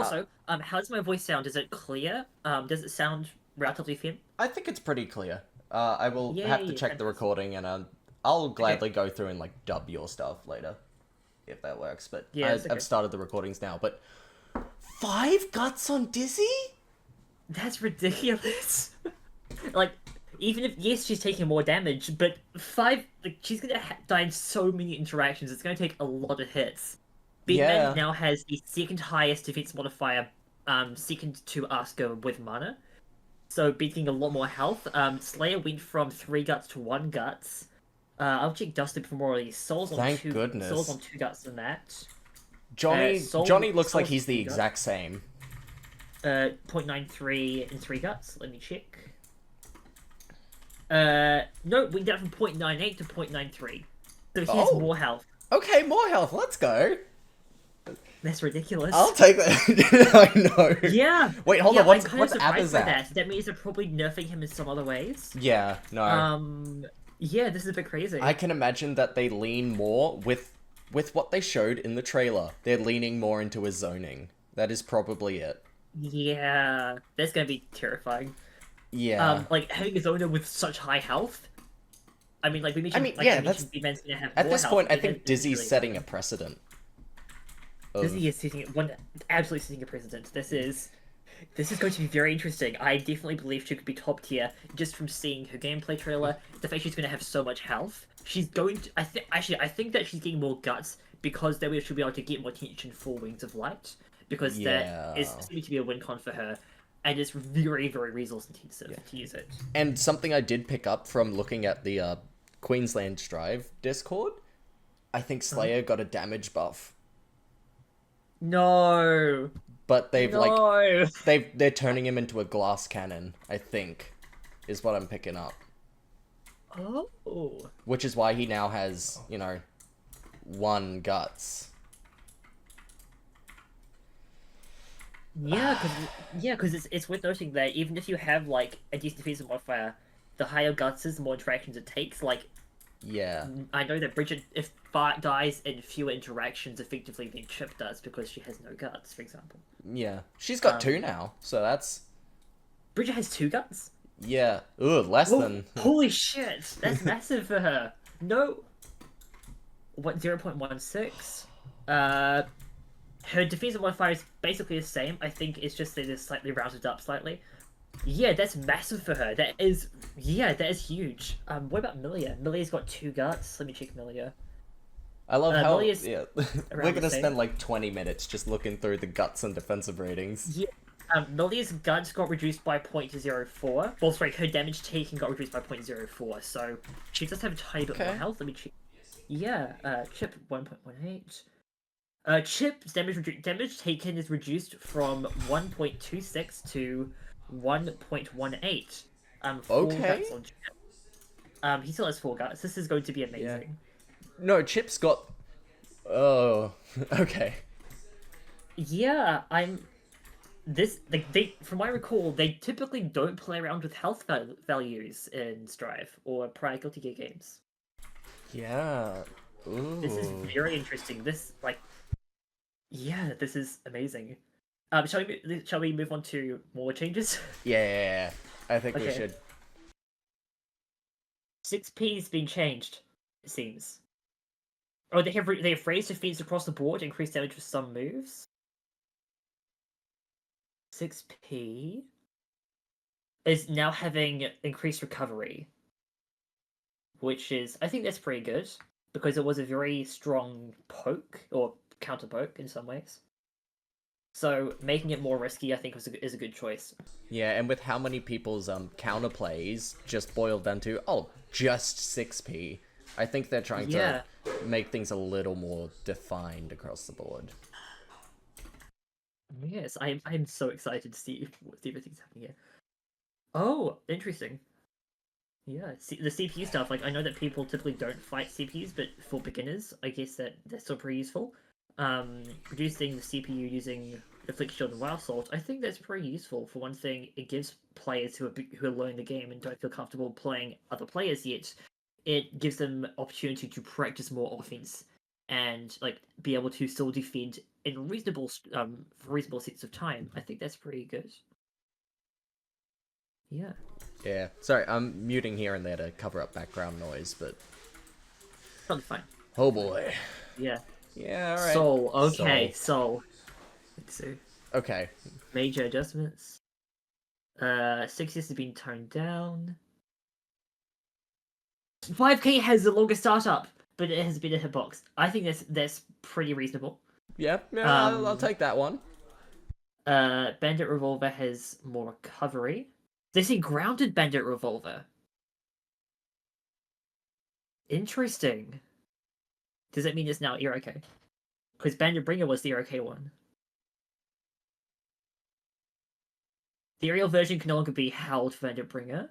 Also, how does my voice sound? Is it clear? Does it sound relatively thin? I think it's pretty clear. I will have to Yay, check the fantastic. recording and I'll Okay, gladly go through and like dub your stuff later if that works. But yeah, it's I've okay. started the recordings now. But 5 guts on Dizzy? That's ridiculous. Like, even if yes, she's taking more damage, but five, like, she's gonna die in so many interactions. It's gonna take a lot of hits. Beatman Yeah, now has the second highest defense modifier, second to Asuka with mana, so beating a lot more health. Slayer went from 3 guts to 1 guts. I'll check Dustin for more of these. thank Souls goodness. on 2 guts than that. Johnny looks like Souls he's the 3 guts. exact same. 0.93 in 3 guts. Let me check. No, we down from 0.98 to 0.93. So he has Oh, more health. okay, more health. Let's go. That's ridiculous. I'll take that. I know. Yeah, Wait, hold yeah, on. I'm What's kind of what app is surprised by that? that. That means they're probably nerfing him in some other ways. Yeah, no. Um, yeah, this is a bit I crazy. can imagine that they lean more with what they showed in the trailer. They're leaning more into his zoning. That is probably it. Yeah, that's gonna be terrifying. Yeah. Like having a Zona with such high health. I mean, like we I mentioned, mean, yeah, I that's mentioned, B-Man's gonna have at more this health. point I It has think is Dizzy's really setting a important. precedent Disney of is setting one absolutely setting a precedent. This is going to be very interesting. I definitely believe she could be top tier just from seeing her gameplay trailer. The fact she's going to have so much health. She's going to. I think that she's getting more guts because then she'll be able to get more attention for Wings of Light because that is yeah. seeming to be a win con for her, and it's very very resource intensive Yeah. to use it. And something I did pick up from looking at the Queensland Strive Discord, I think Uh-huh. Slayer got a damage buff, No, but no. they're turning him into a glass cannon, I think, is what I'm picking up. Oh. Which is why he now has, 1 guts. Because it's worth noting that even if you have like a decent defensive modifier, the higher guts is, the more interactions it takes. Like Yeah. I know that Bridget, if Bart dies in fewer interactions effectively than Chip does because she has no guts, for example. Yeah. She's got 2 Um, now, so that's Bridget has 2 guts. yeah. Ugh, less Oh, than holy shit! That's massive for her. No, what 0.16? Uh, her defensive modifier is basically the same. I think it's just that it's slightly rounded up slightly. Yeah, that's massive for her. That is huge. What about Milia? Milia's got 2 guts. Let me check Milia. I love how Milia's yeah. We're around the gonna same. spend like 20 minutes just looking through the guts and defensive ratings. Yeah. Milia's guts got reduced by 0.04. Well, sorry, her damage taken got reduced by 0.04, so she does have a tiny bit more Okay. health. Let me check. Yeah, Chip 1.18. Chip's damage taken is reduced from 1.26 to 1.18. 4 guts Okay. on Chip. He still has 4 guts. This is going to be Yeah. amazing. No, Chip's got oh, okay. Yeah, I'm. This like they from my recall they typically don't play around with health values in Strive or prior Guilty Gear games. Yeah. This is Ooh. very interesting. This is amazing. Shall we move on to more changes? Yeah. I think we Okay, should. 6P's been changed. It seems. Oh, they have raised defense across the board, increased damage for some moves. 6P is now having increased recovery, which is I think that's pretty good because it was a very strong poke or counter poke in some ways. So making it more risky, I think, is a good choice. Yeah, and with how many people's counterplays just boiled down to just 6p, I think they're trying to Yeah. make things a little more defined across the board. Yes, I'm so excited to see everything's happening here. Oh, interesting. Yeah, the CPU stuff. Like I know that people typically don't fight CPUs, but for beginners, I guess that's still pretty useful. Reducing the CPU using Afflict Shield and Wild Salt, I think that's pretty useful. For one thing, it gives players who are learning the game and don't feel comfortable playing other players yet, it gives them opportunity to practice more offense and like be able to still defend in for reasonable sets of time, I think that's pretty good. Yeah. Yeah. Sorry, I'm muting here and there to cover up background noise, but Probably fine. oh boy. Yeah. Yeah, alright. Soul. Okay, Soul. Let's see. Okay. Major adjustments. 6 years have been toned down. 5K has the longest startup, but it has been a hitbox. I think that's pretty reasonable. Yeah, I'll take that one. Bandit Revolver has more recovery. They say grounded Bandit Revolver. Interesting. Does that mean it's now ERK? Because Bandit Bringer was the ERK one. The aerial version can no longer be held for Bandit Bringer.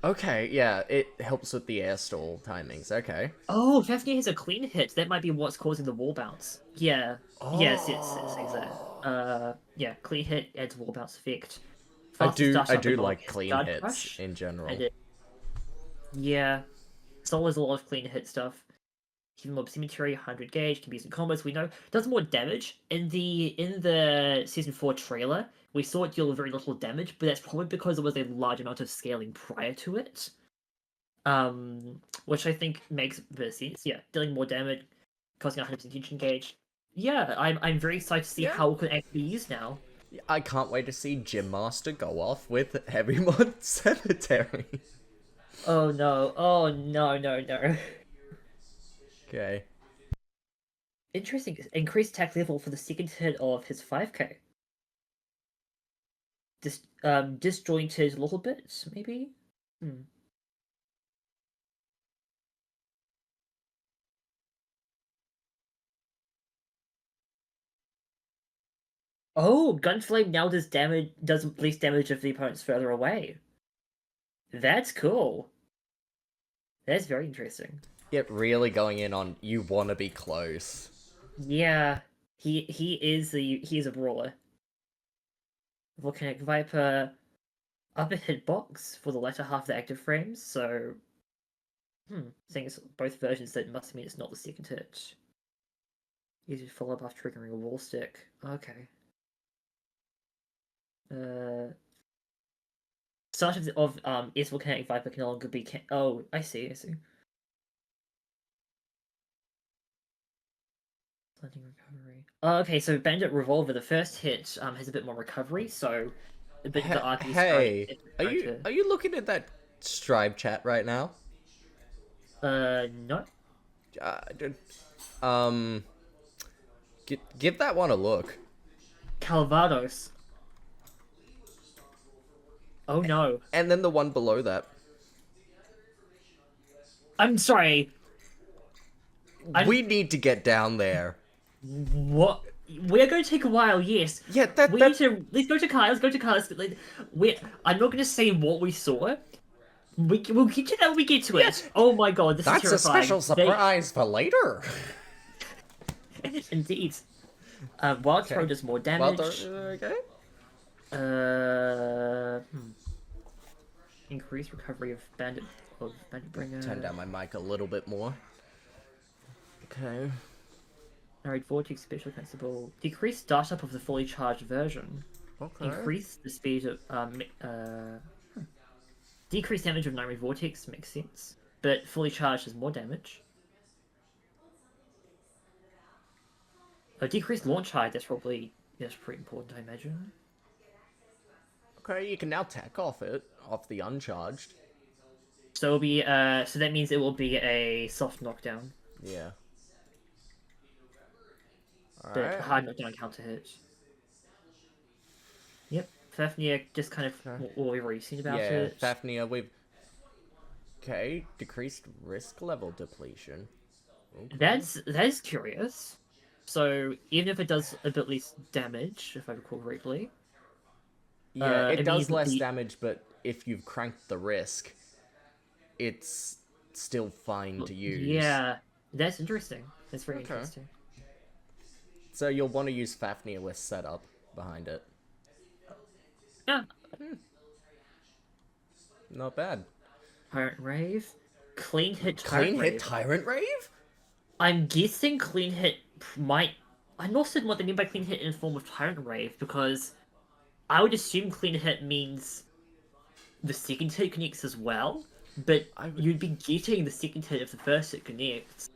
Okay, yeah, it helps with the air stall timings. Okay. Oh, Fafnir has a clean hit. That might be what's causing the wall bounce. Yeah. Yes, it's exact. Yeah, clean hit adds wall bounce effect. I Fastest do startup in like North clean Guard hits Crush, in general. and yeah, Soul has a lot of clean hit stuff. Even Mob Cemetery, 100 gauge, can be used in combos. We know does more damage in the season 4 trailer. We saw it deal very little damage, but that's probably because there was a large amount of scaling prior to it. Which I think makes a bit of sense. Yeah, dealing more damage, causing 100% tension gauge. Yeah, I'm very excited to see how it can actually be used now. I can't wait to see Gym Master go off with Heavy Mod Cemetery. Oh no! Oh no! Okay. Interesting. Increased attack level for the second hit of his 5k. Disjointed a little bit, maybe? Oh, Gunflame now does least damage if the opponent's further away. That's cool. That's very interesting. Yep, really going in on you want to be close. Yeah, he is a brawler. Volcanic Viper, upper hitbox for the latter half of the active frames. So, saying it's both versions, that must mean it's not the second hit. Easy to follow up after triggering a wall stick. Okay. Start of is Volcanic Viper can no longer be oh, I see. Blending recovery. Oh, okay, so Bandit Revolver, the first hit, has a bit more recovery, so a bit the RP Hey, are you looking at that Stripe chat right now? No. Give that one a look. Calvados. Oh no. And then the one below that. I'm sorry. We need to get down there. What? We're going to take a while, yes. Yeah, let's go to Kyle. I'm not going to say what we saw. We'll get to that when we get to it. Oh my god, this is terrifying. That's a special surprise for later. Indeed. Wild Throw does more damage. Okay. Increased recovery of Bandit Bringer. Turn down my mic a little bit more. Okay. Narrate Vortex Special Constable. Decrease startup of the fully charged version. Okay. Increase the speed of decrease damage of Narrate Vortex makes sense, but fully charged has more damage. A decreased launch height, that's pretty important, I imagine. Okay, you can now tack off the uncharged. So it'll be so that means it will be a soft knockdown. Yeah. But hard knockdown counter hit. Yep, Fafnir just kind of what we've already seen about it. Yeah, Fafnir, decreased risk level depletion. Okay. That is curious. So even if it does a bit less damage, if I recall correctly. Yeah, it does less damage, but if you've cranked the risk, it's still fine to use. Yeah, that's interesting. That's very interesting. So you'll want to use Fafnir with setup behind it. Yeah. Not bad. Tyrant Rave. Clean hit Tyrant Rave? I'm guessing clean hit might I'm not certain what they mean by clean hit in the form of Tyrant Wave, because I would assume clean hit means the second hit connects as well, but you'd be getting the second hit if the first hit connects.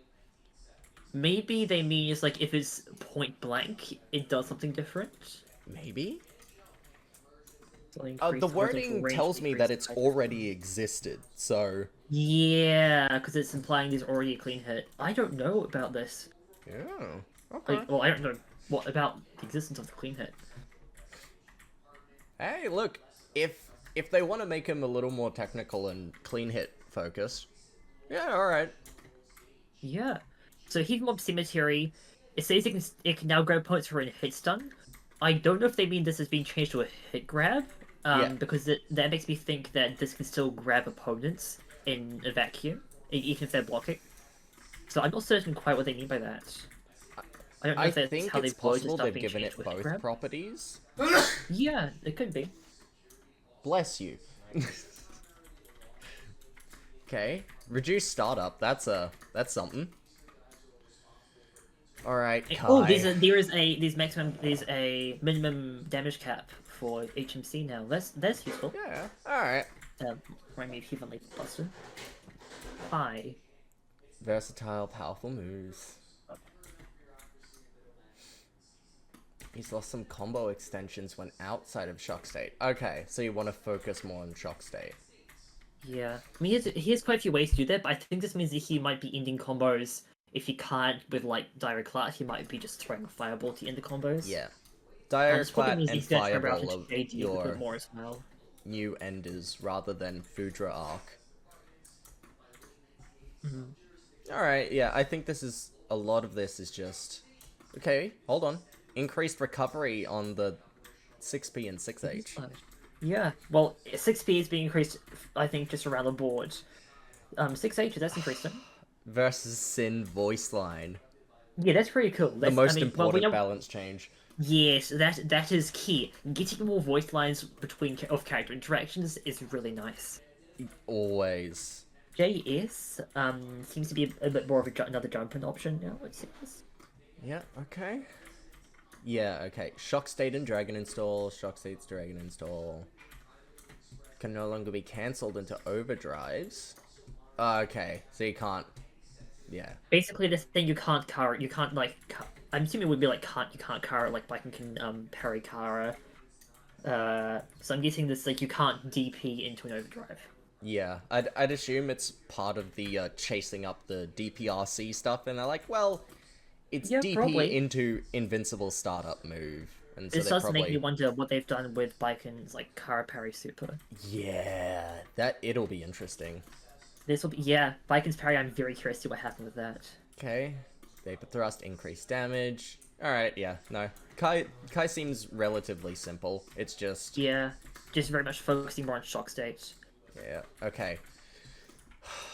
Maybe they mean it's like if it's point blank, it does something different. Maybe? So the wording tells me that it's already existed, so... Yeah, because it's implying there's already a clean hit. I don't know about this. Yeah, okay. Like, well, I don't know what about the existence of the clean hit. Hey, look, if they want to make him a little more technical and clean hit focused, yeah, alright. Yeah. So Heat Mob Cemetery, it says it can now grab opponents for a hit stun. I don't know if they mean this has been changed to a hit grab, because that makes me think that this can still grab opponents in a vacuum, even if they're blocking. So I'm not certain quite what they mean by that. I don't know if that's how they've possible they've given it both properties. Yeah, it could be. Bless you. Okay, reduce startup. That's something. All right, Kai. Oh, there's a minimum damage cap for HMC now. That's useful. Yeah. All right. Remind me of Heavenly Buster. Hi. Versatile, powerful moves. He's lost some combo extensions when outside of Shock State. Okay, so you want to focus more on Shock State. Yeah. I mean, he has quite a few ways to do that, but I think this means that he might be ending combos. If he can't with, like, Direct Cloud, he might be just throwing a Fireball to end the combos. Yeah. Direct Cloud and Fireball of your more as well. New enders rather than Foudre Arc. Alright, yeah, I think a lot of this is just... Okay, hold on. Increased recovery on the 6P and 6H. Yeah, well, 6P is being increased, I think, just around the board. 6H, that's increasing. Versus Sin voice line. Yeah, that's pretty cool. The most important balance change. Yes, that is key. Getting more voice lines of character interactions is really nice. Always. JS seems to be a bit more of another jumping option now, it seems. Yeah, okay. Yeah, okay. Shock State and Dragon Install. Shock State's Dragon Install. Can no longer be cancelled into overdrives. Okay, so you can't... Yeah. Basically, this thing you can't Kara, you can't, like... I'm assuming it would be like, you can't Kara, like Viking can parry Kara. So I'm guessing this, like, you can't DP into an overdrive. Yeah, I'd assume it's part of the chasing up the DPRC stuff, and they're like, well... It's DP probably. into invincible startup move. And so this does make me wonder what they've done with Viken's, like, Kara parry super. Yeah, it'll be interesting. This will be, yeah, Viken's parry, I'm very curious to see what happened with that. Okay, Vapor Thrust, increased damage. Alright, yeah, no. Kai seems relatively simple. It's just... Yeah, just very much focusing more on Shock State. Yeah, okay.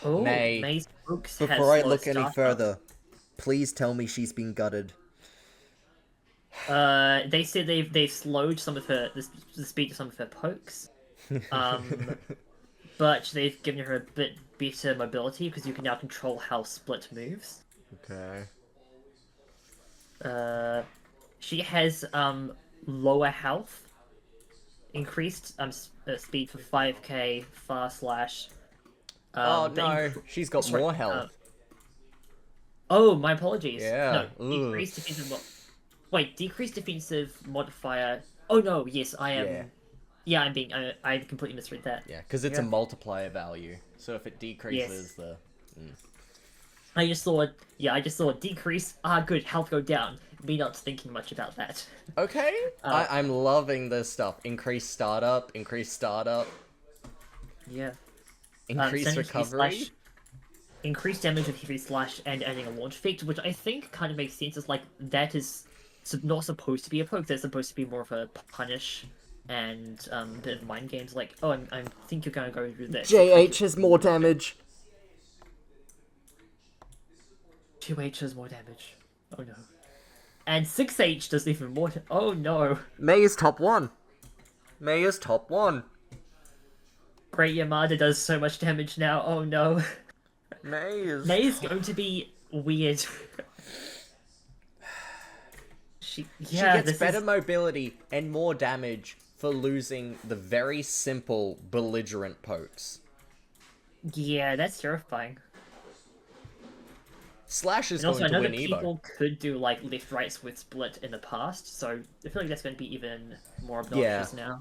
Oh, Mei's Spokes Before I look any further, please tell me she's been gutted. They said they've slowed some of the speed of some of her pokes. But they've given her a bit better mobility because you can now control how Split moves. Okay. She has lower health, increased speed for 5k, fast slash. Oh no, she's got more health. Oh, my apologies. Yeah. No, decreased defensive. Wait, decreased defensive modifier. Oh no, yes, I am. Yeah, I'm being. I completely misread that. Yeah, because it's a multiplier value. So if it decreases the. I just saw it. Yeah, I just saw it decrease. Ah, good. Health go down. Me not thinking much about that. Okay. I'm loving this stuff. Increased startup. Increased startup. Yeah. Increased recovery. Increased damage with heavy slash and adding a launch effect, which I think kind of makes sense. It's like that is not supposed to be a poke. That's supposed to be more of a punish and a bit of mind games. Like, oh, I think you're gonna go through this. JH has more damage. 2H has more damage. Oh no. And 6H does even more. Oh no. Mei is top 1. Mei is top 1. Great Yamada does so much damage now. Oh no. Mei is going to be weird. She She yeah, gets this better is mobility and more damage for losing the very simple belligerent pokes. yeah, that's terrifying. Slash is And also, going I to know win that Evo. people could do like left-right with split in the past, so I feel like that's going to be even more obnoxious now.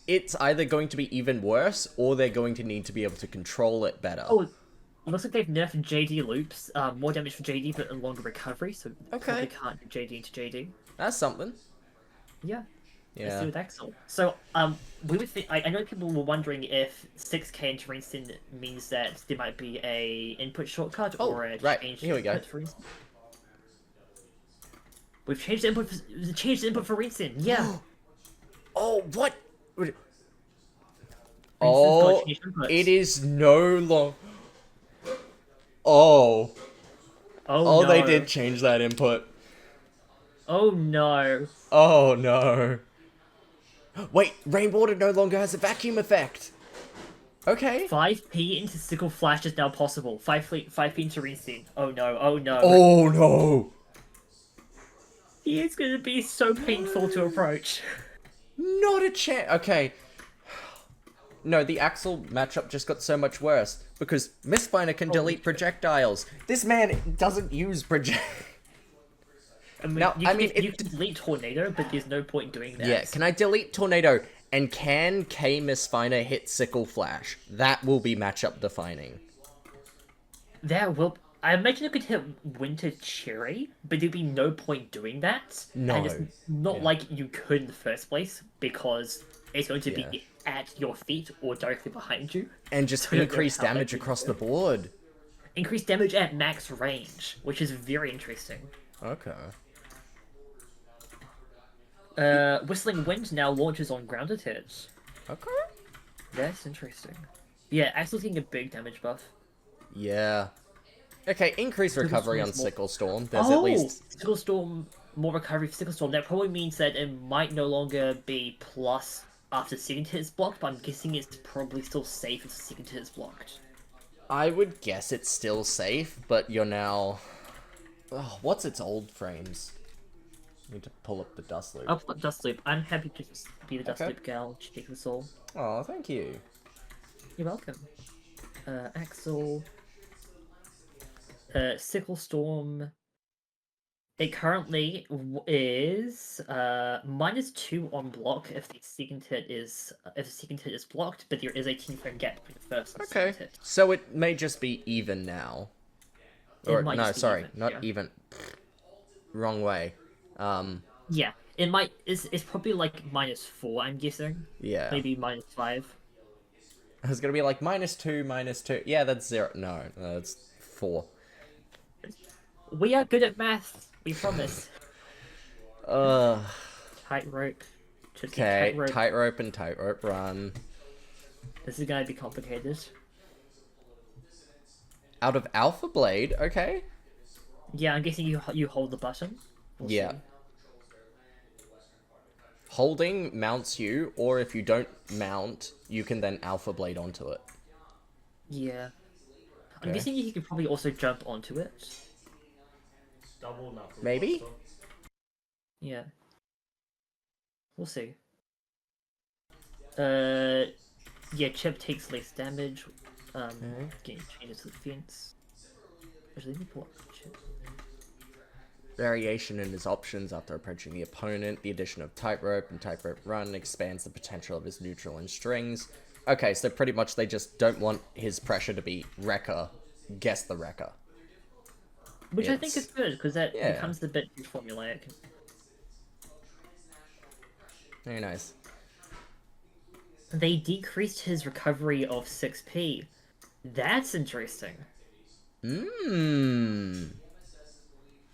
It's either going to be even worse, or they're going to need to be able to control it better. Oh, it looks like they've nerfed JD loops. More damage for JD, but a longer recovery, so probably can't do JD into JD. That's something. Yeah. Let's Yeah. do with Axel. So, we would think. I know people were wondering if 6K into Rinston means that there might be a input shortcut Oh, or a right. change Here we go. input for Rinston. We've changed the input. Changed the input for Rinston. Yeah. Oh, what? Rinston's Oh, got changed inputs. it is no long. Oh. Oh, no. They did change that input. Oh no. Oh no. Wait, Rainwater no longer has a vacuum effect. Okay. 5p into Sickle Flash is now possible. 5p into Rinston. Oh no. Oh no. Oh no. It's gonna be so painful to approach. Not a chance. Okay. No, the Axel matchup just got so much worse because Mistfinder can delete projectiles. This man doesn't use project. I mean, Now, you can delete Tornado, but there's no point doing that. Yeah, can I delete Tornado? And can K Mistfinder hit Sickle Flash? That will be matchup defining. That will. I imagine it could hit Winter Cherry, but there'd be no point doing that. No. And it's not Yeah. like you could in the first place, because it's going to Yeah. be at your feet or directly behind you. And just So you don't know increase how that damage could across go. the board. Increased damage at max range, which is very interesting. Okay. Whistling Wind now launches on grounded hits. Okay. That's interesting. Yeah, Axel's getting a big damage buff. Yeah. Okay, increased recovery on Storm's more- Sickle Storm. There's at least... Sickle Storm, more recovery for Sickle Storm. That probably means that it might no longer be plus after second hit is blocked, but I'm guessing it's probably still safe if the second hit is blocked. I would guess it's still safe, but you're now... Oh, what's its old frames? Need to pull up the Dust Loop. I'll put Dust Loop. I'm happy to just be the Dust Okay. Loop gal, check the soul. Oh, thank you. You're welcome. Axel. Sickle Storm. It currently is -2 on block if the second hit is blocked, but there is a 10-frame gap between the first and Okay. second hit. So it may just be even now. Or, might no, just be sorry, even, not yeah. even. Wrong way. Yeah, it might. It's probably like -4. I'm guessing. Yeah. Maybe -5. I was gonna be like -2, -2. Yeah, that's 0. No, that's 4. We are good at math. We promise. Tightrope. Just a Okay, tightrope. tightrope and tightrope run. This is gonna be complicated. Out of Alpha Blade, okay. Yeah, I'm guessing you hold the button. We'll Yeah. see. Holding mounts you, or if you don't mount, you can then Alpha Blade onto it. Yeah. I'm Okay. guessing you could probably also jump onto it. Double knuckle Maybe? buster. Yeah. We'll see. Yeah, Chip takes less damage. Getting changes to the fence. Actually, let me pull up Chip. Variation in his options after approaching the opponent. The addition of tightrope and tightrope run expands the potential of his neutral and strings. Okay, so pretty much they just don't want his pressure to be Wrecker. Guess the Wrecker. Which I think It's- is good, because that yeah. becomes a bit formulaic. Very nice. They decreased his recovery of 6p. That's interesting. Mmm.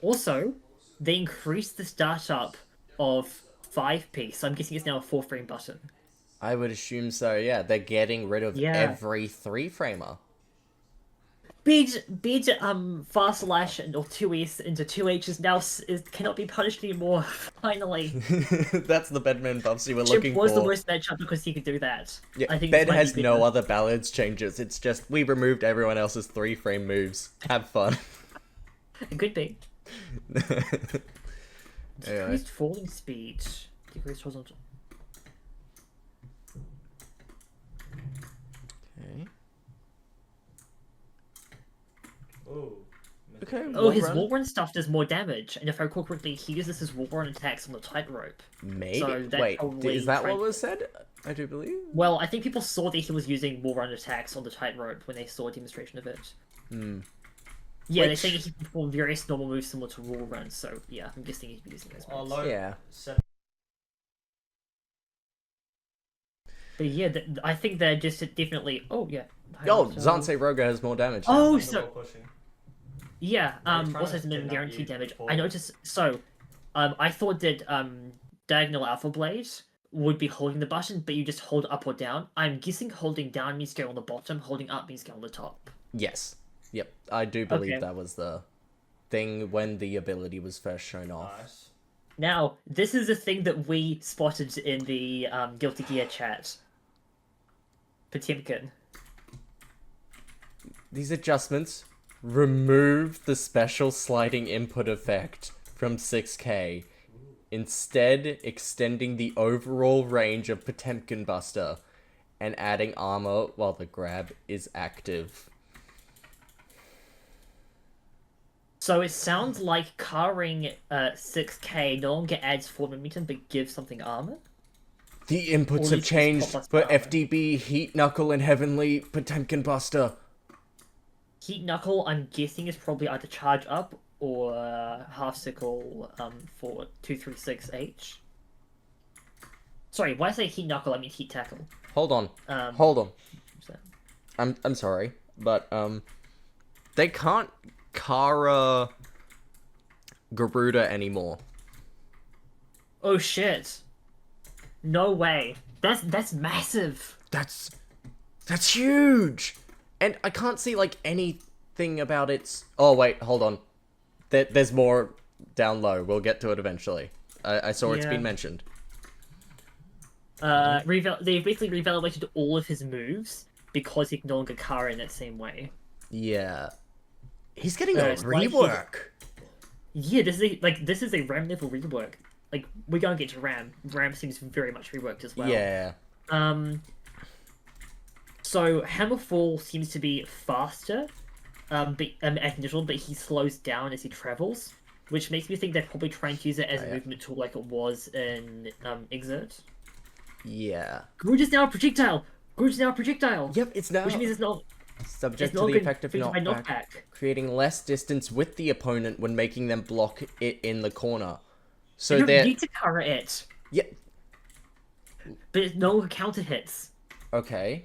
Also, they increased the startup of 5p, so I'm guessing it's now a 4-frame button. I would assume so, yeah. They're getting rid of Yeah. every 3-framer. Bid fast slash or 2s into 2h is now cannot be punished anymore. Finally, That's the Bedman buffs you were Chip looking was for. the worst matchup because he could do that. Yeah, I think Bed this might has be no better. other balance changes. It's just, we removed everyone else's 3-frame moves. Have fun. It could be. Anyway. Decreased falling speed. Decreased horizontal. Okay. Oh. Okay. Oh, Wall his run? wall run stuff does more damage, and if I recall correctly, he uses his wall run attacks on the tightrope. Maybe. So that Wait, probably is that tried- what was said? I do believe. Well, I think people saw that he was using wall run attacks on the tightrope when they saw a demonstration of it. Hmm. Yeah, they're Which- saying he can perform various normal moves similar to wall run, so yeah, I'm guessing he'd be using those Oh, moves. low. Yeah. 7. But yeah, I think they're just definitely. Oh yeah. Oh, So- Zansei Roga has more damage. now. Oh, Under so wall pushing. yeah. trying Also to has minimum kidnap guaranteed you damage. before. I noticed. So, I thought that diagonal alpha blade would be holding the button, but you just hold up or down. I'm guessing holding down means go on the bottom, holding up means go on the top. Yes. Yep. I do believe Okay. that was the thing when the ability was first shown off. Nice. Now, this is a thing that we spotted in the Guilty Gear chat. Potemkin. These adjustments remove the special sliding input effect from 6K, instead extending the overall range of Potemkin Buster and adding armor while the grab is active. So it sounds like carring 6K no longer adds forward momentum, but gives something armor. The inputs Or have is this changed pop-up for armor? FDB, Heat Knuckle, and Heavenly Potemkin Buster. Heat Knuckle, I'm guessing, is probably either Charge Up or Half Sickle for 236H. Sorry, why I say Heat Knuckle, I mean Heat Tackle. Hold on. Um, Hold on. so- I'm sorry, but they can't Kara Garuda anymore. Oh shit. No way. That's massive. That's huge. And I can't see like anything about its. Oh wait, hold on. There's more down low. We'll get to it eventually. I saw it's Yeah. been mentioned. They've basically reevaluated all of his moves because he can no longer Kara in that same way. Yeah, he's getting a it's like he- rework. Yeah, this is a RAM level rework. Like, we're gonna get to RAM. RAM seems very much reworked as well. Yeah. So Hammerfall seems to be faster, but at initial, but he slows down as he travels, which makes me think they're probably trying to use it as a yeah. movement tool like it was in Exert. Yeah. Grudge is now a projectile. Grudge is now a projectile. Yep, it's now Which means it's not subject to not the good effect of by knockback, knockback. creating less distance with the opponent when making them block it in the corner. So You don't they're need to Kara it, yeah. but it's no counter hits. Okay.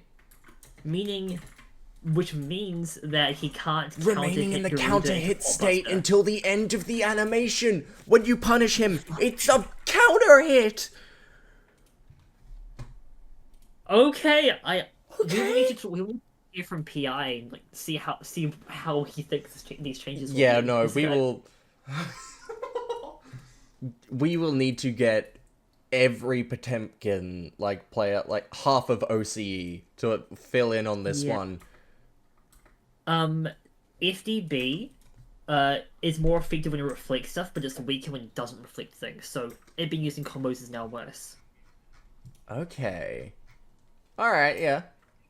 Which means that he can't Remaining in the counter-hit counter Garuda hit and state Buster. until the end of the animation. When you punish him, it's a counter hit. Okay, we will hear from PI and like see how he thinks these changes. Will Yeah, be. no, This we guy- will. We will need to get every Potemkin like player, like half of OCE, to fill in on this Yeah. one. FDB is more effective when it reflects stuff, but it's weaker when it doesn't reflect things. So it being used in combos is now worse. Okay. All right. Yeah.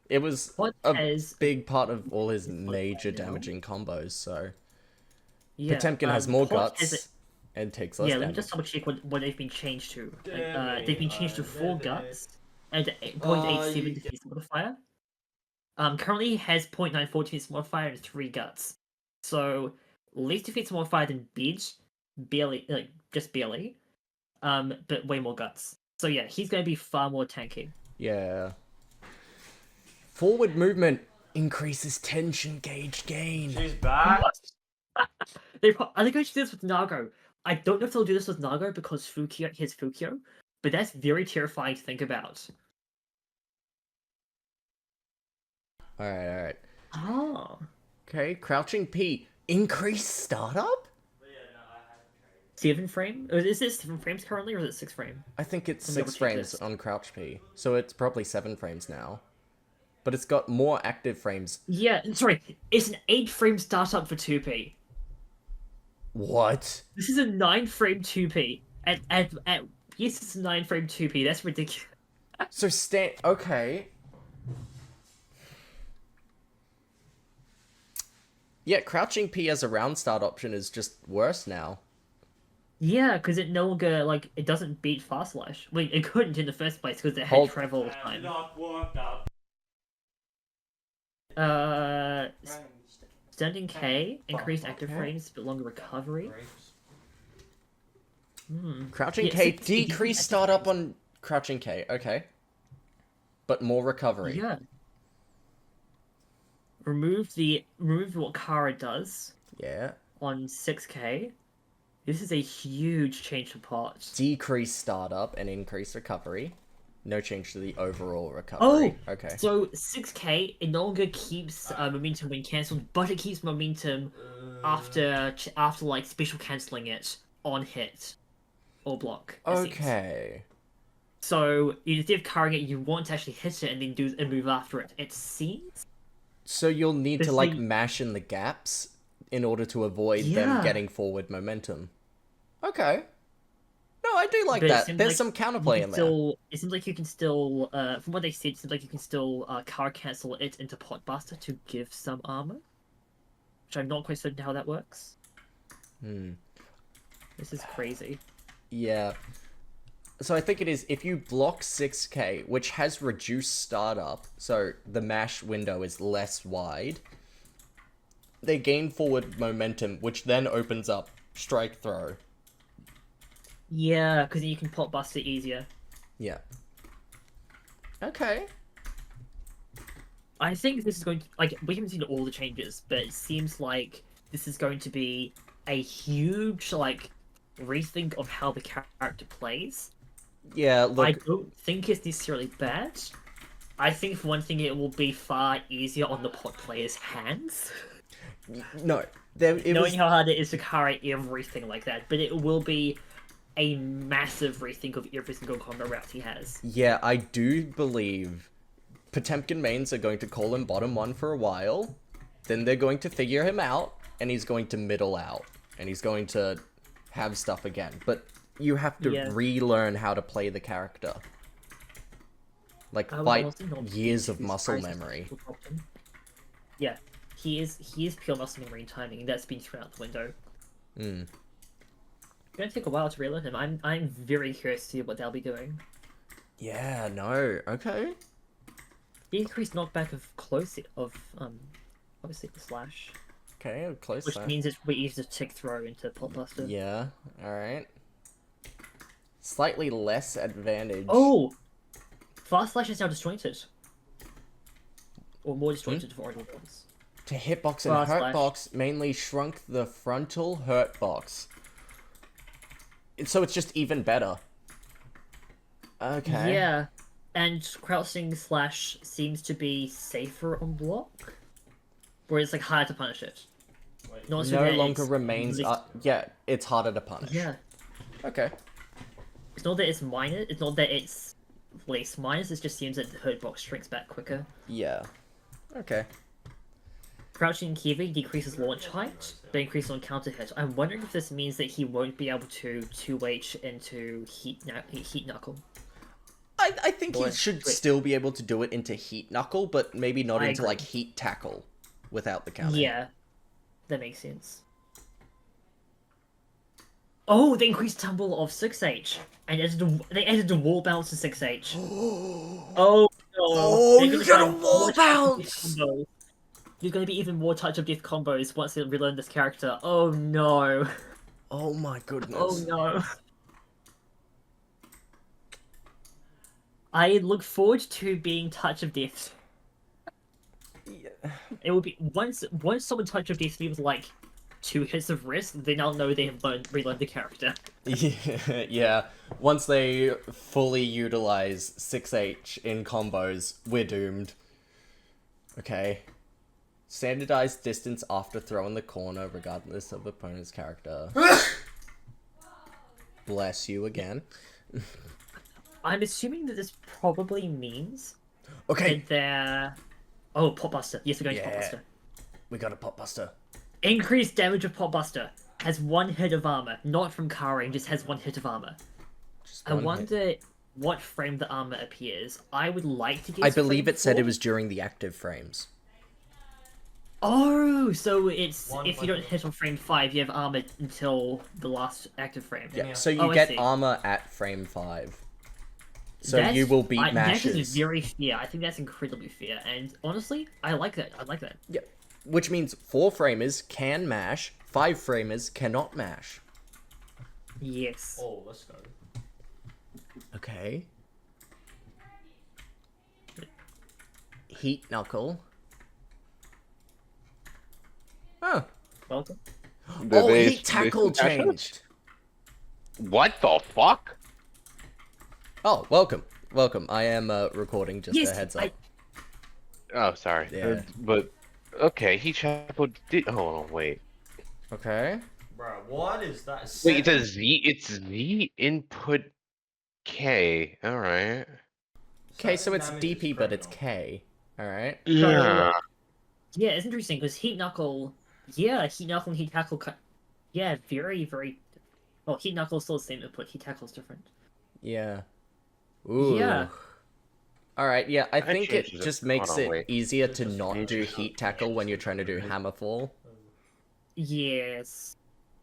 It was What a has big part of all his major now. damaging combos. So yeah, Potemkin has more Pot has guts and takes less Yeah, let me damage. just double check what they've been changed to. Damn They've been it, changed to I 4 did guts and 0.87 you defense modifier. Currently he has 0.94 defense modifier and 3 guts. So less defense modifier than Bidge, barely, like just barely. But way more guts. So yeah, he's going to be far more tanky. Yeah. Forward movement increases tension gauge gain. She's back. Are they going to do this with Nago? I don't know if they'll do this with Nago because Fukio has Fukio, but that's very terrifying to think about. All right. Oh. Okay, crouching P. Increased startup? 7 frame? Is it 7 frames currently, or is it 6 frame? I think it's Let me 6 double-check frames this. on crouch P. So it's probably 7 frames now. But it's got more active frames. Yeah, sorry, it's an 8 frame startup for 2P. What? This is a 9 frame 2P, At yes, it's 9 frame 2p. That's ridiculous. So okay. Yeah, crouching P as a round start option is just worse now. Yeah, because it no longer like it doesn't beat fast slash. Well, it couldn't in the first place because it had Hold- travel That time. did not work out. Standing K, increased active Okay. frames but longer recovery. Crouching Yeah, K, six- decrease startup on crouching K, okay. But more recovery. Yeah. Remove what Kara does Yeah. on 6K. This is a huge change for pot. Decrease startup and increase recovery. No change to the overall recovery. Oh, Okay. So 6K, it no longer keeps momentum when cancelled, but it keeps momentum after like special cancelling it on hit or block. it seems. Okay. So instead of carrying it, you want to actually hit it and then do a move after it. It seems. So you'll need to This like thing- mash in the gaps in order to avoid them Yeah. getting forward momentum. Okay. No, I do like But it that. seems There's like some counterplay in there. It seems like you can still, from what they said, it seems like you can still car cancel it into Potbuster to give some armor. Which I'm not quite certain how that works. This is crazy. Yeah. So I think it is if you block 6K, which has reduced startup, so the mash window is less wide, they gain forward momentum, which then opens up strike throw. Yeah, because you can Potbuster easier. Yeah. Okay. I think this is going to, like, we haven't seen all the changes, but it seems like this is going to be a huge, like, rethink of how the character plays. Yeah, I look, don't think it's necessarily bad. I think, for one thing, it will be far easier on the pot player's hands. no. It Knowing was, how hard it is to carry everything like that, but it will be a massive rethink of every single combo route he has. yeah, I do believe Potemkin mains are going to call him bottom one for a while, then they're going to figure him out, and he's going to middle out, and he's going to have stuff again. But you have to Yeah. relearn how to play the character. Like, I would fight also not years of be muscle surprised if memory. people dropped him. Yeah, he is pure muscle memory and timing, and that's been thrown out the window. It's gonna take a while to relearn him. I'm very curious to see what they'll be doing. Yeah, no, okay. The increased knockback of obviously the slash, Okay, close which that. means it's way easier to tick throw into Potbuster. Yeah, alright. Slightly less advantage. Oh! Fast Slash is now disjointed. Or more disjointed for original ones. To hitbox and Fast slash. hurtbox mainly shrunk the frontal hurtbox. So it's just even better. Okay. Yeah, and crouching slash seems to be safer on block, where it's like harder to punish it. Not so No that longer it's remains. least- Yeah, it's harder to punish. Yeah, Okay. it's not that it's minus. It's not that it's less minus. It just seems that the hurt box shrinks back quicker. Yeah. Okay. Crouching Kiwi decreases launch height, but increases on counter hit. I'm wondering if this means that he won't be able to 2H into heat knuckle. I think he Boy, should wait. still be able to do it into heat knuckle, but maybe not I into agree. like heat tackle without the counter. Yeah, that makes sense. Oh, they increased tumble of 6H, and they added the wall bounce to 6H. Oh no! Oh, They're you gonna got a find wall more touch of death bounce! combos. There's gonna be even more touch of death combos once they relearn this character. Oh no! Oh my goodness. Oh no! I look forward to being touch of death. It will be once someone touch of death leaves like 2 hits of rest, then I'll know they have relearned the character. Yeah. Once they fully utilize 6H in combos, we're doomed. Okay. Standardized distance after throw in the corner, regardless of opponent's character. Bless you again. I'm assuming that this probably means Okay, that they're... Oh, Potbuster. Yes, we're going to Yeah. Potbuster. we got a Potbuster. Increased damage of Potbuster. has 1 hit of armor, not from Kara, and just has 1 hit of armor. Just I one hit. wonder what frame the armor appears. I would like to guess. I believe frame it said it 4. was during the active frames. Oh, so it's One if you don't weapon. hit on frame 5, you have armor until the last active frame. Yeah, Yeah. so you Oh, I get see. armor at frame 5. So That's- you will beat That mashes. is very fair. I think that's incredibly fair, and honestly, I like that. I like that. Yeah, which means 4 framers can mash, 5 framers cannot mash. Yes. Oh, let's go. Okay. Heat knuckle. Oh. Welcome. Oh, heat tackle changed. What the fuck? Oh, welcome. Welcome. I am recording, just Yes, a heads up. Oh, sorry. Yeah. But okay, he Chapo did. Hold on, wait. Okay. Bro, what is that? Wait, it's a Z. It's Z input K. All right. Okay, so Certain it's damage is DP, but it's criminal. K. Alright. Yeah. Yeah, it's interesting because Heat Knuckle. Yeah, Heat Knuckle and Heat Tackle. Yeah, very, very. Well, Heat Knuckle is still the same input. Heat Tackle is different. Yeah. Ooh. Yeah. Alright, yeah, I That think it changes it. just makes Hold on, it wait. easier It to just not do changes it. heat tackle when you're trying to do hammerfall. Yes,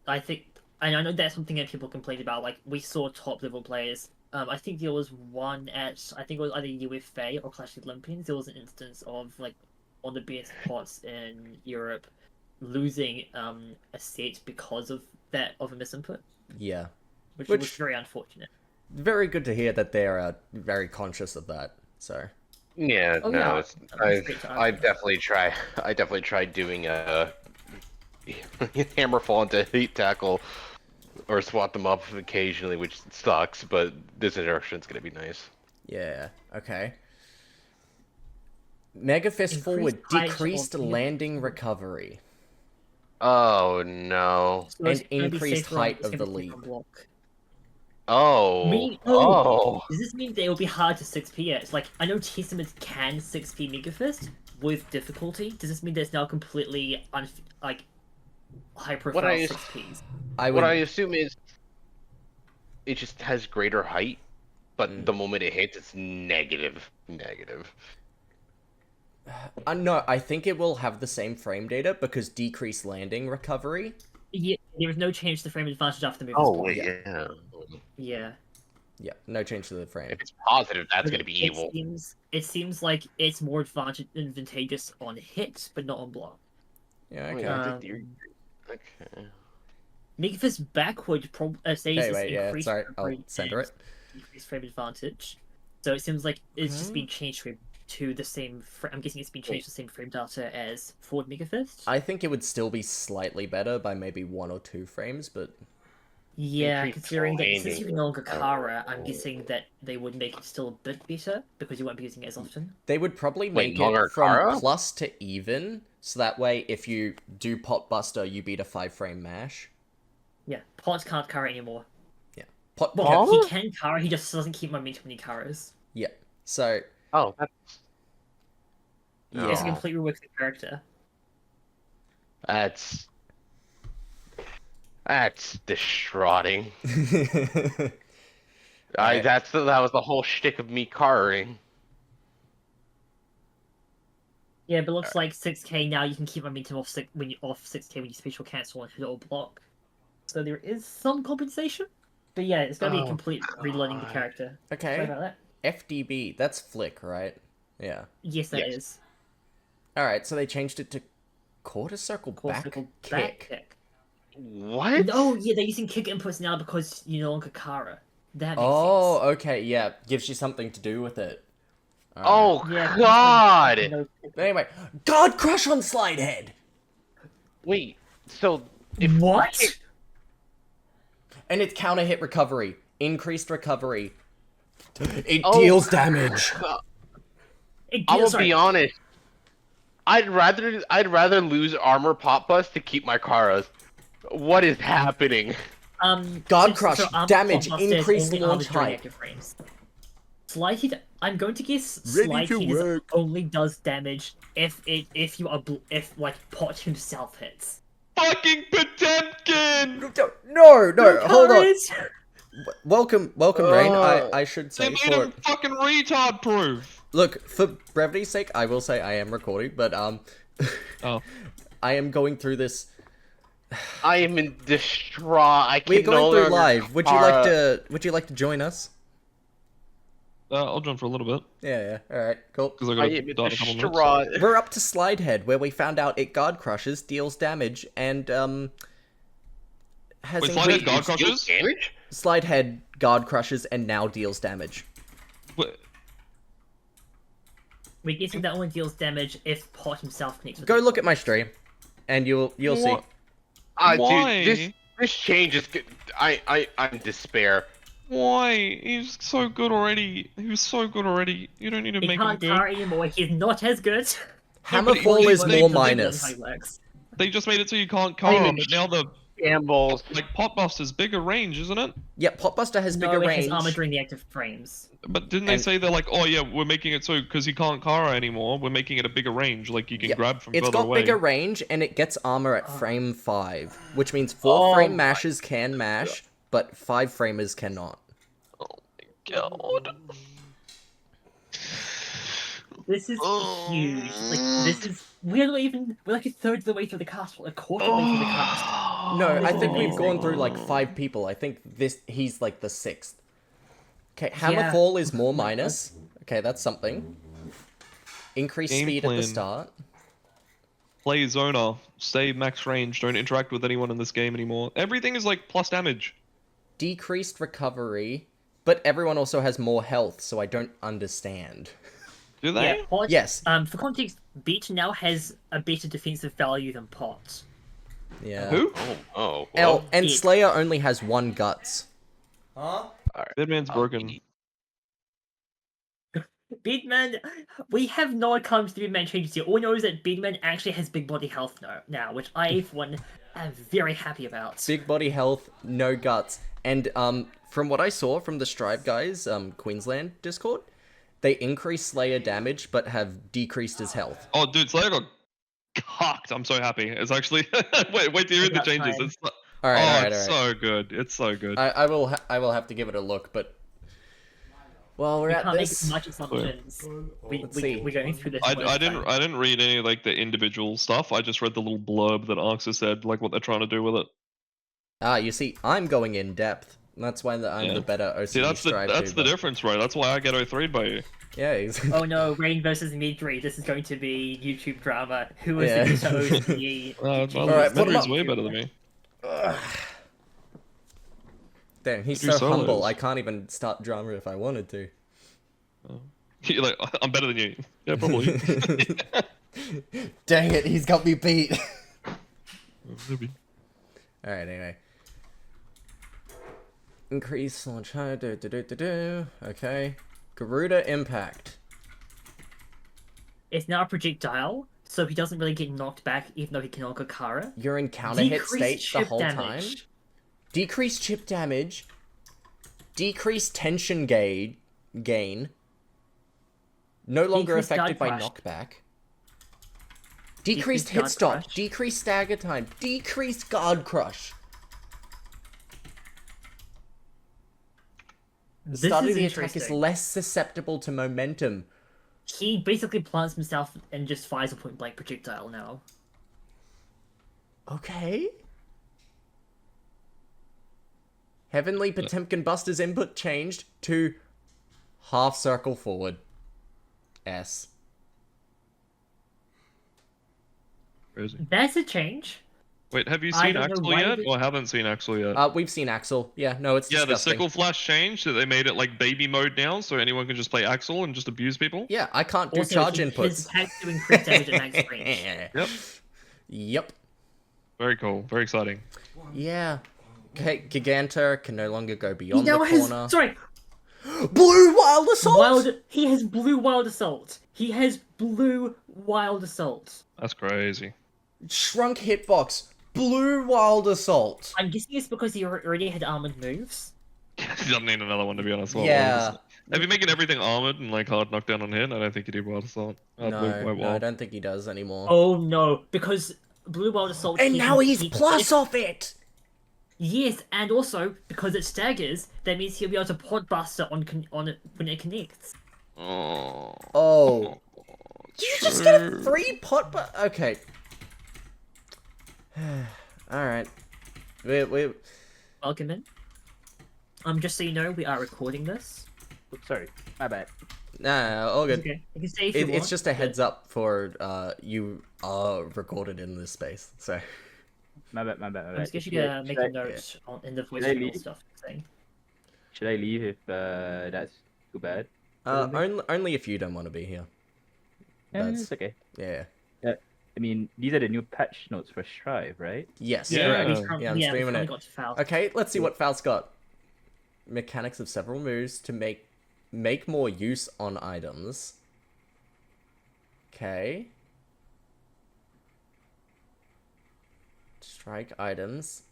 I think, and I know that's something that people complained about. Like we saw top level players. I think there was one at I think it was either UFA or Clash of Olympians. There was an instance of like one of the best pots in Europe losing a set because of that of a misinput, Yeah. which Which- was very unfortunate. Very good to hear that they're very conscious of that. So. Yeah. Oh, no, yeah. it's, That's great to I argue. definitely try. I definitely tried doing a hammerfall into heat tackle, or swap them up occasionally, which sucks. But this interruption's gonna be nice. Yeah, okay. Mega Fist forward, Increased height decreased of- landing recovery, Oh no. So it's and gonna be increased safer on- height it's of gonna the be safer on leap. block. Oh. Me- Oh. Does this mean that it will be hard to 6p it? Like, I know Testament can 6p Mega Fist with difficulty. Does this mean that it's now completely high profile I- 6ps? I would. What I assume is it just has greater height, but Mm. the moment it hits, it's negative. Negative. No, I think it will have the same frame data because decreased landing recovery. Yeah, there is no change to frame advantage after the move. Oh is wait, blocked. yeah. Yeah. Yeah, no change to the frame. If it's positive, that's But gonna be evil. It seems like it's more advantageous on hit, but not on block. Yeah, Wait, okay. Um, Okay. Mega Fist backward stays Okay, this wait, yeah, increased sorry, I'll recovery center and it. increased frame advantage. So it seems like it's just Okay. been changed to the same. I'm guessing it's been changed to the same frame data as forward Mega Fist. I think it would still be slightly better by maybe 1 or 2 frames, but Yeah, Increased considering that since landing you can no longer recovery. Kara, I'm guessing that they would make it still a bit better because you won't be using it as often. they would probably Wait, make longer it from Kara? plus to even, so that way if you do pot buster, you beat a 5-frame mash. Yeah, Pot can't Kara anymore. Pot, Well, Huh? he can Kara, he just doesn't keep momentum when he Karas. yeah. So Oh, that's yeah, It's a Oh. completely works the character. that's distraughting. Alright. That was the whole shtick of me carring. Yeah, but it looks like 6k now you can keep momentum off 6k when you special cancel and hit or block. So there is some compensation. But yeah, it's gonna be a Oh, complete relearning the God. character. Sorry okay. about that. FDB, that's flick, right? Yeah. Yes, that Yes. is. Alright, so they changed it to quarter circle Course, back little kick. back kick. What? Oh yeah, they're using kick inputs now because you no longer Kara. That makes Oh, sense. okay, yeah. Gives you something to do with it. Alright. Oh Yeah, God! no- But anyway, God Crush on Slidehead! Wait. So if What? And it's counter hit recovery. Increased recovery. It Oh, deals damage. It I will sorry. be honest. I'd rather lose armor pop bust to keep my Karas. What is happening? God Crush, armor damage, combat is increased only launch armored during height. active frames. Slide hit. I'm going to guess Ready slide to hit work. only does damage if pot himself hits. fucking Potemkin! No, hold on. Courage! Welcome, Rain. I should They say made for him fucking retard proof. look for brevity's sake, I will say I am recording, but Oh. I am going through this. I am in distraught. I We're can no going through longer. live. Would you like to join us? I'll jump for a little bit Yeah. All right, cool. because I I got am to in die in a couple minutes. distraught. We're up to Slidehead, where we found out it guard crushes, deals damage, and has Wait, increased- Slidehead guard Deals crushes? damage? Slidehead guard crushes and now deals damage. Wait, We're guessing that only deals damage if Pot himself connects with Go it. look at my stream, and you'll see. What? Dude, Why? this change is good. I'm in despair. Why? He's so good already. He was so good already. You don't need to He make him can't good. Kara anymore, he's not as good. Hammerfall is they- more they- minus. They just made it so you can't Kara, even but now the Shambles. like Potbuster's bigger range, isn't it? Yeah, Potbuster has No, bigger it range. has armor during the active frames. But didn't they And- say they're like, oh yeah, we're making it so because he can't Kara anymore, we're making it a bigger range, like you can Yeah, grab from It's further got away. bigger range and it gets armor at frame 5, which means 4-frame my mashers can mash, but 5-framers cannot. God. This is huge. Like, this is... We're like a third of the way through the cast, a quarter of the way through the cast. No, this I is think we've amazing. gone through like 5 people. I think he's like the 6th. Okay, Yeah. Hammerfall is more minus. Okay, that's something. Increased Game speed at the plan. start. Play Zona, stay max range, don't interact with anyone in this game anymore. Everything is like plus damage. Decreased recovery, but everyone also has more health, so I don't understand. Do they? Yeah, Pot, Yes. For context, Beat now has a better defensive value than Pot. Yeah. Who? Oh. And It- Slayer only has 1 guts. Deadman's broken. Beatman, we have no accounts to Beatman changes here. All we know is that Beatman actually has big body health now, which I, for one, am very happy about. Big body health, no guts. And from what I saw from the Strive guys, Queensland Discord, they increased Slayer damage but have decreased his health. Oh, dude, Slayer got cocked. I'm so happy. It's actually wait to hear the About changes. time. It's Alright. so good. It's so good. I will have to give it a look, but while we're We at can't this, make much assumptions. Let's see. We're going through this. I one time. didn't read any like the individual stuff. I just read the little blurb that Arxa said, like what they're trying to do with it. you see, I'm going in depth. That's why I'm Yeah. the better OCD See, that's Strive the tuber. difference, right? That's why I get 03'd by you. Yeah, exactly. Oh no, Rain versus Midri. This is going to be YouTube drama. Who is Yeah. the better OCE? Alright, put him Midori's up. way better than me. Damn, he's Do so solos. humble. I can't even start drama if I wanted to. You're like, I'm better than you. Yeah, probably. Dang it, he's got me beat. Maybe. Alright, anyway. Increase launch height. Okay. Garuda impact. It's now a projectile, so he doesn't really get knocked back, even though he can only Kara. You're in counter hit Decreased state the chip whole time. damage. Decreased chip damage. Decreased tension gain. No longer Decreased affected by guard crush. knockback. Decreased Decreased hit guard stop. crush. Decreased stagger time. Decreased guard crush. The This start is of the attack is interesting. less susceptible to momentum. He basically plants himself and just fires a point blank projectile now. Okay. Heavenly Potemkin Buster's input changed to half circle forward. S. Crazy. That's a change. Wait, have you I seen don't know Axel why yet? they- or haven't seen Axel yet? We've seen Axel. Yeah, no, it's Yeah, the disgusting. sickle flash changed, so they made it like baby mode now, so anyone can just play Axel and just abuse people. Yeah, I can't do Also, charge his inputs. attacks do increase damage at max range. Yep. Yep. Very cool. Very exciting. Yeah. Okay, Gigantor can no longer go He beyond now the has corner. sorry, Blue Wild Assault! he has blue wild assault. He has blue wild assault. That's crazy. Shrunk hitbox. Blue Wild Assault. I'm guessing it's because he already had armored moves. He doesn't need another one to be honest. Well, Yeah. If you're making everything armored and like hard knockdown on hit, I don't think you do wild assault. No, I don't think he does anymore. Oh no, because Blue Wild Assault. And he now can- he's he- plus if- off it! Yes, and also because it staggers, that means he'll be able to pod buster on it when it connects. Oh. Oh. You just get a free pot okay. Alright. We Welcome in. Just so you know, we are recording this. Oops, sorry, my bad. Nah, all good. Okay, you can say if you want. It's just a but- heads up for you are recorded in this space, so My bad. I'm just Should going to I- make should a I- note in the voice should I channel leave? stuff saying. Should I leave if that's too bad? only if you don't want to be here. Yeah, That's- it's okay. Yeah. I mean, these are the new patch notes for Strive, right? Yes. Yeah. correct. We Yeah, currently- I'm we streaming finally it. got to Faust. Okay, let's see what Faust got. Mechanics of several moves to make more use on items. Okay. Strike items.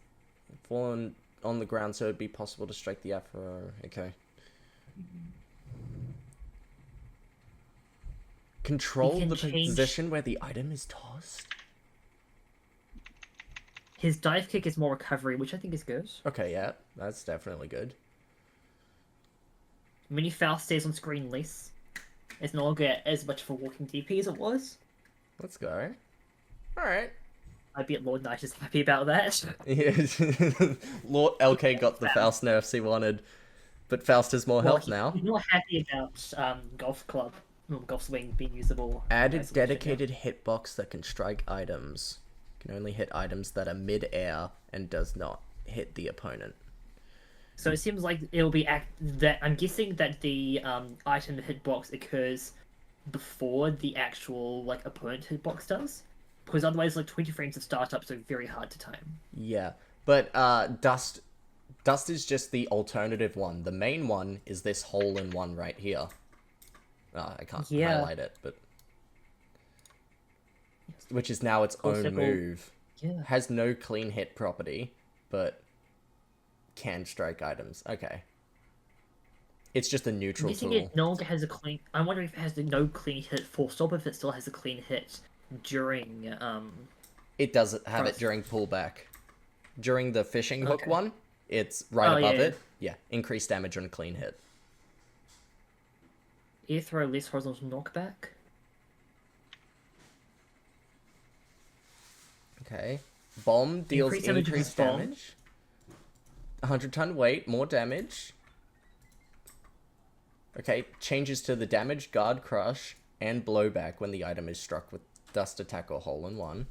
Fallen on the ground so it'd be possible to strike the Afro. Okay. Control can the change- position where the item is tossed. His dive kick is more recovery, which I think is good. Okay, yeah, that's definitely good. Mini Faust stays on screen less. It's no longer as much of a walking DP as it was. Let's go. Alright. I bet Lord Knight is happy about that. Yeah. Lord LK got the Faust nerfs he wanted, but Faust has more health now. He's not happy about Golf Club, Golf Swing being usable. Added as a position now. dedicated hitbox that can strike items. Can only hit items that are mid-air and does not hit the opponent. So it seems like it'll be that I'm guessing that the item hitbox occurs before the actual like opponent hitbox does, because otherwise like 20 frames of startups are very hard to time. Yeah, but Dust is just the alternative one. The main one is this hole-in-one right here. I can't Yeah. highlight it, but which is now its own Possible- move. Yeah. Has no clean hit property, but can strike items. Okay. It's just a I'm neutral guessing tool. it no longer has a clean. I'm wondering if it has the no clean hit full stop, if it still has a clean hit during It does have it Right. during pullback. During the fishing hook Okay. one, it's right Oh, above yeah. it. Yeah, increased damage on clean hit. air throw less horizontal knockback. Okay. Bomb deals Increased damage increased against bomb. damage. 100-ton weight, more damage. Okay, changes to the damage, guard crush, and blowback when the item is struck with dust attack or hole-in-one.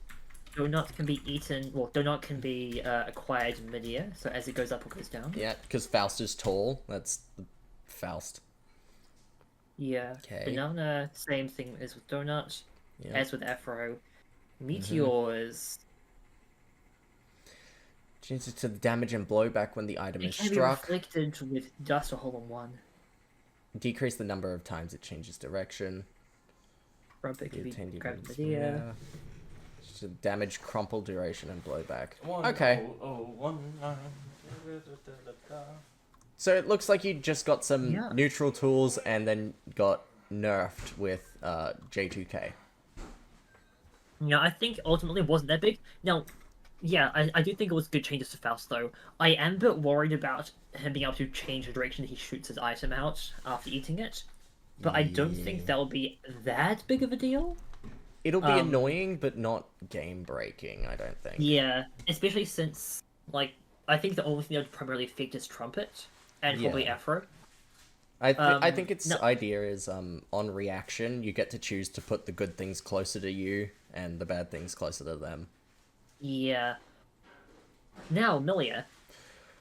Donut can be eaten. Well, donut can be acquired in midair, so as it goes up or goes down. Yeah, because Faust is tall. That's the Faust. Yeah. Okay. Banana, same thing as with donut. Yeah. As with Afro. Meteors. Changes to the damage and blowback when the item It is can be struck. reflected with dust or hole in one. Decrease the number of times it changes direction. Rubber can be Obtain grabbed defense, midair. So damage, crumple, duration, and blowback. Okay. So it looks like you just got some Yeah. neutral tools and then got nerfed with J2K. Yeah, I think ultimately it wasn't that big. Now, yeah, I do think it was good changes to Faust, though. I am a bit worried about him being able to change the direction he shoots his item out after eating it. But I don't think that will be that big of a deal. It'll be Um, annoying, but not game breaking, I don't think. Yeah, especially since, like, I think the only thing that would primarily affect is Trumpet, and probably Yeah. Afro. I think its no- idea is on reaction, you get to choose to put the good things closer to you and the bad things closer to them. Yeah. Now, Milia,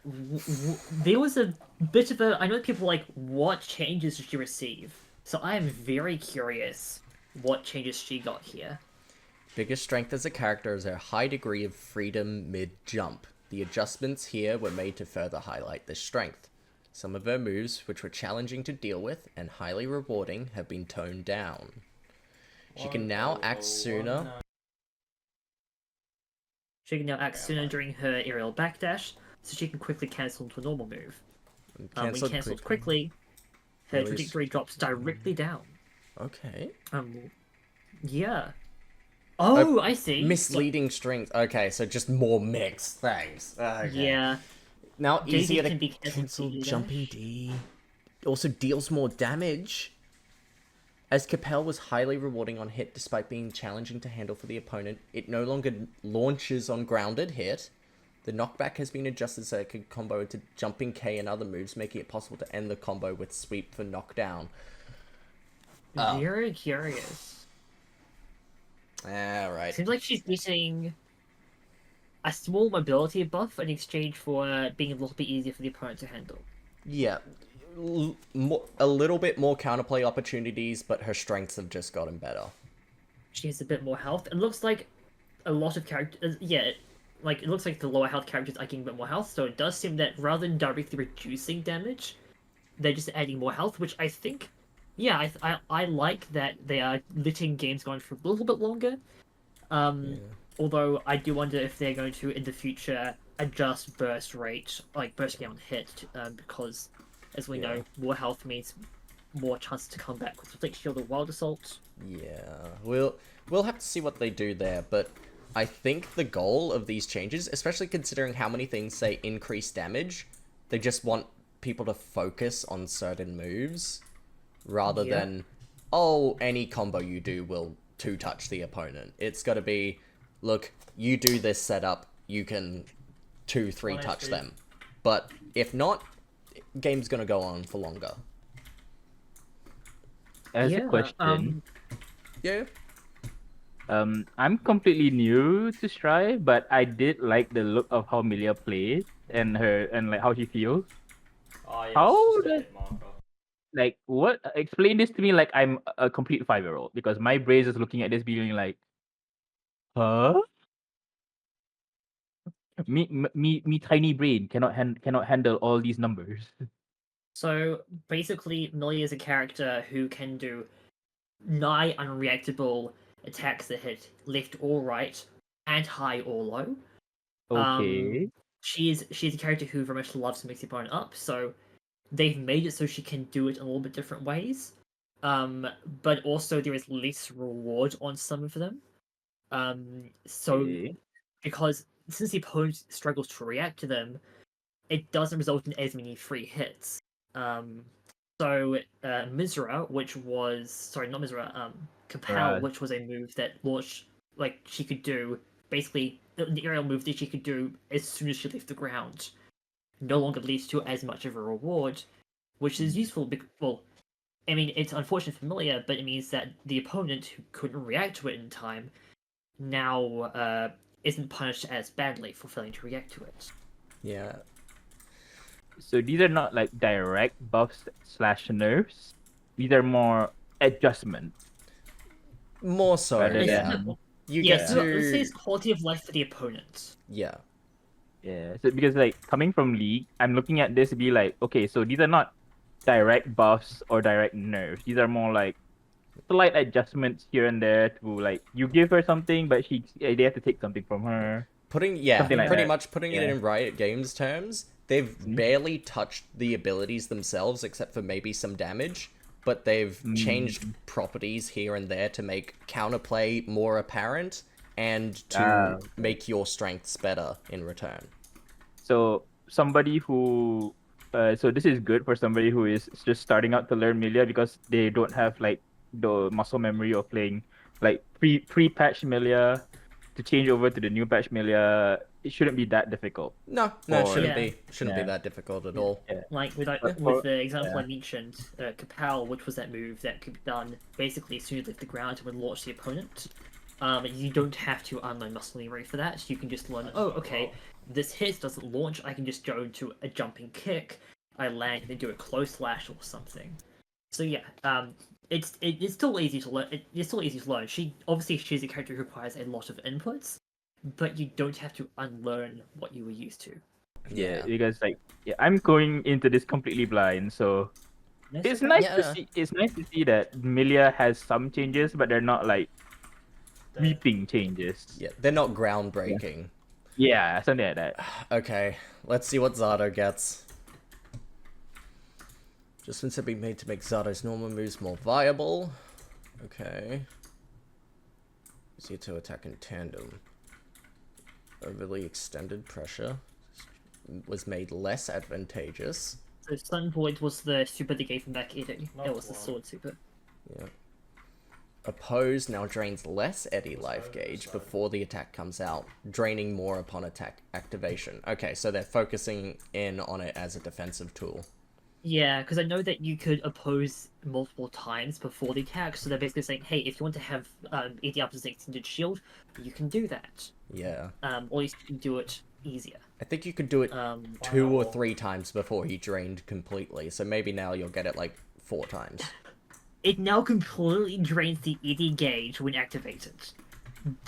there was a bit of a. I know people were like, what changes did she receive? So I am very curious what changes she got here. Biggest strength as a character is her high degree of freedom mid-jump. The adjustments here were made to further highlight this strength. Some of her moves, which were challenging to deal with and highly rewarding, have been toned down. She can now act sooner. She can now act sooner during her aerial backdash, so she can quickly cancel into a normal move. When Cancelled cancelled quickly, her Release. trajectory drops directly down. Okay. Yeah. Oh, I see. Misleading strings. Okay, so just more mix. Thanks. Okay. Yeah. Now Daisy easier to can be cancelled cancel to jumping dash. D. Also deals more damage. As Capel was highly rewarding on hit despite being challenging to handle for the opponent, it no longer launches on grounded hit. The knockback has been adjusted so it can combo into jumping K and other moves, making it possible to end the combo with sweep for knockdown. Oh. Very curious. Alright. Seems like she's getting a small mobility buff in exchange for being a little bit easier for the opponent to handle. Yeah. A little bit more counterplay opportunities, but her strengths have just gotten better. She has a bit more health. It looks like a lot of characters. Yeah, like it looks like the lower health characters are getting a bit more health. So it does seem that rather than directly reducing damage, they're just adding more health, which I think, yeah, I like that they are letting games go on for a little bit longer. Although I do wonder if they're going to in the future adjust burst rate, like burst rate on hit, because as we know, more health means more chances to come back with Reflect Shield or Wild Assault. Yeah, we'll have to see what they do there, but I think the goal of these changes, especially considering how many things say increase damage, they just want people to focus on certain moves rather than, oh, any combo you do will 2-touch the opponent. It's got to be, look, you do this setup, you can 2-3 touch them. But if not, game's gonna go on for longer. As a question, Yeah. I'm completely new to Strive, but I did like the look of how Milia plays and like how she feels. Oh, yeah, How does like what? Explain this to me like I'm a complete 5-year-old because my brain is looking at this being like, huh? Me tiny brain cannot handle all these numbers. So basically, Millie is a character who can do nigh unreactable attacks that hit left or right and high or low. Okay. She's a character who very much loves to mix the opponent up, so they've made it so she can do it in a little bit different ways. But also there is less reward on some of them. So Okay. because since the opponent struggles to react to them, it doesn't result in as many free hits. Mizra, which was not Mizra, Capel, Right. which was a move that launched like she could do basically the aerial move that she could do as soon as she left the ground, no longer leads to as much of a reward, which is useful. Well, I mean, it's unfortunate for Milia, but it means that the opponent who couldn't react to it in time now isn't punished as badly for failing to react to it. Yeah. So these are not like direct buffs / nerfs. These are more adjustments. More so, Rather yeah. than- You Yeah, get so let's say to... it's quality of life for the opponent. Yeah. Yeah. So because like coming from League, I'm looking at this to be like, okay, so these are not direct buffs or direct nerfs. These are more like slight adjustments here and there to like you give her something, but they have to take something from her. Something like pretty much putting it in Riot Games terms, they've barely touched the abilities themselves except for maybe some damage, but they've changed properties here and there to make counterplay more apparent and to make your strengths better in return. So somebody who so this is good for somebody who is just starting out to learn Milia because they don't have like the muscle memory of playing like pre-patch Milia to change over to the new patch Milia. It shouldn't be that difficult. No, it shouldn't Yeah. be that difficult at all. Like with the example I mentioned, Capel, which was that move that could be done basically as soon as you lift the ground and would launch the opponent. You don't have to unlearn muscle memory for that. You can just learn, oh, okay, this hit doesn't launch, I can just go into a jumping kick, I land and then do a close slash or something. So yeah, it's still easy to learn. It's still easy to learn. She's a character who requires a lot of inputs, but you don't have to unlearn what you were used to. Yeah, because like I'm going into this completely blind, so it's nice to see. It's nice to see that Milia has some changes, but they're not like sweeping changes. Yeah, they're not groundbreaking. Yeah, something like that. Okay, let's see what Zato gets. Adjustments have been made to make Zato's normal moves more viable. Okay. Easier to attack in tandem. Overly extended pressure was made less advantageous. So Sun Void was the super that gave him back Eddie. It was the sword super. Yeah. Oppose now drains less Eddie life gauge before the attack comes out, draining more upon attack activation. Okay, so they're focusing in on it as a defensive tool. Yeah, because I know that you could oppose multiple times before the attack, so they're basically saying, hey, if you want to have Eddie up as an extended shield, you can do that. Yeah. Or you can do it easier. I think you could do it Um, 2 or 3 times before he drained completely, so maybe now you'll get it like 4 times. it now completely drains the Eddie gauge when activated,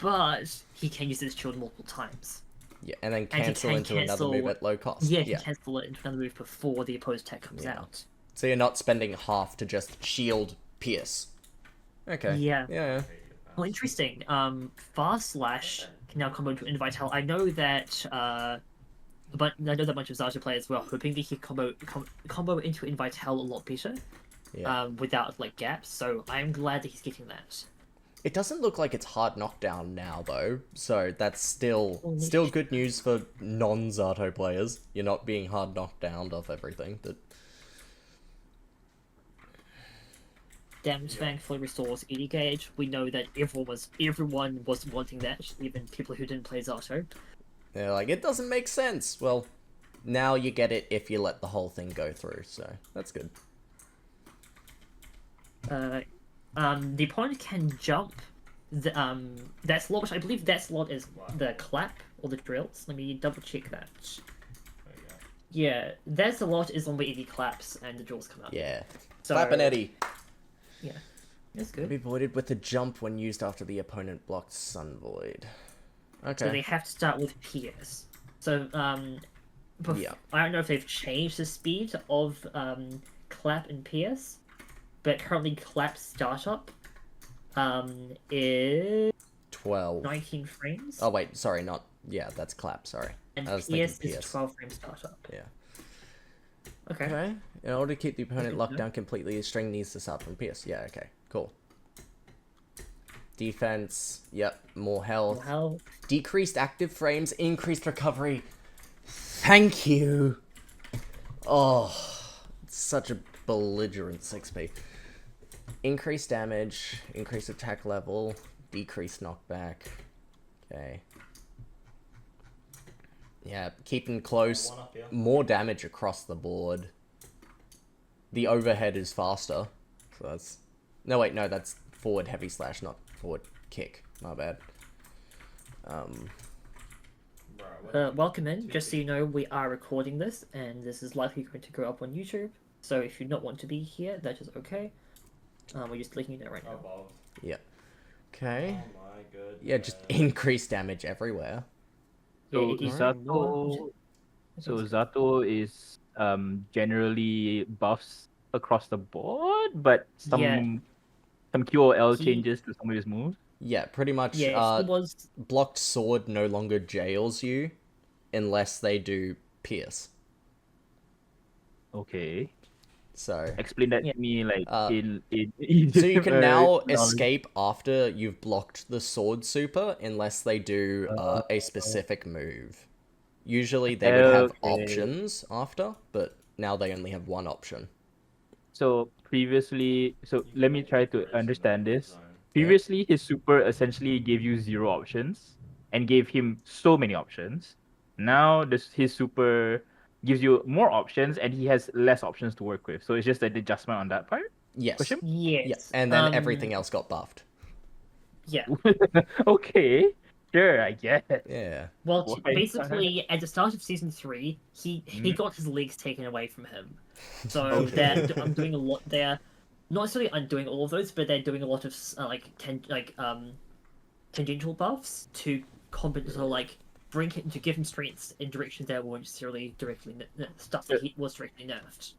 but he can use his shield multiple times. Yeah, and then he cancel can into another cancel- move at low cost. Yeah, he can cancel it into another move before the opposed attack comes Yeah. out. So you're not spending half to just shield pierce. Okay. Yeah. Yeah. Well, interesting. Fast Slash can now combo into Invital. I know that, but I know that a bunch of Zato players were hoping that he combo into Invital a lot better, Yeah. without like gaps. So I'm glad that he's getting that. It doesn't look like it's hard knockdown now though, so that's still good news for non-Zato players. You're not being hard knocked down off everything, but Damage Fang fully restores Eddie gauge. We know that everyone was wanting that, even people who didn't play Zato. they're like, it doesn't make sense. Well, now you get it if you let the whole thing go through, so that's good. The opponent can jump that slot, which I believe that slot is the clap or the drills. Let me double check that. Yeah, that slot is on where Eddie claps and the drills come out. Yeah. So, Clap and Eddie. Yeah, that's good. Be voided with a jump when used after the opponent blocked Sun Void. Okay. So they have to start with PS. So Yeah. I don't know if they've changed the speed of clap and PS, but currently clap startup is 12. 19 frames. Oh wait, sorry, not... Yeah, that's clap, sorry. And I was PS thinking is PS. 12 frames startup. Yeah. Okay. Okay. In order to keep the opponent Okay, locked yeah. down completely, the string needs to start from PS. Yeah, okay. Cool. Defense. Yep. More health. Well, Decreased active frames, increased recovery. Thank you. Oh, it's such a belligerent 6p. Increased damage, increased attack level, decreased knockback. Okay. Yeah, keeping close, more damage across the board. The overhead is faster, so that's... No, wait, no, that's forward heavy slash, not forward kick. My bad. welcome in. Just so you know, we are recording this, and this is likely going to go up on YouTube. So if you don't want to be here, that is okay. We're just letting you know right now. Yeah. Okay. Yeah, just increased damage everywhere. So Yeah, it is Zato, more- so Zato is generally buffs across the board, but some Yeah. QOL He- changes to some of his moves. Yeah, pretty much. Yeah, he was. Blocked sword no longer jails you unless they do pierce. Okay, So explain that Yeah. to me, like in so you can now knowledge. escape after you've blocked the sword super unless they do a specific move. Usually they would have Okay. options after, but now they only have one option. So previously, so let me try to understand this. Previously, his super essentially gave you 0 options and gave him so many options. Now his super gives you more options and he has less options to work with. So it's just an adjustment on that part. Yes. Question? Yes. Yeah. And then everything else got buffed. Yeah. Okay, sure, I get it. Yeah. Well, Why? basically, at the start of season 3, he got his legs taken away from him. So I'm doing a lot there. Not necessarily undoing all of those, but they're doing a lot of tangential buffs to compensate, so like to give him strengths in directions that weren't necessarily directly stuff that he was directly nerfed.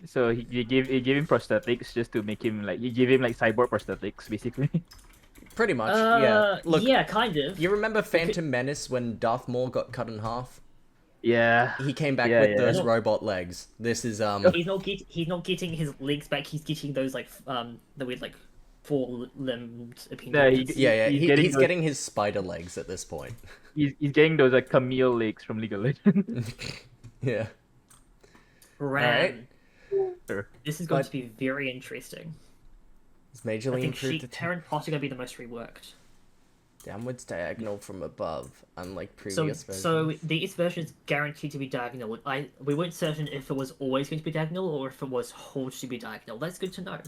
So you gave him prosthetics just to make him like, you give him like cyborg prosthetics basically. Pretty much. Yeah. Look, yeah, kind of. you remember Phantom Menace when Darth Maul got cut in half? Yeah. He came back Yeah, with yeah. those No. robot legs. This is He's not getting his legs back. He's getting those like the weird like four-limbed opinion. Yeah, He's those- getting his spider legs at this point. He's getting those like Camille legs from League of Legends. Yeah. Ram. Sure. This is going But- to be very interesting. It's I majorly think improved the Terran Pot are going to be the most reworked. downwards diagonal from above, unlike So, previous versions. so this version is guaranteed to be diagonal. We weren't certain if it was always going to be diagonal or if it was forced to be diagonal. That's good to know.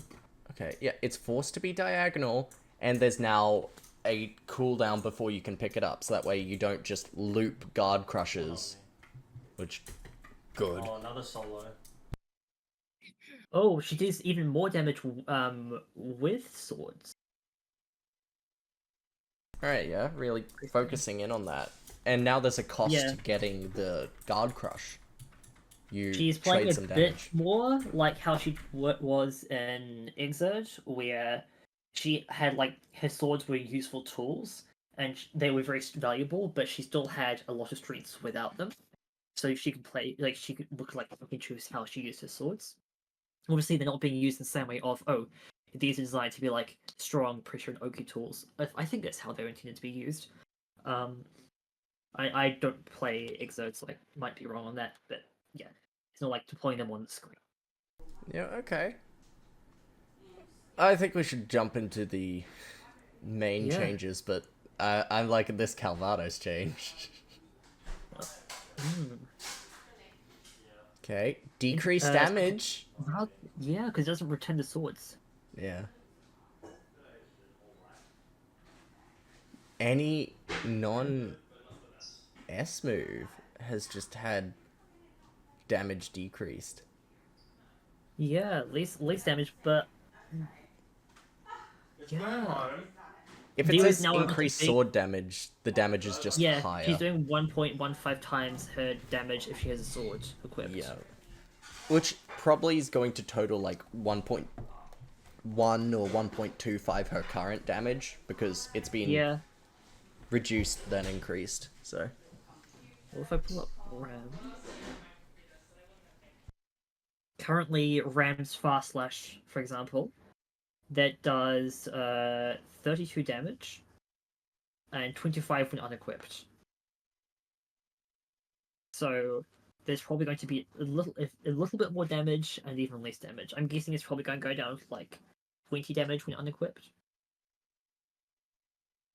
Okay, yeah, it's forced to be diagonal, and there's now a cooldown before you can pick it up, so that way you don't just loop guard crushes. Which, good. Oh, another solo. Oh, she does even more damage with swords. Alright, yeah, really focusing in on that. And now there's a cost Yeah. to getting the guard crush. You She's playing trade a some bit damage. more like how she was in Exert, where she had like her swords were useful tools and they were very valuable, but she still had a lot of strengths without them. So she could play like she could look like she can choose how she used her swords. Obviously, they're not being used in the same way of these are designed to be like strong pressure and Oki tools. I think that's how they're intended to be used. I don't play Exert, so I might be wrong on that, but yeah, it's not like deploying them on the screen. Yeah, okay. I think we should jump into the main Yeah. changes, but I'm liking this Calvados change. Hmm. Okay, decrease Uh, damage. Well, yeah, because it doesn't return the swords. Yeah. Any non-S move has just had damage decreased. Yeah, least damage, but yeah, If it There is says now a increased big- sword damage, the damage is just yeah, higher. she's doing 1.15 times her damage if she has a sword equipped. Yeah. Which probably is going to total like 1.1 or 1.25 her current damage, because it's been Yeah. reduced then increased, so. What if I pull up Ram? Currently, Ram's Fast Slash, for example, that does 32 damage and 25 when unequipped. So there's probably going to be a little bit more damage and even less damage. I'm guessing it's probably going to go down to like 20 damage when unequipped.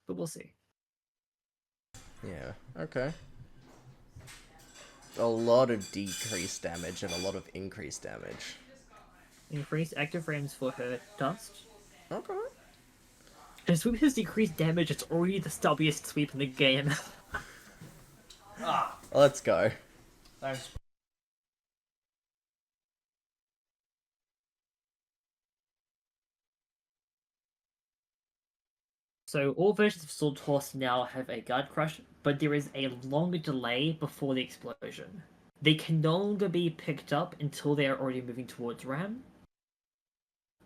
But we'll see. Yeah, okay. A lot of decreased damage and a lot of increased damage. Increased active frames for her dust. Okay. And sweep has decreased damage, it's already the stubbiest sweep in the game. Let's go. Thanks. So all versions of Sword Toss now have a Guard Crush, but there is a longer delay before the explosion. They can no longer be picked up until they are already moving towards Ram,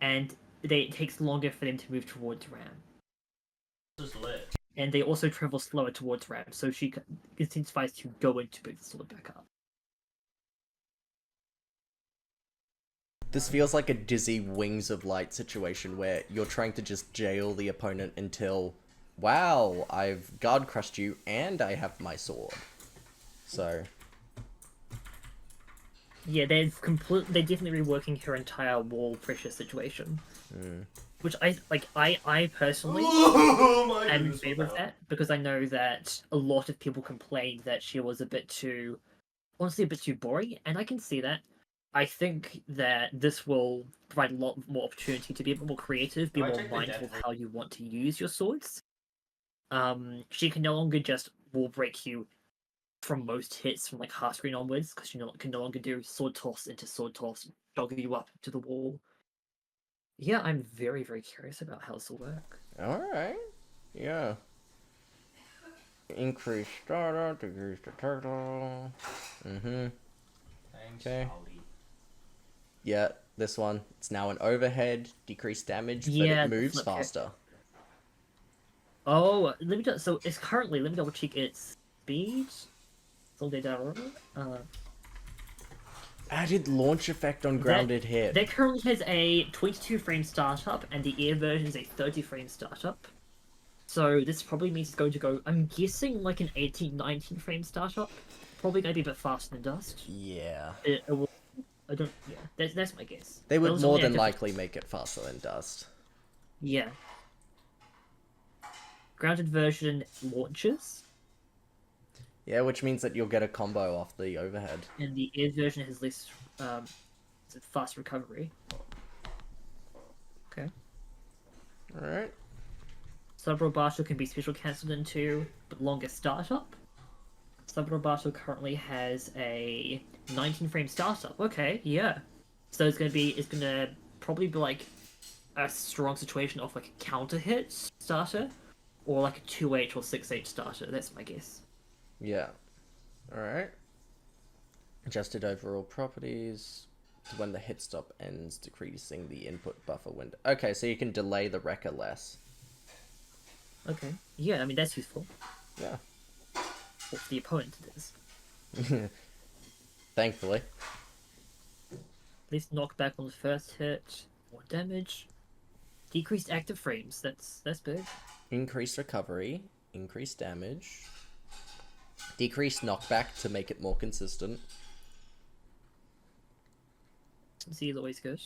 and it takes longer for them to move towards Ram. This is lit. And they also travel slower towards Ram, so she incentivized to go in to pick the sword back up. This feels like a Dizzy Wings of Light situation where you're trying to just jail the opponent until, wow, I've guard crushed you and I have my sword. So, Yeah, they're definitely reworking her entire wall pressure situation. Which I personally am in favor of that, because I know that a lot of people complained that she was honestly a bit too boring, and I can see that. I think that this will provide a lot more opportunity to be a bit more creative, be Can I more check the mindful of depth? how you want to use your swords. She can no longer just wall break you from most hits from like half screen onwards, because she can no longer do sword toss into sword toss, dog you up to the wall. Yeah, I'm very, very curious about how this will work. alright. Yeah. Increase starter, decrease the turtle. Thanks, Okay. Ollie. Yeah, this one. It's now an overhead, decreased damage, but Yeah, it moves flip kick. faster. Oh, let me double check its speed. So they Added launch effect on grounded hit. That currently has a 22 frame startup, and the air version is a 30 frame startup. So this probably means it's going to go, I'm guessing, like an 18, 19 frame startup. Probably going to be a bit faster than Dust. Yeah. It will, I don't, yeah, that's my guess. They would Those more only than have different- likely make it faster than Dust. Yeah. Grounded version launches, Yeah, which means that you'll get a combo off the overhead. and the air version has less fast recovery. Okay. Alright. Sub-Robato can be special cancelled into, but longer startup. Sub-Robato currently has a 19 frame startup. Okay, yeah. So it's gonna probably be like a strong situation of like a counter hit starter, or like a 2H or 6H starter. That's my guess. Yeah. Alright. Adjusted overall properties to when the hit stop ends, decreasing the input buffer window. Okay, so you can delay the wrecker less. Okay. Yeah, I mean that's useful. Yeah. What the opponent is. Thankfully. At least knockback on the first hit, more damage. Decreased active frames. That's big. Increased recovery, increased damage, decreased knockback to make it more consistent. Consistency is always good.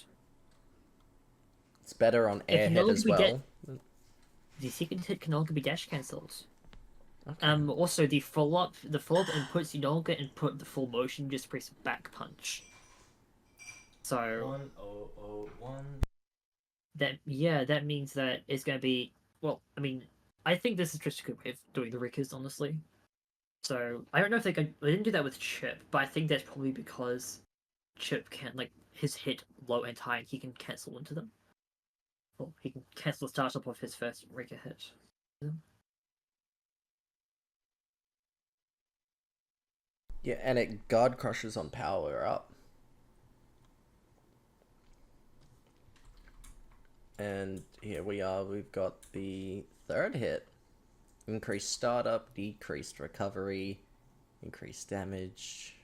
It's better on It can no airhead as longer be well. The second hit can no longer be dash cancelled. Okay. Also the follow-up inputs, you no longer input the full motion, just press back punch. So 1001. that means that it's gonna be, well, I mean, I think this is just a good way of doing the Rickers, honestly. So I don't know if they didn't do that with Chip, but I think that's probably because Chip can't, like, his hit low and high, and he can cancel into them. Well, he can cancel the startup of his first Ricker hit. Yeah, and it guard crushes on power up. And here we are, we've got the third hit. Increased startup, decreased recovery, increased damage,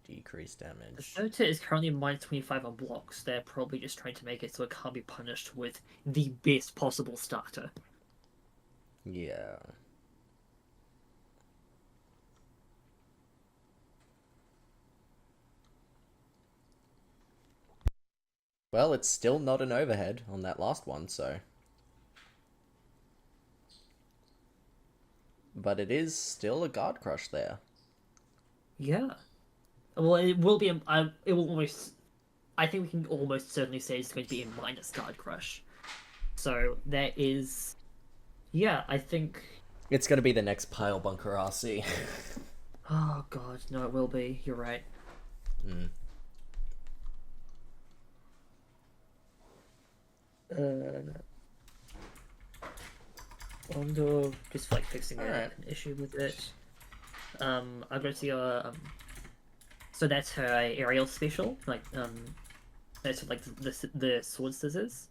decreased The damage. third hit is currently minus 25 on blocks. They're probably just trying to make it so it can't be punished with the best possible starter. Yeah. Well, it's still not an overhead on that last one, so. But it is still a guard crush there. Yeah. Well, it will be. It will almost. I think we can almost certainly say it's going to be a minus guard crush. So that is. Yeah, I think. It's gonna be the next Pile Bunker RC. Oh god, no, it will be. You're right. Ondo, just like fixing Alright. an issue with it. I'm going to see so that's her aerial special, like that's like the sword scissors.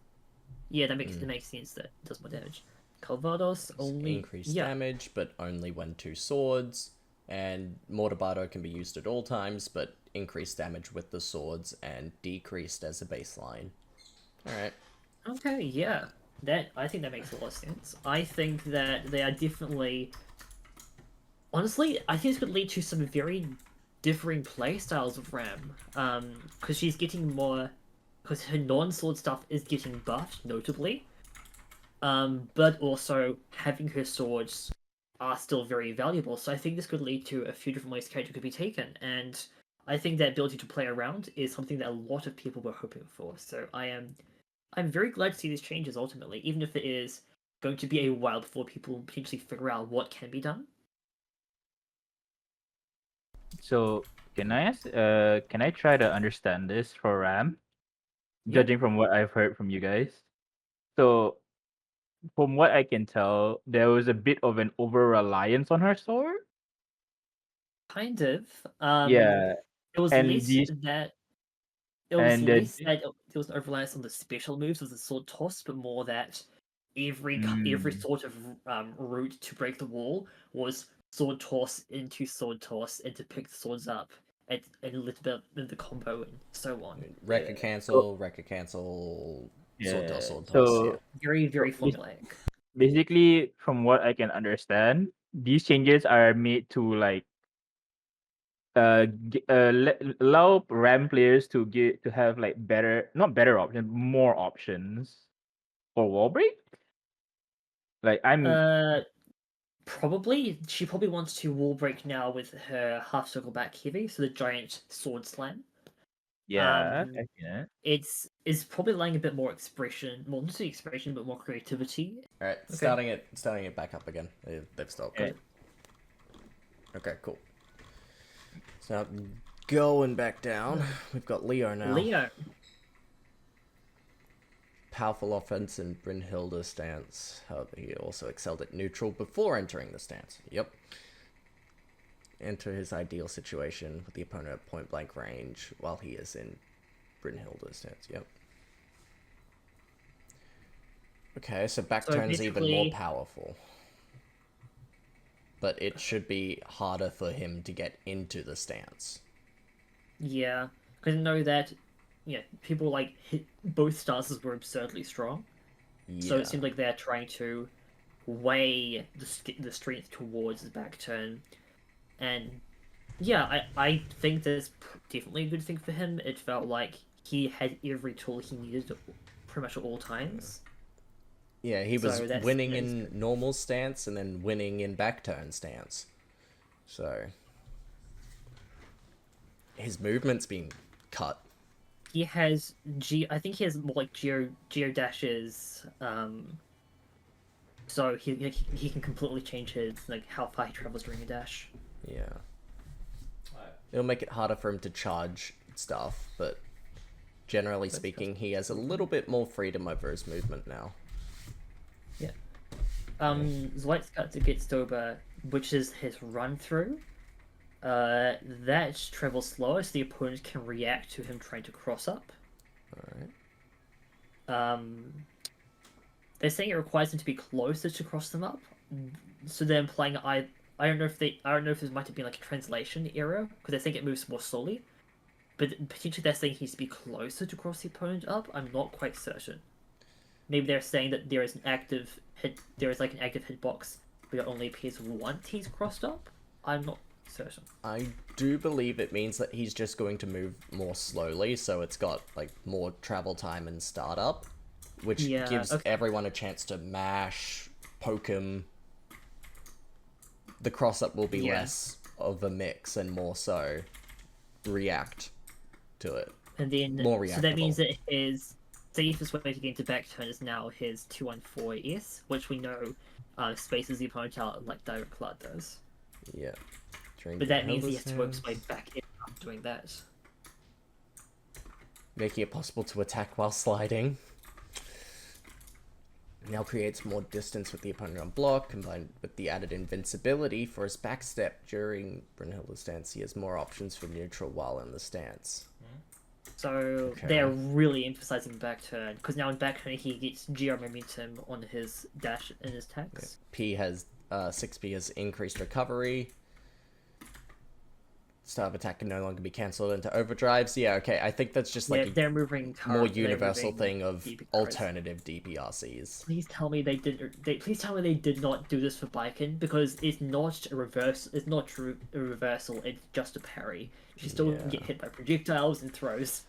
Yeah, that makes sense. That does more damage. Calvados only Increased damage, but only when two swords. And Mortabato can be used at all times, but increased damage with the swords and decreased as a baseline. Alright. Okay, yeah. I think that makes a lot of sense. I think that they are definitely. Honestly, I think this could lead to some very differing playstyles of Ram. Because she's getting more. Because her non-sword stuff is getting buffed, notably. But also having her swords are still very valuable. So I think this could lead to a few different ways the character could be taken. And I think that ability to play around is something that a lot of people were hoping for. So I'm very glad to see these changes ultimately, even if it is going to be a while before people potentially figure out what can be done. So can I ask? Can I try to understand this for Ram? Yeah. Judging from what I've heard from you guys, so from what I can tell, there was a bit of an over reliance on her sword. Kind of. Yeah, It was and less these- that. It was and less that there was an overreliance on the special moves of the sword toss, but more that every sort of route to break the wall was sword toss into pick the swords up, at a little bit of the combo and so on. Record cancel, record cancel, sword toss, sword toss. So Very, very formulaic. basically, from what I can understand, these changes are made to like allow RAM players to have like not better options, more options for wall break. Like Probably she probably wants to wall break now with her half circle back heavy, so the giant sword slam. yeah, um, I get it. It's probably allowing a bit more expression, more not just expression, but more creativity. All right, starting it back up again. They've stopped. Okay. Okay, cool. So going back down, we've got Leo now. Leo, Powerful offense in Brynhilde's stance. However, he also excelled at neutral before entering the stance. Yep. Enter his ideal situation with the opponent at point blank range while he is in Brynhilde's stance. Yep. Okay, so back So turn's even more basically- powerful. But it should be harder for him to get into the stance. yeah, because I know that, people like both stances were absurdly strong. Yeah. So it seems like they're trying to weigh the strength towards the back turn, and yeah, I think that's definitely a good thing for him. It felt like he had every tool he needed pretty much at all times. Yeah, he was So that's- winning that's in normal stance and then winning in back turn stance. So his movement's been cut. He has I think he has more like geo dashes. So he can completely change his like how far he travels during a dash. Yeah. It'll make it harder for him to charge stuff, but generally speaking, he has a little bit more freedom over his movement now. Yeah. Zweit's gets over, which is his run through. That travels slower, so the opponent can react to him trying to cross up. Alright. They're saying it requires him to be closer to cross them up, so they're implying I don't know if this might have been like a translation error because they think it moves more slowly, but potentially they're saying he needs to be closer to cross the opponent up. I'm not quite certain. Maybe they're saying that there is an active hitbox, but it only appears once he's crossed up. I'm not certain. I do believe it means that he's just going to move more slowly, so it's got like more travel time and startup, which Yeah, gives okay. everyone a chance to mash, poke him. The cross up will be Yeah. less of a mix and more so react to it. And then More so that means reactable. that his safest way to get into back turn is now his 214S, which we know spaces the opponent out like Direct Cloud does. Yeah. But that means he has to work his way back in after doing that. Making it possible to attack while sliding. Now creates more distance with the opponent on block, combined with the added invincibility for his backstep during Brynhilde's stance. He has more options for neutral while in the stance. So Okay. they're really emphasizing back turn because now in back turn he gets GR momentum on his dash and his attacks. P has 6P has increased recovery. Start of attack can no longer be cancelled into overdrives. Yeah, okay. I think that's just like a They're moving more they're universal moving thing of DPRs. alternative DPRCs. Please tell me they did. Please tell me they did not do this for Baiken because it's not a reverse. It's not true a reversal. It's just a parry. You still Yeah. get hit by projectiles and throws.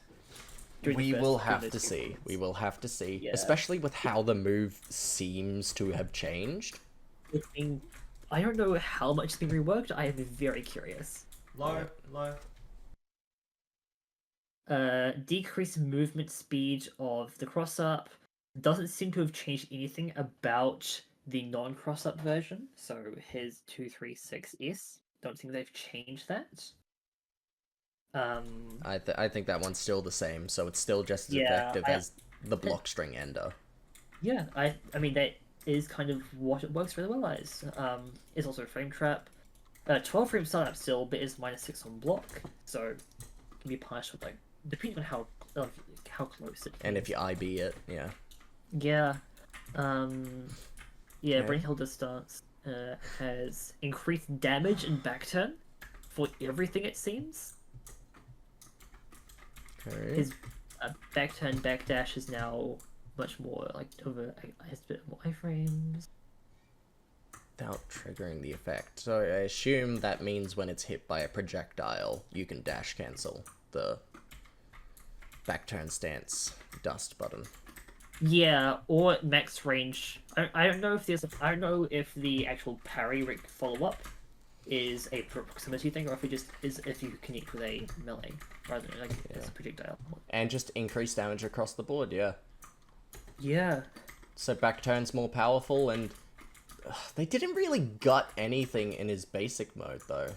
during the We first- will during have those to few see. rounds. We will have to see. Yeah. Especially with how the move seems to have changed. It's been- I don't know how much it's been reworked. I am very curious. Low. Decreased movement speed of the cross up doesn't seem to have changed anything about the non-cross up version. So his 236S, don't think they've changed that. I think that one's still the same, so it's still just as Yeah, effective as the block string ender. Yeah, I mean that is kind of what it works really well as. It's also a frame trap. 12 frame startup still, but is -6 on block, so it can be punished with like depending on how close it. And if is. you IB it, yeah. Yeah. Yeah, Okay. Brynhilde's stance has increased damage and back turn for everything it seems. Okay. His back turn, back dash is now much more like over. Has a bit more iframes. Without triggering the effect. So I assume that means when it's hit by a projectile, you can dash cancel the back turn stance dust button. Yeah, or max range. I don't know if there's. I don't know if the actual parry follow up is a proximity thing, or if it just is if you connect with a melee rather than like as a projectile. And just increase damage across the board, yeah. Yeah. So back turn's more powerful, and they didn't really gut anything in his basic mode though.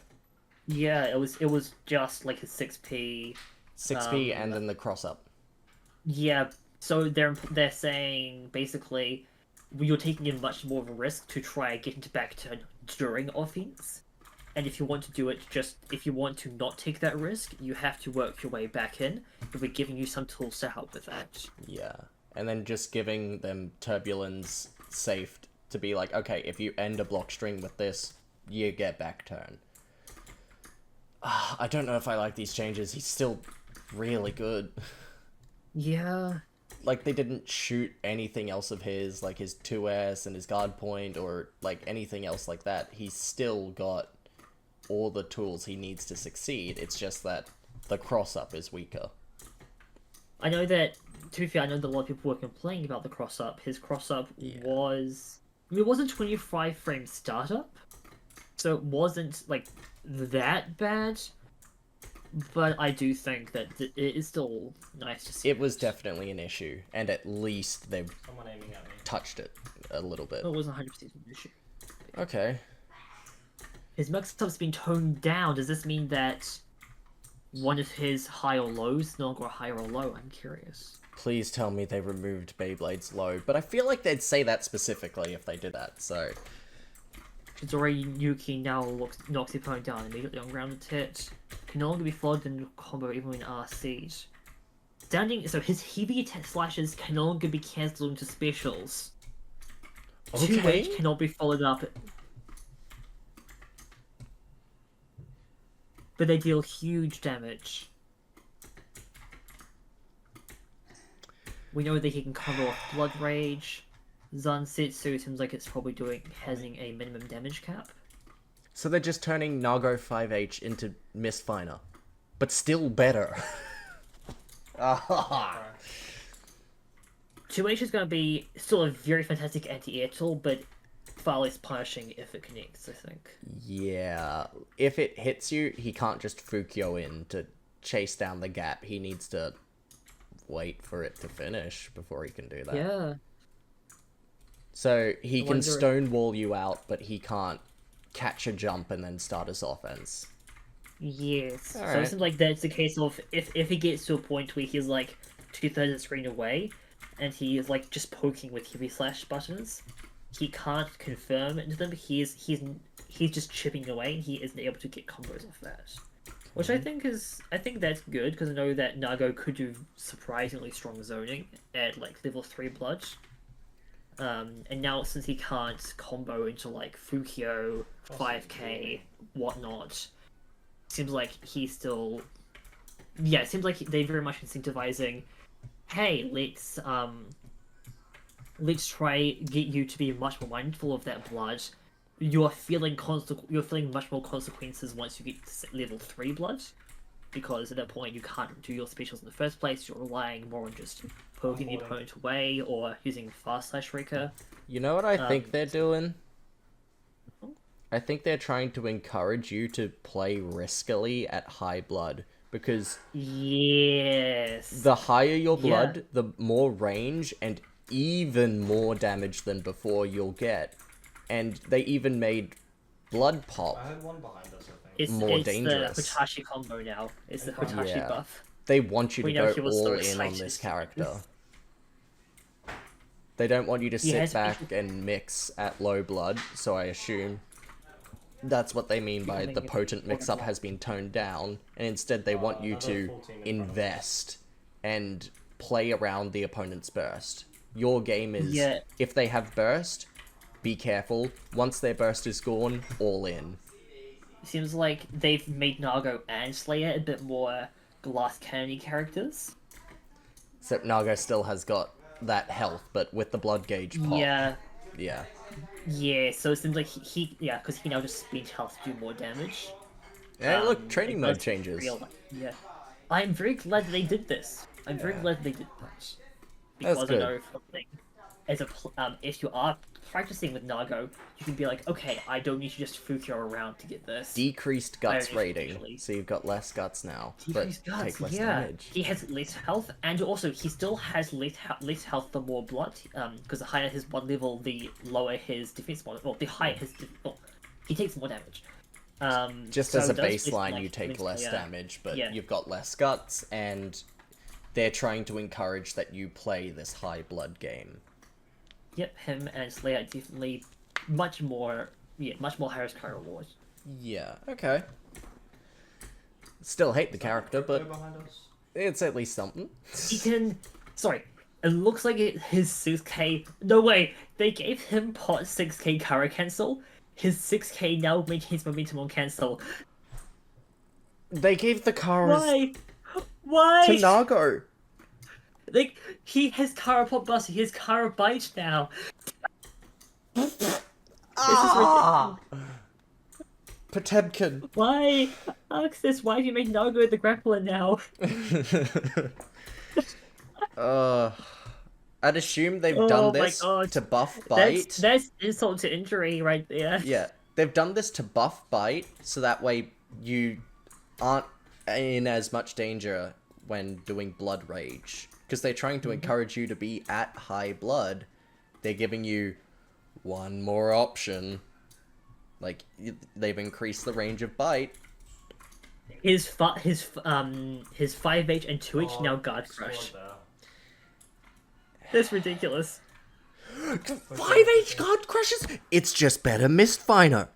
Yeah, it was just like a 6p. 6p and then the cross up. Yeah, so they're saying basically you're taking in much more of a risk to try and get into back turn during offense. And if you want to do it if you want to not take that risk, you have to work your way back in. But we're giving you some tools to help with that. Yeah. And then just giving them turbulence safe to be like, okay, if you end a block string with this, you get back turn. I don't know if I like these changes. He's still really good. Yeah. Like, they didn't shoot anything else of his, like his 2S and his guard point, or like anything else like that. He's still got all the tools he needs to succeed. It's just that the cross-up is weaker. I know that, to be fair, I know that a lot of people were complaining about the cross-up. His cross-up was... I mean, it wasn't 25 frame startup, so it wasn't, like, that bad. But I do think that it is still nice to see. It was definitely an issue, and at least they Someone aiming at me. touched it a little bit. It wasn't 100% an issue. Okay. His mix-up's been toned down. Does this mean that one of his high or lows is no longer a high or a low? I'm curious. Please tell me they removed Beyblade's low, but I feel like they'd say that specifically if they did that, so... Chidori Yuki now knocks the opponent down immediately on grounded hit. Can no longer be followed in combo even when RC'd. So his heavy slashes can no longer be cancelled into specials. Okay. 2H cannot be followed up. But they deal huge damage. We know that he can cover off Blood Rage. Zansetsu seems like it's probably having a minimum damage cap. So they're just turning Nago 5H into Mistfinder. But still better. 2H is going to be still a very fantastic anti-air tool, but far less punishing if it connects, I think. Yeah. If it hits you, he can't just Fukyo in to chase down the gap. He needs to wait for it to finish before he can do that. Yeah. So he can wonder- stonewall you out, but he can't catch a jump and then start his offense. Yes. So Alright. it seems like that's the case of if he gets to a point where he's like 2/3 of the screen away and he is like just poking with heavy slash buttons, he can't confirm into them. He's just chipping away and he isn't able to get combos off that. Which I think that's good because I know that Nago could do surprisingly strong zoning at like level 3 blood. And now since he can't combo into like Fukyo, 5k, whatnot, seems like he's still... Yeah, it seems like they're very much incentivizing, hey, let's try get you to be much more mindful of that blood. You're feeling much more consequences once you get to level 3 blood, because at that point you can't do your specials in the first place. You're relying more on just poking the opponent away or using fast slash Rika. You know what I think they're doing? I think they're trying to encourage you to play riskily at high blood, because Yes. the higher your blood, the more range and even more damage than before you'll get. And they even made blood pop. I had one behind us, I think. It's more the dangerous. Hitachi combo now. It's the Hitachi Yeah. buff. They want you to We know go he was all so in on excited. this character. They don't want you to sit has back and mix at low blood, so I assume that's what they mean by the potent mix-up has been toned down, and instead they want you to invest and play around the opponent's burst. Your game is, Yeah. if they have burst, be careful. Once their burst is gone, all in. Seems like they've made Nago and Slayer a bit more glass cannon characters. Except Nago still has got that health, but with the blood gauge pop. Yeah, Yeah. yeah. So it seems like yeah, because he can now just spend health to do more damage. Hey, look, training it mode does changes. Yeah, I'm very glad that they did this. I'm very glad they did that because good. I know something. If you are practicing with Nago, you can be like, okay, I don't need to just food throw around to get this. Decreased guts I- rating, actually- so you've got less guts now, Decreased but guts, take less yeah. damage. He has less health, and also he still has less health the more blood. Because the higher his blood level, the lower his defense mod. Well, the higher his. He takes more damage. Just so as a it does less, baseline, like, you take mental- less yeah. damage, but Yeah. you've got less guts, and they're trying to encourage that you play this high blood game. Yep, him and Slayer are definitely much more higher car reward. Yeah, okay. Still hate the character, but it's at least something. He can. Sorry, it looks like his 6k. No way, they gave him pot 6k Kara cancel. His 6k now maintains momentum on cancel. They gave the Karas Why? Why? to Nago. Like, he has Kara pot buster, he has Kara bite now. Ah! Potemkin. Why? Axis, why have you made Nago the grappler now? I'd assume they've Oh done my this God. to buff bite. That's insult to injury right there. Yeah, they've done this to buff bite, so that way you aren't in as much danger when doing blood rage. Because they're trying to encourage you to be at high blood. They're giving you one more option. Like, they've increased the range of bite. His 5H and 2H now guard crush. That's ridiculous. 5H card crushes? It's just better Mistfinder.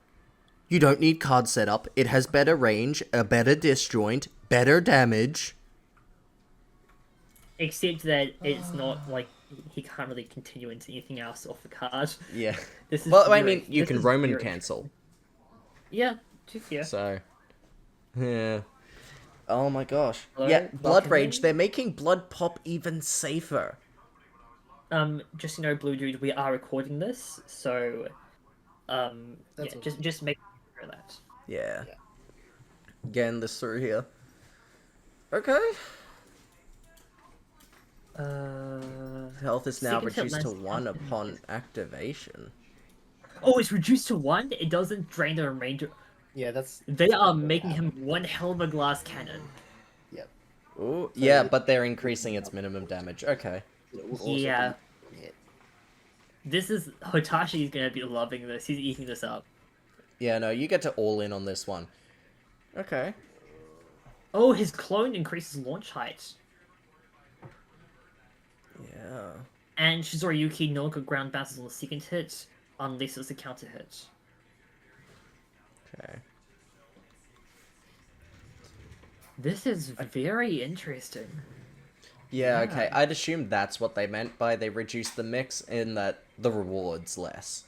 You don't need card setup. It has better range, a better disjoint, better damage. Except that it's not like he can't really continue into anything else off the card. Yeah. This is Well, I very- mean, you this can is Roman very- cancel. Yeah, yeah. So, yeah. Oh my gosh. Blood- Yeah, Blood Blood Rage, Rage? they're making Blood Pop even safer. Just so you know, Blue Dude, we are recording this, so yeah, That's okay. just make sure of that. Yeah. Getting this through here. Okay. Health is now Second to reduced to last 1 health. upon activation. Oh, it's reduced to 1. It doesn't drain the remainder. Yeah, that's. They are making him one hell of a glass cannon. Yep. Ooh, yeah, but they're increasing its minimum damage. Okay. Yeah. Yeah. This is Hotashi's gonna be loving this. He's eating this up. Yeah, no, you get to all in on this one. Okay. Oh, his clone increases launch height. Yeah. And Shizoriyuki no longer ground bounces on the second hit, unless it's a counter hit. Okay. This is very interesting. Yeah, okay. I'd assume that's what they meant by they reduced the mix in that the reward's less.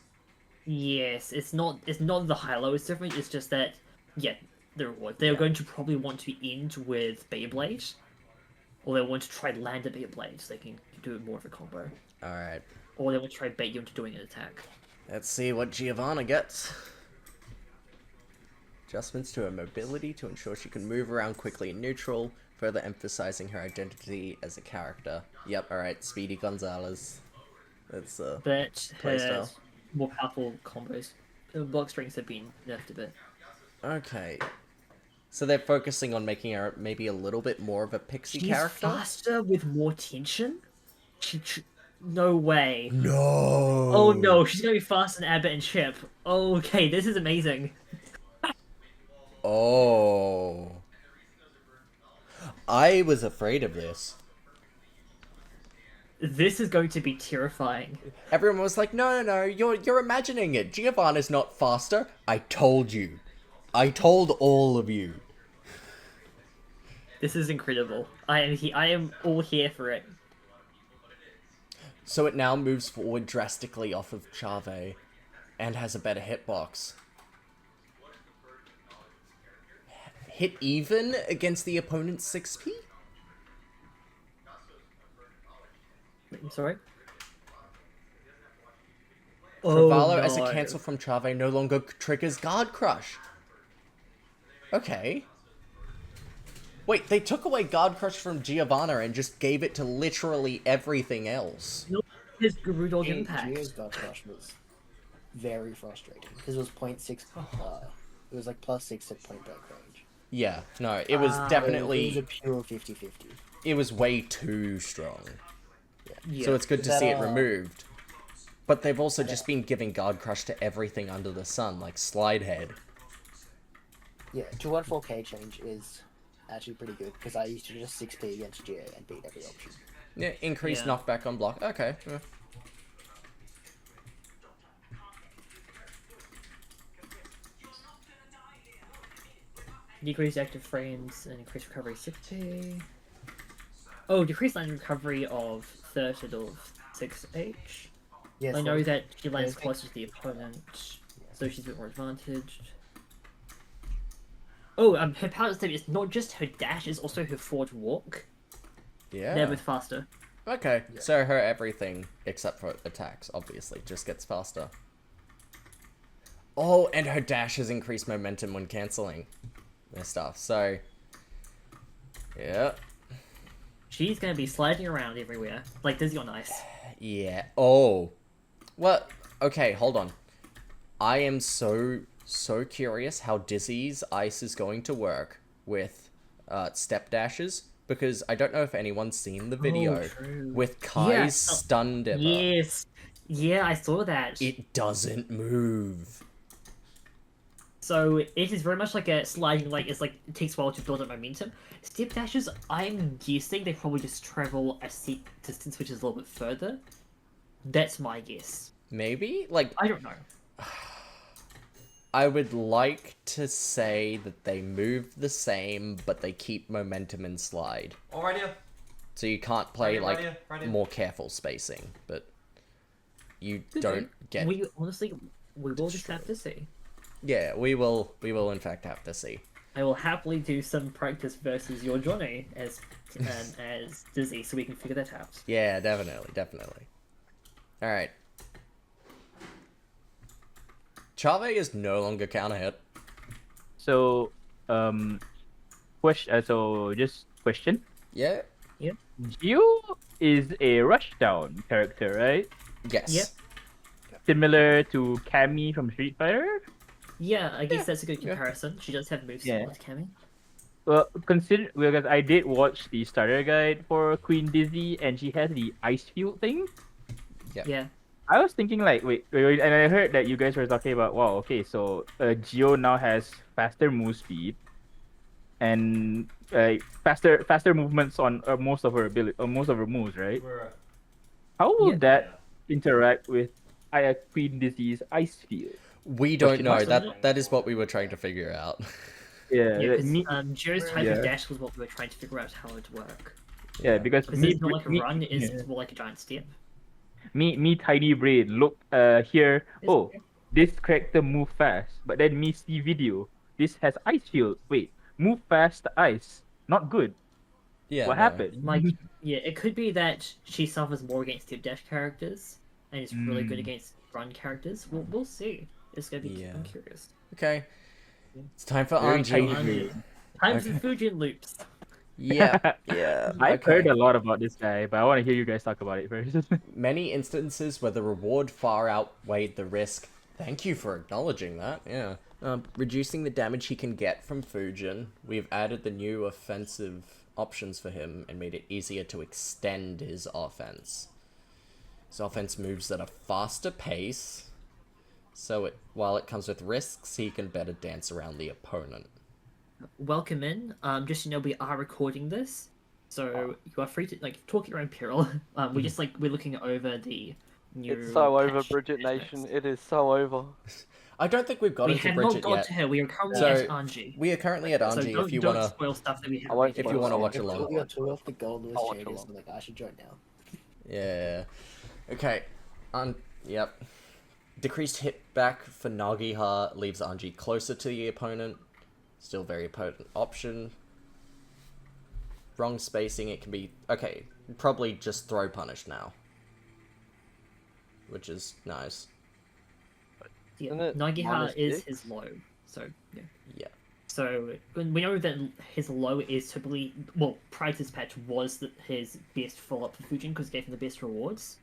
Yes, it's not the high-low is different, it's just that, yeah, the reward. They're going to probably want to end with Beyblade, or they want to try land a Beyblade so they can do more of a combo. Alright. Or they want to try bait you into doing an attack. Let's see what Giovanna gets. Adjustments to her mobility to ensure she can move around quickly in neutral, further emphasizing her identity as a character. Yep, alright, Speedy Gonzalez. That's But Playstyle. her more powerful combos. Block strings have been nerfed a bit. okay. So they're focusing on making her maybe a little bit more of a pixie She's character? faster with more tension? No way. No. Oh no, she's gonna be faster than Abbott and Chip. Okay, this is amazing. Oh. I was afraid of this. This is going to be terrifying. Everyone was like, no, you're imagining it. Giovanna's not faster. I told you. I told all of you. This is incredible. I am all here for it. So it now moves forward drastically off of Chave and has a better hitbox. hit even against the opponent's 6p? I'm sorry. Travalo as a no. cancel from Trave no longer triggers Guard Crush. Okay. Wait, they took away Guard Crush from Giovanna and just gave it to literally everything else. His Garudog impact. Gio's God Crush was very frustrating because it was 0.6. It was like +6 at point blank range. Yeah, no, it was It was definitely... a pure 50-50. It was way too strong. Yeah. So it's good to That, see it removed. But they've also just been giving Guard Crush to everything under the sun, like Slide Head. Yeah, 214k change is actually pretty good because I used to just 6p against Geo and beat every option. Yeah, increased Yeah. knockback on block. Okay. Yeah. Decreased active frames and increased recovery 6p. Oh, decreased land recovery of 3rd of 6h. Yes, I know that she lands yeah. closer to the opponent, so she's a bit more advantaged. Oh, her power step is not just her dash, it's also her forward walk. Yeah. They're both faster. Okay, so her everything, except for attacks, obviously, just gets faster. Oh, and her dash has increased momentum when cancelling their stuff, so... Yeah. She's gonna be sliding around everywhere, like Dizzy on ice. Yeah. Oh. Well, okay, hold on. I am so curious how Dizzy's ice is going to work with step dashes, because I don't know if anyone's seen the video true. with Kai's stun dipper. Yes! Yeah, I saw that. It doesn't move. So it is very much like a sliding, like it's like it takes a while to build up momentum. Step dashes, I'm guessing they probably just travel a set distance which is a little bit further. That's my guess. Maybe? Like, I don't know. I would like to say that they move the same, but they keep momentum and slide. All right here. So you can't play, Right like, here, right here. more careful spacing, but you Could don't be. get... We honestly, we will just have to see. Yeah, we will in fact have to see. I will happily do some practice versus your Johnny as Dizzy, so we can figure that out. Yeah, definitely. Alright. Chave is no longer counter hit. So, just question. Yeah? Gio is a rushdown character, right? Yes. Yep. Similar to Cammy from Street Fighter. Yeah, I guess that's a good comparison. She does have moves Yeah. similar to Cammy. Well, because I did watch the starter guide for Queen Dizzy, and she has the ice field thing. Yeah. I was thinking like, wait, and I heard that you guys were talking about, wow, okay, so Gio now has faster move speed, and faster movements on most of her moves, right? How will Yeah. that interact with Queen Dizzy's ice field? We don't know. mark? That is what we were trying to figure out. Yeah, Yeah, me, because Joe's type Yeah. of dash was what we were trying to figure out how it would work. yeah, because Because me, it's not like a me, run, it's yeah. more like a giant step. me tiny brain look here. It's Oh, okay. this character move fast, but then me see video. This has ice field. Wait, move fast ice. Not good. Yeah. What no. happened? Like, yeah, it could be that she suffers more against step dash characters, and is really good against run characters. We'll see. It's gonna be. Yeah. I'm curious. Okay. It's time for Very Anji. tiny brain. Time Okay. for Fujin loops. Yeah. Yeah. I've okay. heard a lot about this guy, but I want to hear you guys talk about it first. Many instances where the reward far outweighed the risk. Thank you for acknowledging that. Yeah. Reducing the damage he can get from Fujin. We've added the new offensive options for him and made it easier to extend his offense. His offense moves at a faster pace, so while it comes with risks, he can better dance around the opponent. Welcome in. Just so you know, we are recording this, so you are free to talk at your own peril. We're just we're looking over the new. It's so over, patch Bridget aspects. Nation. It is so over. I don't think we've got We into have not Bridget got yet. to her. We are currently So, at Anji. We are currently at So Anji don't, if you don't wanna... spoil stuff that we have. I won't If you wanna watch If along. we got two off the gold Lewis I'll watch changes, along. I'm like, I should join now. Yeah. Okay. Yep. Decreased hit back for Nagiha leaves Anji closer to the opponent. Still very potent option. Wrong spacing, it can be... Okay, probably just throw punish now. Which is nice. Yeah, Isn't it Nagiha minus is six? his low, so yeah. Yeah. So when we know that his low is typically, well, prior to this patch was his best follow-up for Fujin because it gave him the best rewards.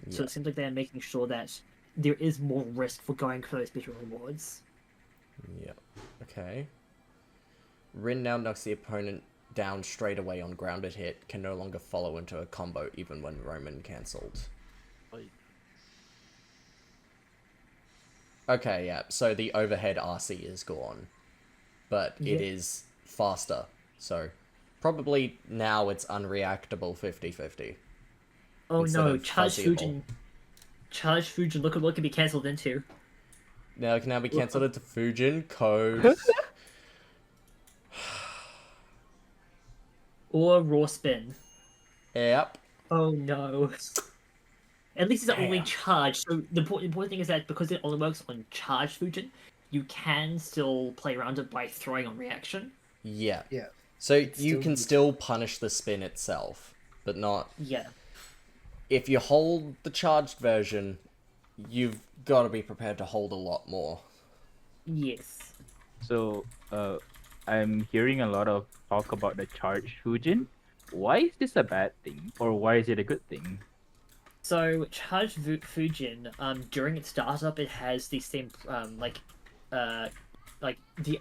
So Yeah. it seems like they are making sure that there is more risk for going for those better rewards. Yeah. Okay. Rin now knocks the opponent down straight away on grounded hit, can no longer follow into a combo even when Roman cancelled. Okay, yeah, so the overhead RC is gone. But it Yeah. is faster, so probably now it's unreactable 50-50. Oh Instead no, of Charge fuzzyable. Fujin. Charge Fujin, look at what can be cancelled into. Now it can now be cancelled into Fujin, Code. Or Raw Spin. Yep. Oh no. At least it's only Damn. charged. So the important thing is that because it only works on charged Fujin, you can still play around it by throwing on reaction. Yeah. Yeah. So It's you still can good. still punish the spin itself, but not... Yeah. If you hold the charged version, you've got to be prepared to hold a lot more. Yes. So, I'm hearing a lot of talk about the charge Fujin. Why is this a bad thing, or why is it a good thing? So charged Fujin, during its startup, it has the same like the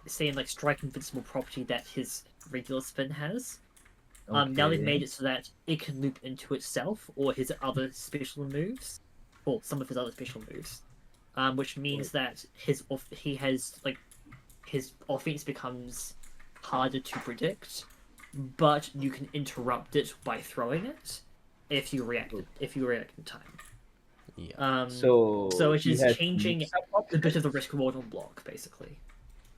same like strike invincible property that his regular spin has. Now they've Okay. made it so that it can loop into itself or his other special moves, or some of his other special moves, which means that his offense becomes harder to predict, but you can interrupt it by throwing it if you react in time. Yeah. So it he is has changing mix-up a bit options? of the risk reward on block, basically.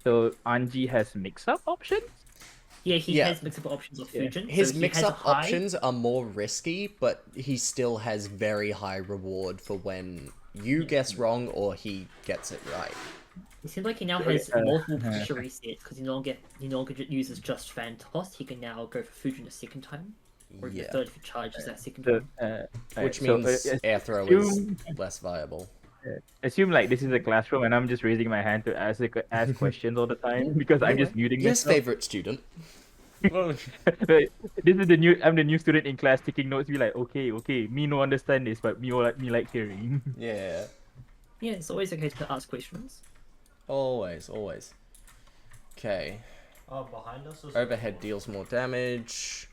So Anji has mix-up options? Yeah, he Yeah. has mix-up options of Yeah. Fujin. His so he has a mix-up high- options are more risky, but he still has very high reward for when you guess wrong or he gets it right. It seems like he now Okay, has multiple pressure resets because he no longer uses just Fan Toss. He can now go for Fujin a second time, or Yeah. the third if he charges that second So, time. Which so, means uh, air throw is assume- less viable. assume like this is a classroom and I'm just raising my hand to ask questions all the time because I'm just muting Yes, myself. favorite student. This is I'm the new student in class taking notes. Be like, okay, me no understand this, but me like hearing. Yeah. Yeah, it's always okay to ask questions. Always. Okay. Oh, behind us is Overhead deals more damage.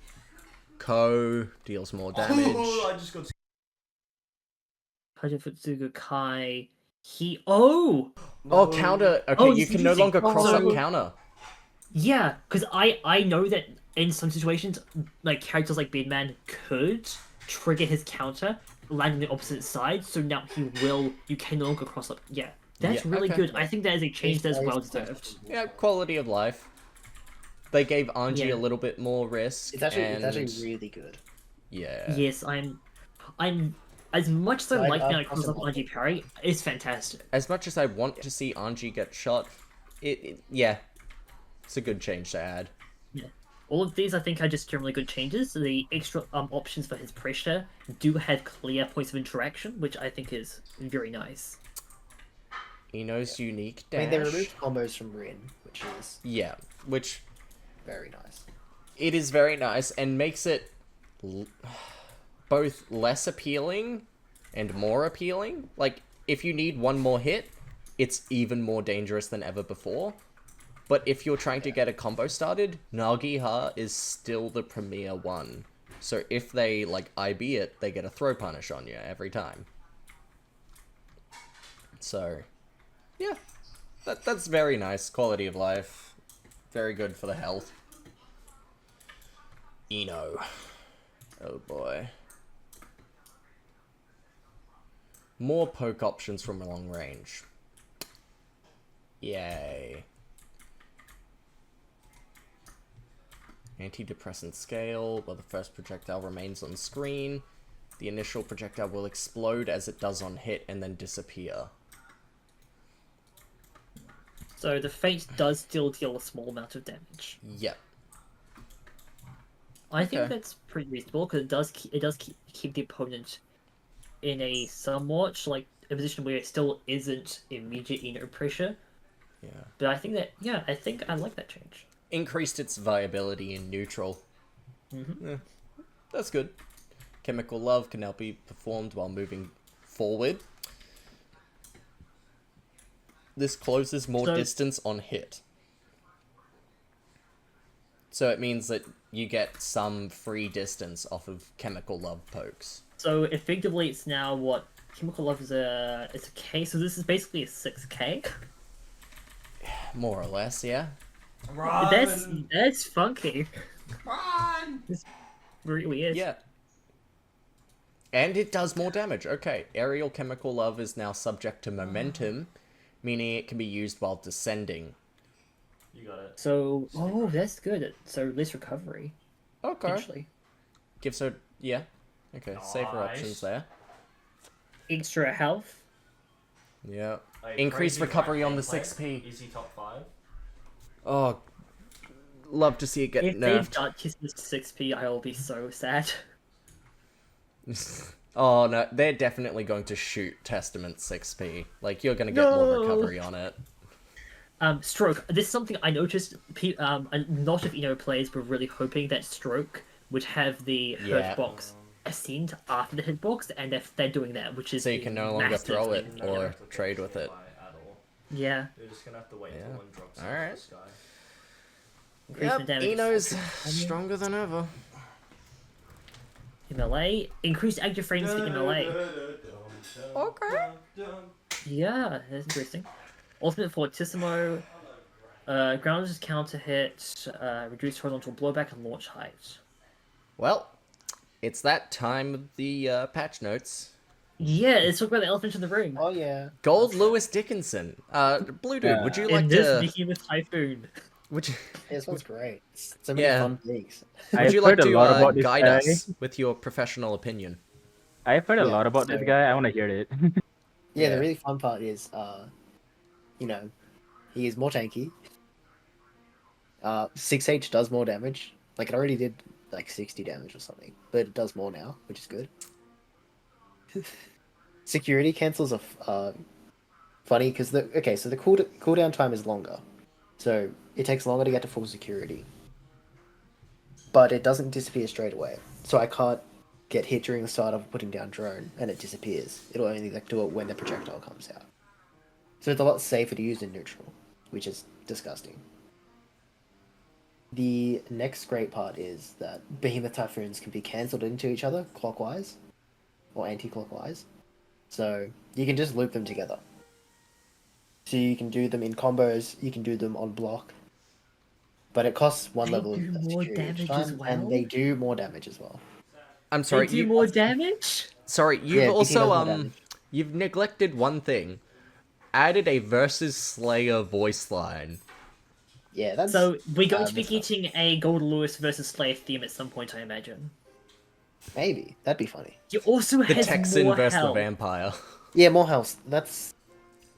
Ko deals more damage. Oh, I just got. Hajifutsugu Kai. Oh Oh, counter. Okay, Oh, you it's can no longer interesting. cross So- up counter. yeah, because I know that in some situations, like characters like Bedman could trigger his counter, land on the opposite side. So now you can no longer cross up. Yeah, that's Yeah, really okay. good. I think that is a change that's well deserved. Yeah, quality of life. They gave Anji Yeah. a little bit more risk. It's actually and... really good. Yeah. Yes, I'm as much as I Like, like now I've cross up also- Anji Parry, it's fantastic. As much as I want to see Anji get shot, yeah, it's a good change to add. All of these, I think, are just generally good changes. The extra options for his pressure do have clear points of interaction, which I think is very nice. Ino's unique I dash. mean, they removed combos from Rin, which is Yeah, which very nice. it is very nice and makes it both less appealing and more appealing. Like, if you need one more hit, it's even more dangerous than ever before. But if you're trying to get a combo started, Nagiha is still the premier one. So if they, like, IB it, they get a throw punish on you every time. So, yeah. That's very nice. Quality of life. Very good for the health. Ino. Oh boy. More poke options from long range. Yay. Antidepressant scale, where the first projectile remains on screen. The initial projectile will explode as it does on hit and then disappear. So So the Fate does still deal a small amount of damage. Yep. I think Okay. that's pretty reasonable because it does keep the opponent in a somewhat like a position where it still isn't immediate pressure. Yeah. But I think that I think I like that change. Increased its viability in neutral. Mm-hmm. Yeah, that's good. Chemical Love can now be performed while moving forward. This closes more So- distance on hit. So it means that you get some free distance off of Chemical Love pokes. So effectively, it's now what Chemical Love is it's a K. So this is basically a 6K. More or less, yeah. That's funky. Run! It's really weird. Yeah. And it does more damage. Okay, Aerial Chemical Love is now subject to momentum, meaning it can be used while descending. You got it. So that's good. So less recovery. Okay. Actually, Gives her, yeah. Okay, safer Nice. options there. extra health. Yeah. Like, Increased crazy recovery flat on the gameplay, 6p. Easy top 5. Oh, love to see it get If they nerfed. don't kiss this 6P, I will be so sad. Oh no, they're definitely going to shoot Testament 6p. Like, you're gonna get more No. recovery on it. Stroke. This is something I noticed. A lot of players were really hoping that Stroke would have the Yeah. Hurtbox ascend after the hitbox, and if they're doing that, which is So you can no longer massive. throw it You're not gonna or have to trade go with it. fly at all. Yeah, You're just gonna have to wait Yeah. until one drops out Alright. of the sky. increasement Yep, damage. Eno's stronger than ever. MLA. Increased active frames for MLA. Okay. Yeah, that's interesting. Ultimate Fortissimo. Grounded counter hit. Reduce horizontal blowback and launch height. Well, it's that time of the patch notes. Yeah, let's talk about the elephant in the room. Oh yeah. Gold Lewis Dickinson. Blue Dude, would you like In this to... Behemoth Typhoon. Would you, This one's great. So many Yeah. fun things. would I've you like heard a to lot about this guide guy. us with your professional opinion? I've heard a Yeah, lot about this so- guy. I want to hear it. Yeah, Yeah. the really fun part is, he is more tanky. 6H does more damage. Like, it already did, like, 60 damage or something. But it does more now, which is good. Security cancels are funny, because so the cooldown time is longer. So, it takes longer to get to full security. But it doesn't disappear straight away. So I can't get hit during the start of putting down drone, and it disappears. It'll only do it when the projectile comes out. So it's a lot safer to use in neutral, which is disgusting. The next great part is that Behemoth Typhoons can be cancelled into each other clockwise or anti-clockwise. So you can just loop them together. So you can do them in combos, you can do them on block. But it costs one They level do of more security each damage as time, well? and they do more damage as well. I'm sorry, They do you... more damage? Sorry, you've Yeah, DP does also, more damage. you've neglected one thing. Added a versus Slayer voice line. Yeah, that's So we're going to be messed up. getting a Gold Lewis versus Slayer theme at some point, I imagine. Maybe that'd be funny. He also The has Texan more versus the health. vampire. Yeah, more health. That's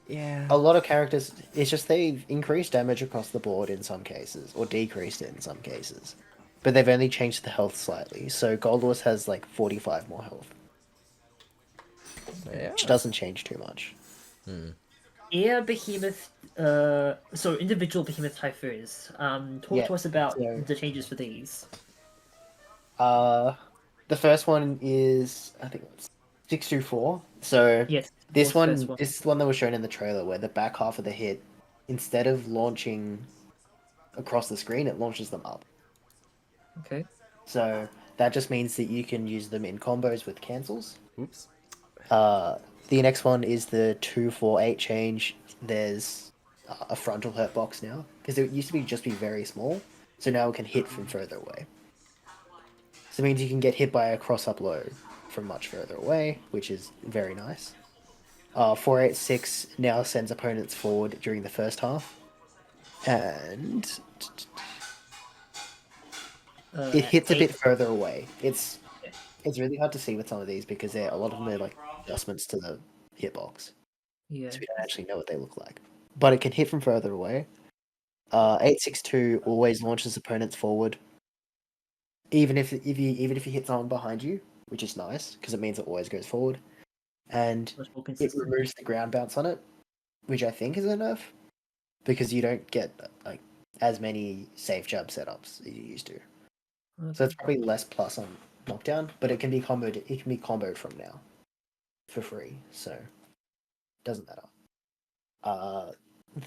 Yeah. a lot of characters. It's just they've increased damage across the board in some cases, or decreased it in some cases. But they've only changed the health slightly. So Goldless has like 45 more health, Yeah. which doesn't change too much. Yeah, Behemoth. So individual Behemoth Typhoons. Talk Yeah, to us about so- the changes for these. The first one is I think it's 624. So Yes. this was the one, first one. this one that was shown in the trailer, where the back half of the hit, instead of launching across the screen, it launches them up. Okay. So that just means that you can use them in combos with cancels. Oops. The next one is the 248 change. There's a frontal hurt box now, because it used to just be very small, so now it can hit from further away. So it means you can get hit by a cross up low from much further away, which is very nice. 486 now sends opponents forward during the first half, and it hits a bit further away. It's really hard to see with some of these because a lot of them are like adjustments to the hitbox, Yeah. so we don't actually know what they look like. but it can hit from further away. 862 always launches opponents forward, even if you hit someone behind you, which is nice because it means it always goes forward. And Much more it consistent. removes the ground bounce on it, which I think is a nerf because you don't get like as many safe jab setups as you used to. So it's probably less plus on knockdown, but it can be comboed. It can be comboed from now for free, so doesn't matter.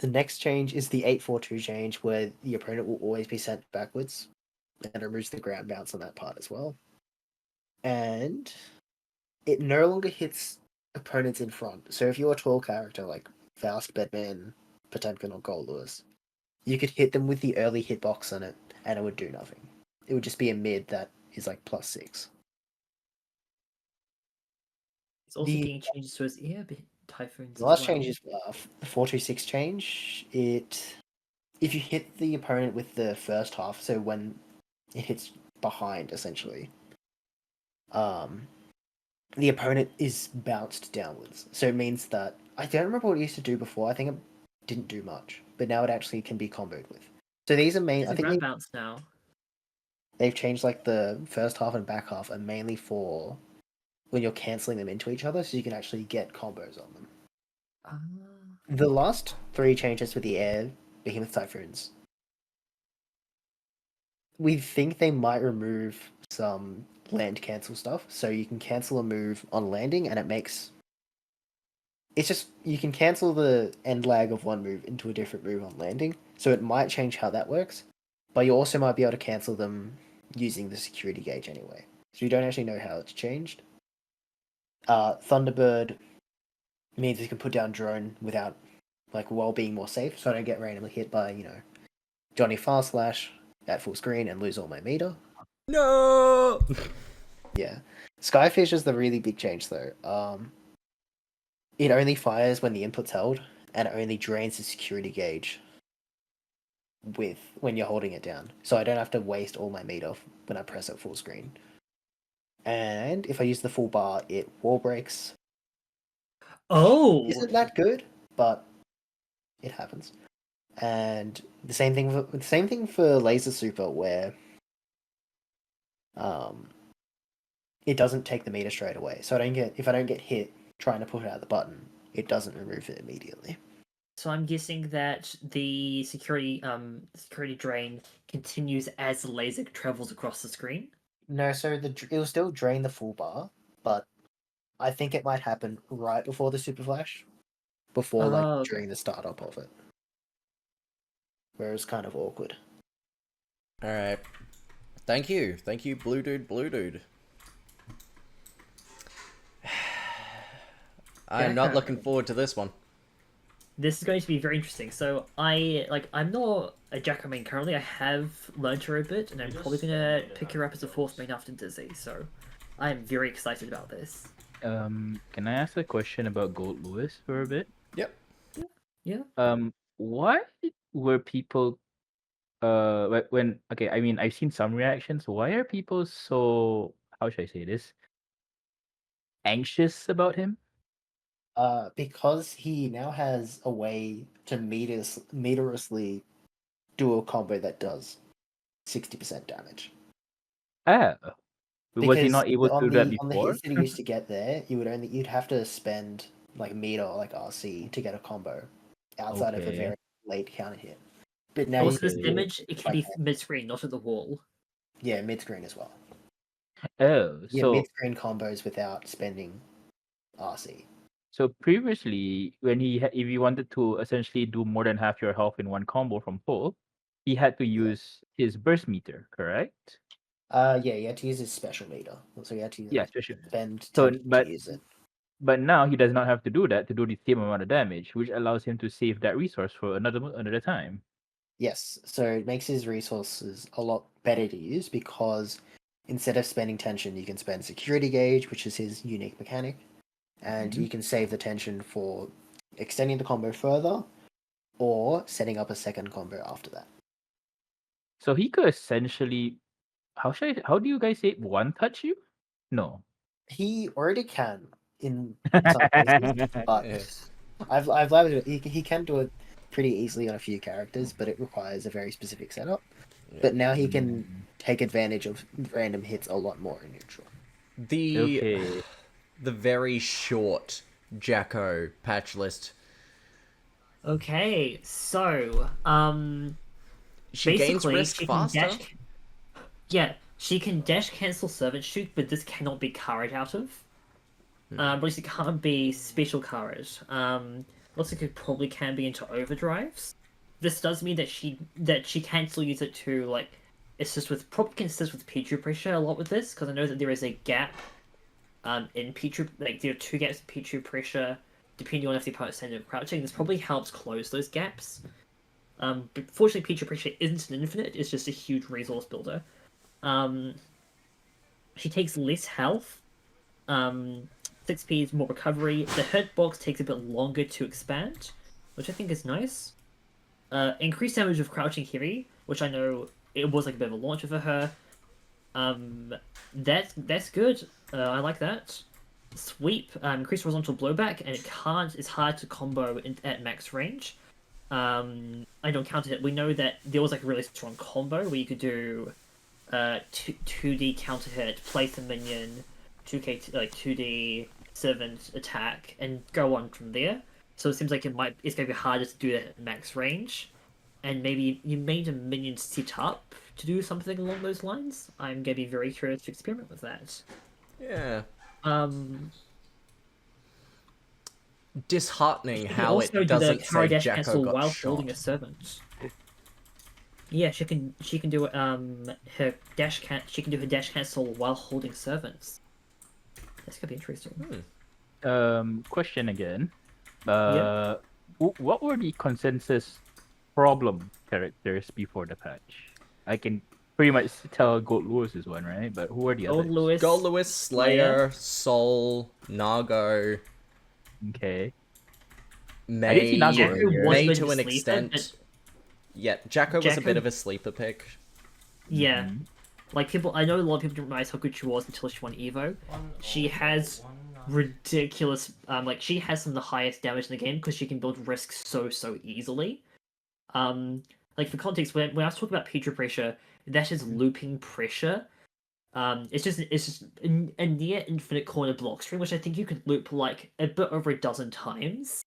The next change is the 842 change, where the opponent will always be sent backwards, and removes the ground bounce on that part as well. And it no longer hits opponents in front. So if you're a tall character like Faust, Bedman, Potemkin, or Gold Lewis, you could hit them with the early hitbox on it, and it would do nothing. It would just be a mid that is like +6. It's also The- getting changes to his ear typhoons. The as last well. change is 426 change. If you hit the opponent with the first half, so when it hits behind, essentially, the opponent is bounced downwards. So it means that I don't remember what it used to do before. I think it didn't do much, but now it actually can be comboed with. So these are main. It's I a think ground bounce now. they've changed like the first half and back half are mainly for when you're canceling them into each other, so you can actually get combos on them. Ah. The last 3 changes with the air Behemoth Typhoons, we think they might remove some land cancel stuff, so you can cancel a move on landing, and it's just you can cancel the end lag of one move into a different move on landing, so it might change how that works, but you also might be able to cancel them using the security gauge anyway, so you don't actually know how it's changed. Thunderbird means you can put down drone without while being more safe, so I don't get randomly hit by Johnny Farslash at full screen and lose all my meter. No. Yeah, Skyfish is the really big change though. It only fires when the input's held, and it only drains the security gauge when you're holding it down. So I don't have to waste all my meter when I press it full screen. And if I use the full bar, it wall breaks. Oh, Isn't that good? But it happens. And the same thing for Laser Super, where it doesn't take the meter straight away. So if I don't get hit trying to push out the button, it doesn't remove it immediately. so I'm guessing that the security drain continues as the laser travels across the screen. No, so it will still drain the full bar, but I think it might happen right before the Super Flash, before Okay. during the startup of it, where it's kind of awkward. All right. Thank you, Blue Dude. I'm not looking forward to this one. This is going to be very interesting. So I'm not a Jacko main currently. I have learned her a bit, and I'm probably gonna pick her up as a 4th main after Dizzy. So I am very excited about this. Can I ask a question about Gold Lewis for a bit? Yep. Yeah. Why were people when okay, I mean I've seen some reactions. Why are people so, how should I say this, anxious about him? Because he now has a way to meterously do a combo that does 60% damage. Ah, was he Because not able to on do that on the before? hits that he used to get there, you'd have to spend meter or RC to get a combo outside of a Okay. very late counter hit. But now Also, you this can do it, damage it can be mid-screen, not at the wall. yeah, mid screen as well. Oh, Yeah, so mid screen combos without spending RC. so previously when if he wanted to essentially do more than half your health in one combo from full, he had to use his burst meter, correct? Yeah, you had to use his special meter. So you had to Yeah, special. spend So, 10 but to use it. But now he does not have to do that to do the same amount of damage, which allows him to save that resource for another time. Yes, so it makes his resources a lot better to use because instead of spending tension, you can spend security gauge, which is his unique mechanic, and you can save the tension for extending the combo further or setting up a second combo after that. So he could essentially, how do you guys say, one touch you? No. He already can in some cases, but Yeah. I've learned it. He can do it pretty easily on a few characters, but it requires a very specific setup. But now he can take advantage of random hits a lot more in neutral. The very short Jacko patch list. Okay, so She gains basically, risk she can faster. yeah, she can dash cancel servant shoot, but this cannot be courage out of. But it can't be special courage. Looks like it probably can be into overdrives. This does mean that she can still use it to like assist with probably can assist with Pichu pressure a lot with this, because I know that there is a gap in Pichu, like there are 2 gaps in Pichu pressure depending on if the opponent's standing or crouching. This probably helps close those gaps. But fortunately, Pichu pressure isn't an infinite; it's just a huge resource builder. She takes less health. 6p is more recovery. The hurt box takes a bit longer to expand, which I think is nice. Increased damage of crouching heavy, which I know it was like a bit of a launcher for her. That's good. I like that. Sweep, increased horizontal blowback, and it's hard to combo at max range. I don't count it. We know that there was like a really strong combo where you could do 2D counter hit, place a minion, 2D servant attack, and go on from there. So it seems like it's gonna be harder to do that at max range, and maybe you made a minion set up to do something along those lines. I'm gonna be very curious to experiment with that. Yeah. You Disheartening can how also it do the doesn't say dash Jacko cancel got while shot. holding a servant. Yeah, she can do her she can do her dash cancel while holding servants. That's gonna be interesting. Question again. What were the consensus problem characters before the patch? I can pretty much tell Gold Lewis is one, right? But who are the Gold others? Lewis. Gold Lewis, Slayer, Soul, Nago, Okay. May, didn't see Nago Jacko earlier. was May a bit to of an a sleeper, extent. but Yeah, Jacko was a Jacko- bit of a sleeper pick. yeah, like I know a lot of people didn't realize how good she was until she won Evo. She has ridiculous, she has some of the highest damage in the game because she can build risk so easily. Like for context, when I was talking about Pichu pressure, that is looping pressure. It's just a near infinite corner block string, which I think you could loop like a bit over a dozen times,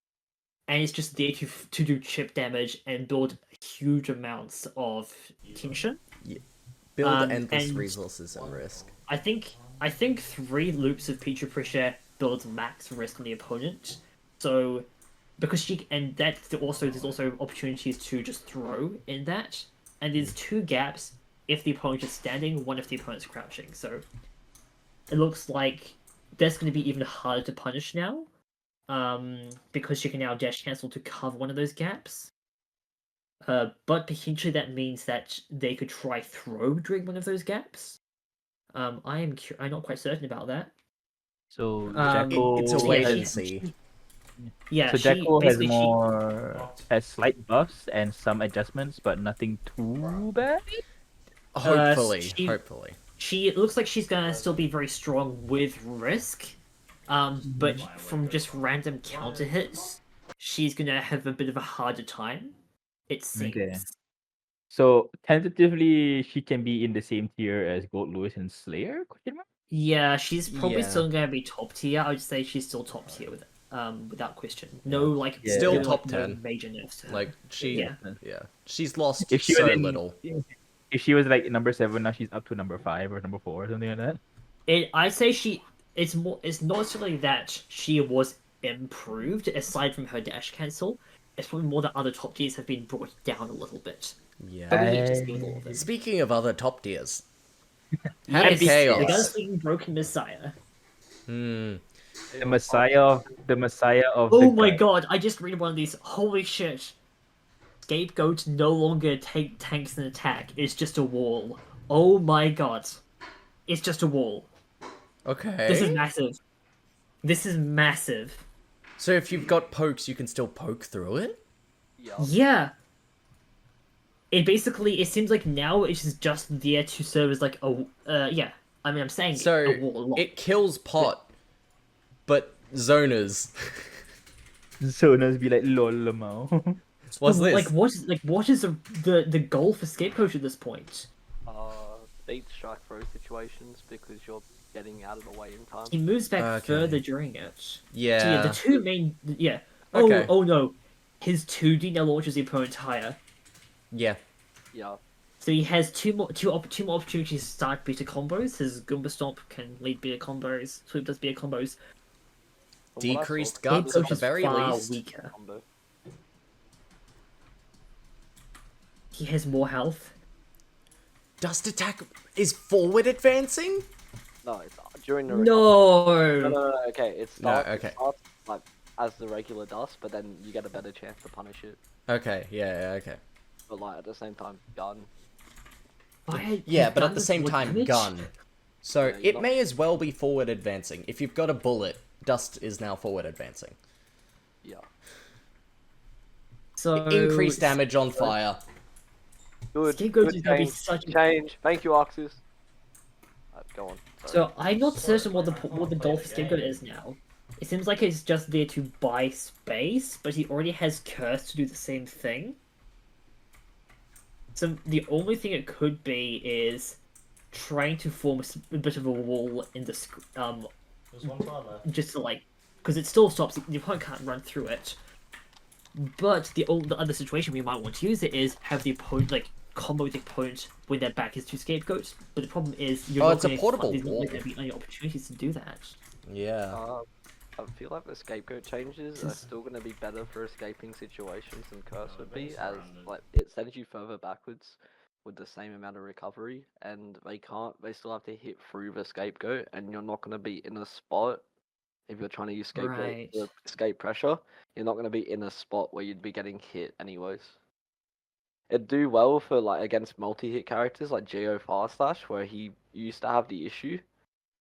and it's just there to do chip damage and build huge amounts of tension. Build endless and- resources and risk. I think 3 loops of Pichu pressure builds max risk on the opponent. So because there's also opportunities to just throw in that, and there's 2 gaps if the opponent is standing, 1 if the opponent's crouching. So it looks like that's going to be even harder to punish now, because she can now dash cancel to cover one of those gaps. But potentially that means that they could try throw during one of those gaps. I'm not quite certain about that. So Um, Jacko. It's a So wait yeah, and she- see. Yeah, So she Jacko has basically has slight buffs and some adjustments, but nothing too bad. Hopefully, she- hopefully. it looks like she's gonna still be very strong with risk, but from just random counter hits, she's gonna have a bit of a harder time. It seems. Okay. So tentatively, she can be in the same tier as Gold Lewis and Slayer? Question mark? Yeah, she's probably Yeah. still gonna be top tier. I would say she's still top tier without question. No, like Yeah. Still no, top no 10. major nerfs to her. Like she, Yeah. yeah, she's lost If she so was in, little. If she was like number 7, now she's up to number 5 or number 4 or something like that. I'd say it's not necessarily that she was improved aside from her dash cancel. It's probably more that other top tiers have been brought down a little bit. Yeah. Probably hate to see with all of them. Speaking of other top tiers, Yes, Chaos. the Gunsling Broken Messiah. hmm, The Messiah of Oh the my guy. god, I just read one of these. Holy shit. Scapegoat no longer take tanks and attack. It's just a wall. Oh my god. It's just a wall. okay. This is massive. This is massive. So if you've got pokes, you can still poke through it? Yeah. It seems like now it's just there to serve as like a yeah. I mean, I'm saying So a wall a lot. it kills pot, but zoners. Zonas be like lol lamau. What's this? What is the goal for Scapegoat at this point? Beat strike throw situations because you're getting out of the way in time. He moves back Okay. further during it. So Yeah. the two main Oh Okay. oh no, his 2D now launches the opponent higher. Yeah. Yeah. So he has two more opportunities to start beta combos. His Goomba Stomp can lead beta combos. Sweep does beta combos. From what I saw, Decreased this guts is at Scapegoat the is very far least. weaker. combo. He has more health. Dust attack is forward advancing? No, it's during the recovery. No. No, okay. It starts, okay. it starts like as the regular dust, but then you get a better chance to punish it. Okay, yeah, okay. But like at the same time, gun. Yeah, He's but done at the this same more time, damage? gun. So Yeah, it not- may as well be forward advancing. If you've got a bullet, Dust is now forward advancing. Yeah. So Increased damage on fire. Good. Scapegoat Good is gonna be change. such a... Change. Thank you, Oxus. Go on. Sorry. So I'm not certain what the goal for Scapegoat is now. It seems like it's just there to buy space, but he already has Curse to do the same thing. So the only thing it could be is trying to form a bit of a wall in the There's one card left. just to like, because it still stops. The opponent can't run through it. But the other situation we might want to use it is have the opponent like combo the opponent when their back is to Scapegoat. But the problem is you're Oh, not it's a gonna portable there's not wall. going to be any opportunities to do that. Yeah. I feel like the scapegoat changes are still going to be better for escaping situations than Curse would be, as like it sends you further backwards with the same amount of recovery, and they still have to hit through the scapegoat, and you're not going to be in a spot if you're trying to use scapegoat Right. to escape pressure. You're not going to be in a spot where you'd be getting hit anyways. It'd do well for like against multi-hit characters like Geo Fast Slash, where he used to have the issue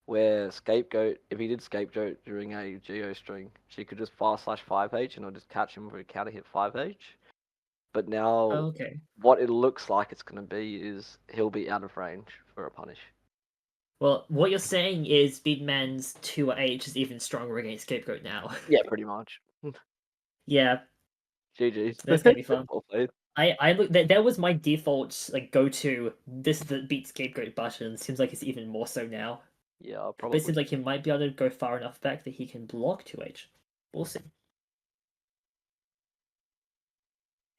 where Scapegoat, if he did Scapegoat during a Geo string, she could just fast slash 5H and it'll just catch him for a counter hit 5H. But now, Okay. what it looks like it's going to be is he'll be out of range for a punish. Well, what you're saying is Speedman's 2H is even stronger against Scapegoat now. Yeah, pretty much. Yeah, GG's. That's gonna be fun. Well played. I look that was my default like go to. This is the beat Scapegoat button. Seems like it's even more so now. Yeah, But probably. it seems like he might be able to go far enough back that he can block 2H. We'll see.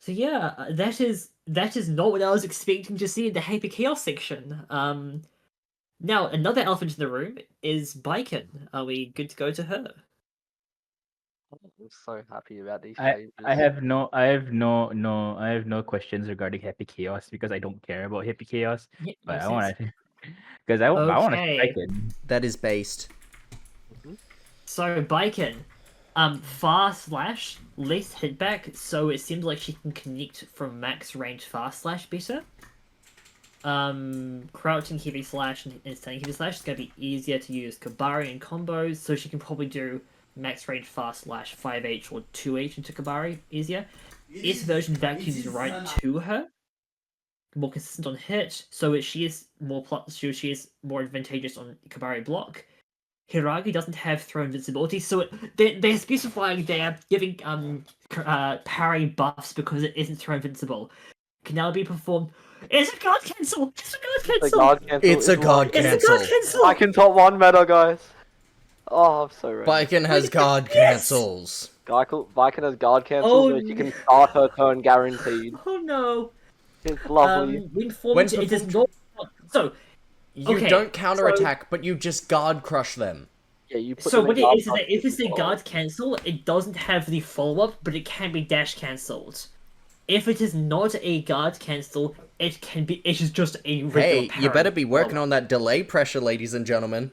So yeah, that is not what I was expecting to see in the Happy Chaos section. Now another elephant in the room is Baiken. Are we good to go to her? I'm so happy about these I changes. have no questions regarding Happy Chaos because I don't care about Happy Chaos. Yeah, But makes I want sense. to, because I want to Okay. strike it. That is based. So Baiken, fast slash, less hit back, so it seems like she can connect from max range fast slash better. Crouching heavy slash and standing heavy slash is gonna be easier to use Kabari and combos, so she can probably do max range fast slash 5H or 2H into Kabari easier. Its version vacuums right to her, more consistent on hit, so she is more she is more advantageous on Kabari block. Hiragi doesn't have throw invincibility, so they're specifying they're giving parry buffs because it isn't throw invincible. Can now be performed. It's a guard cancel. It's a guard The cancel. guard cancel It's a is guard like- It's a guard cancel. cancel. I can top 1 meta, guys. Oh, I'm so ready. Baiken has guard Yes! cancels. Viking has guard cancel, Oh, so she can start her turn guaranteed. Oh no. It's lovely. When formed, When it does performed- not. So You Okay, don't counterattack, but you just guard crush them. Yeah, you put so them in what it guard is that buff if it's a as well. guard cancel, it doesn't have the follow up, but it can be dash cancelled. If it is not a guard cancel, it is just a regular Hey, you parry better be working follow-up. on that delay pressure, ladies and gentlemen.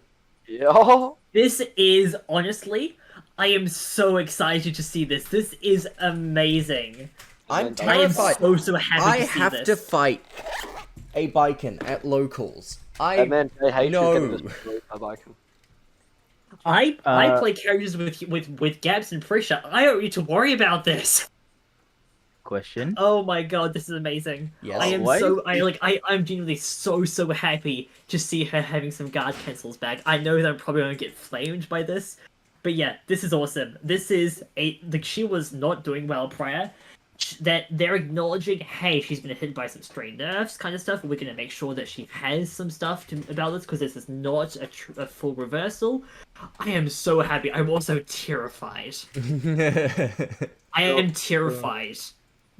Yeah. This is honestly, I am so excited to see this. This is amazing. I'm And I am terrified. so happy I to see have this. to fight a Baiken at locals. And then they hate No. you getting destroyed by Viking. I Uh, play characters with gaps and pressure. I don't need to worry about this. Question. Oh my god, this is amazing. Yes. I am Why I'm genuinely so happy to see her having some guard cancels back. I know that I'm probably gonna get flamed by this, but yeah, this is awesome. This is she was not doing well prior, that they're acknowledging, hey, she's been hit by some stray nerfs, kind of stuff. We're gonna make sure that she has some stuff about this because this is not a full reversal. I am so happy. I'm also terrified. I am terrified.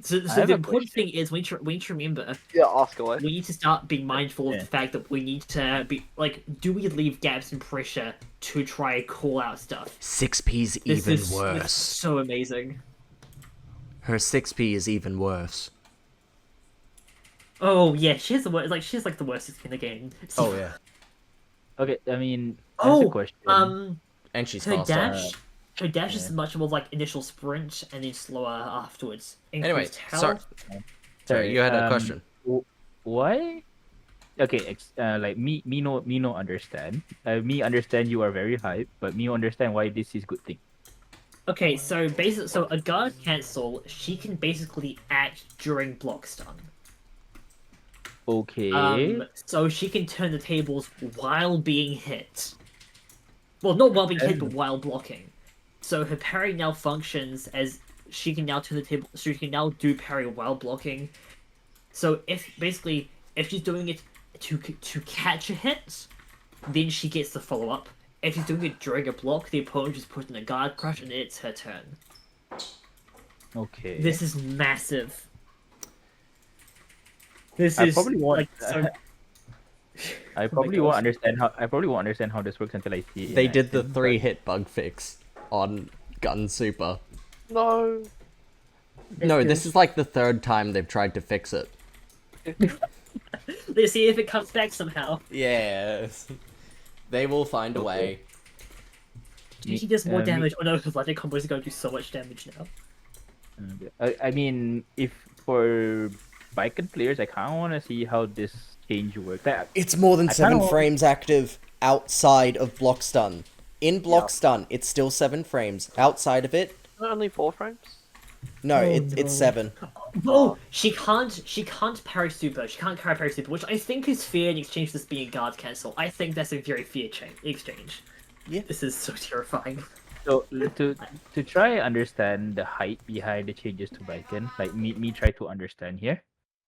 So have the a important thing is we need to remember Yeah, ask away. we need to start being mindful of Yeah. the fact that we need to be like, do we leave gaps in pressure to try and call out stuff? 6P's This even is worse. so amazing. Her 6P is even worse. Oh yeah, she has the worst. Like she has like the worst in the game. Oh yeah. Okay, I mean, that's a Oh, question. And she's her faster. dash. Her dash yeah. is much more like initial sprint and then slower afterwards. Anyway, Increased health. sorry, you had a question. Why? Okay, like me no understand. Me understand you are very hype, but me understand why this is good thing. Okay, so basically, so a guard cancel, she can basically act during block stun. Okay. So she can turn the tables while being hit. Well, not while being hit, but while blocking. So her parry now functions as she can now turn the table. So she can now do parry while blocking. So if she's doing it to catch a hit, then she gets the follow up. If she's doing it during a block, the opponent just puts in a guard crush and it's her turn. Okay. This is massive. This I is probably won't. like so. I probably won't understand how this works until I see it. in They did the action, 3-hit bug fix on Gun Super. No. No, this is like the third time they've tried to fix it. Let's see if it comes back somehow. Yes. They will find a way. She does more me- damage. Oh no, because Logic combos are going to do so much damage now. I mean, if for Baiken players, I kind of want to see how this change works. It's more than I 7 kinda- frames active outside of block stun. In block stun, it's still 7 frames. Outside of it, Only 4 frames? no, Oh, it's no. 7. Oh, she can't parry super. She can't parry super, which I think is fair in exchange for this being a guard cancel. I think that's a very fair exchange. Yeah. This is so terrifying. So to try and understand the height behind the changes to Baiken, like me try to understand here.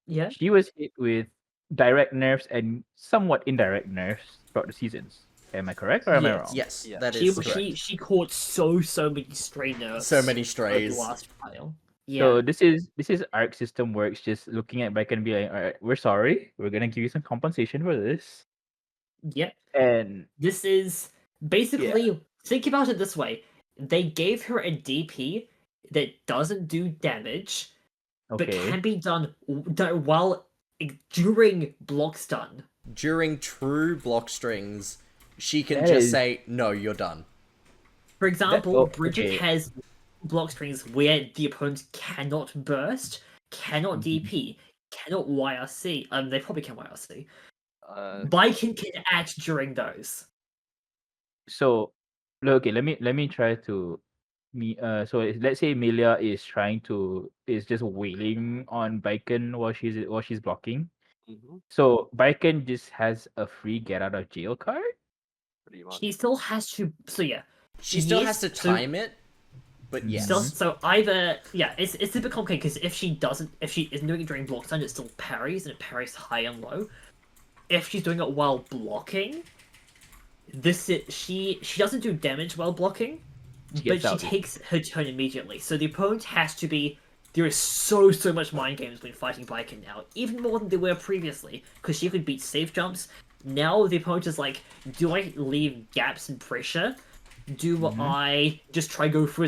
Yeah. She was hit with direct nerfs and somewhat indirect nerfs throughout the seasons. Am I correct or am I Yes. wrong? Yes, Yeah. that She is correct. she caught so many stray nerfs. So many over strays. the last while. Yeah. So this is Arc system works. Just looking at Baiken and be like, all right, we're sorry. We're gonna give you some compensation for this. Yep. And This is basically, think about it this way. They gave her a DP that doesn't do damage, but okay, can be done while during block stun. During true block strings, she can That just is- say, no, you're done. For example, oh, Bridget okay. has block strings where the opponent cannot burst, cannot DP, cannot YRC. They probably can YRC. Baiken can act during those. so okay, let me try to so let's say Emilia is just wailing on Baiken while she's blocking. Mm-hmm. So Baiken just has a free get out of jail card. Pretty much. She still has to. So yeah, She still Yes, has to so- time it, but yes. so either it's a bit complicated because if she isn't doing it during block stun, it still parries and it parries high and low. If she's doing it while blocking, she doesn't do damage while blocking, but gets she out. takes her turn immediately. So the opponent has to be. There is so much mind games when fighting Baiken now, even more than there were previously, because she could beat safe jumps. Now the opponent is like, do I leave gaps and pressure? Do I just try go for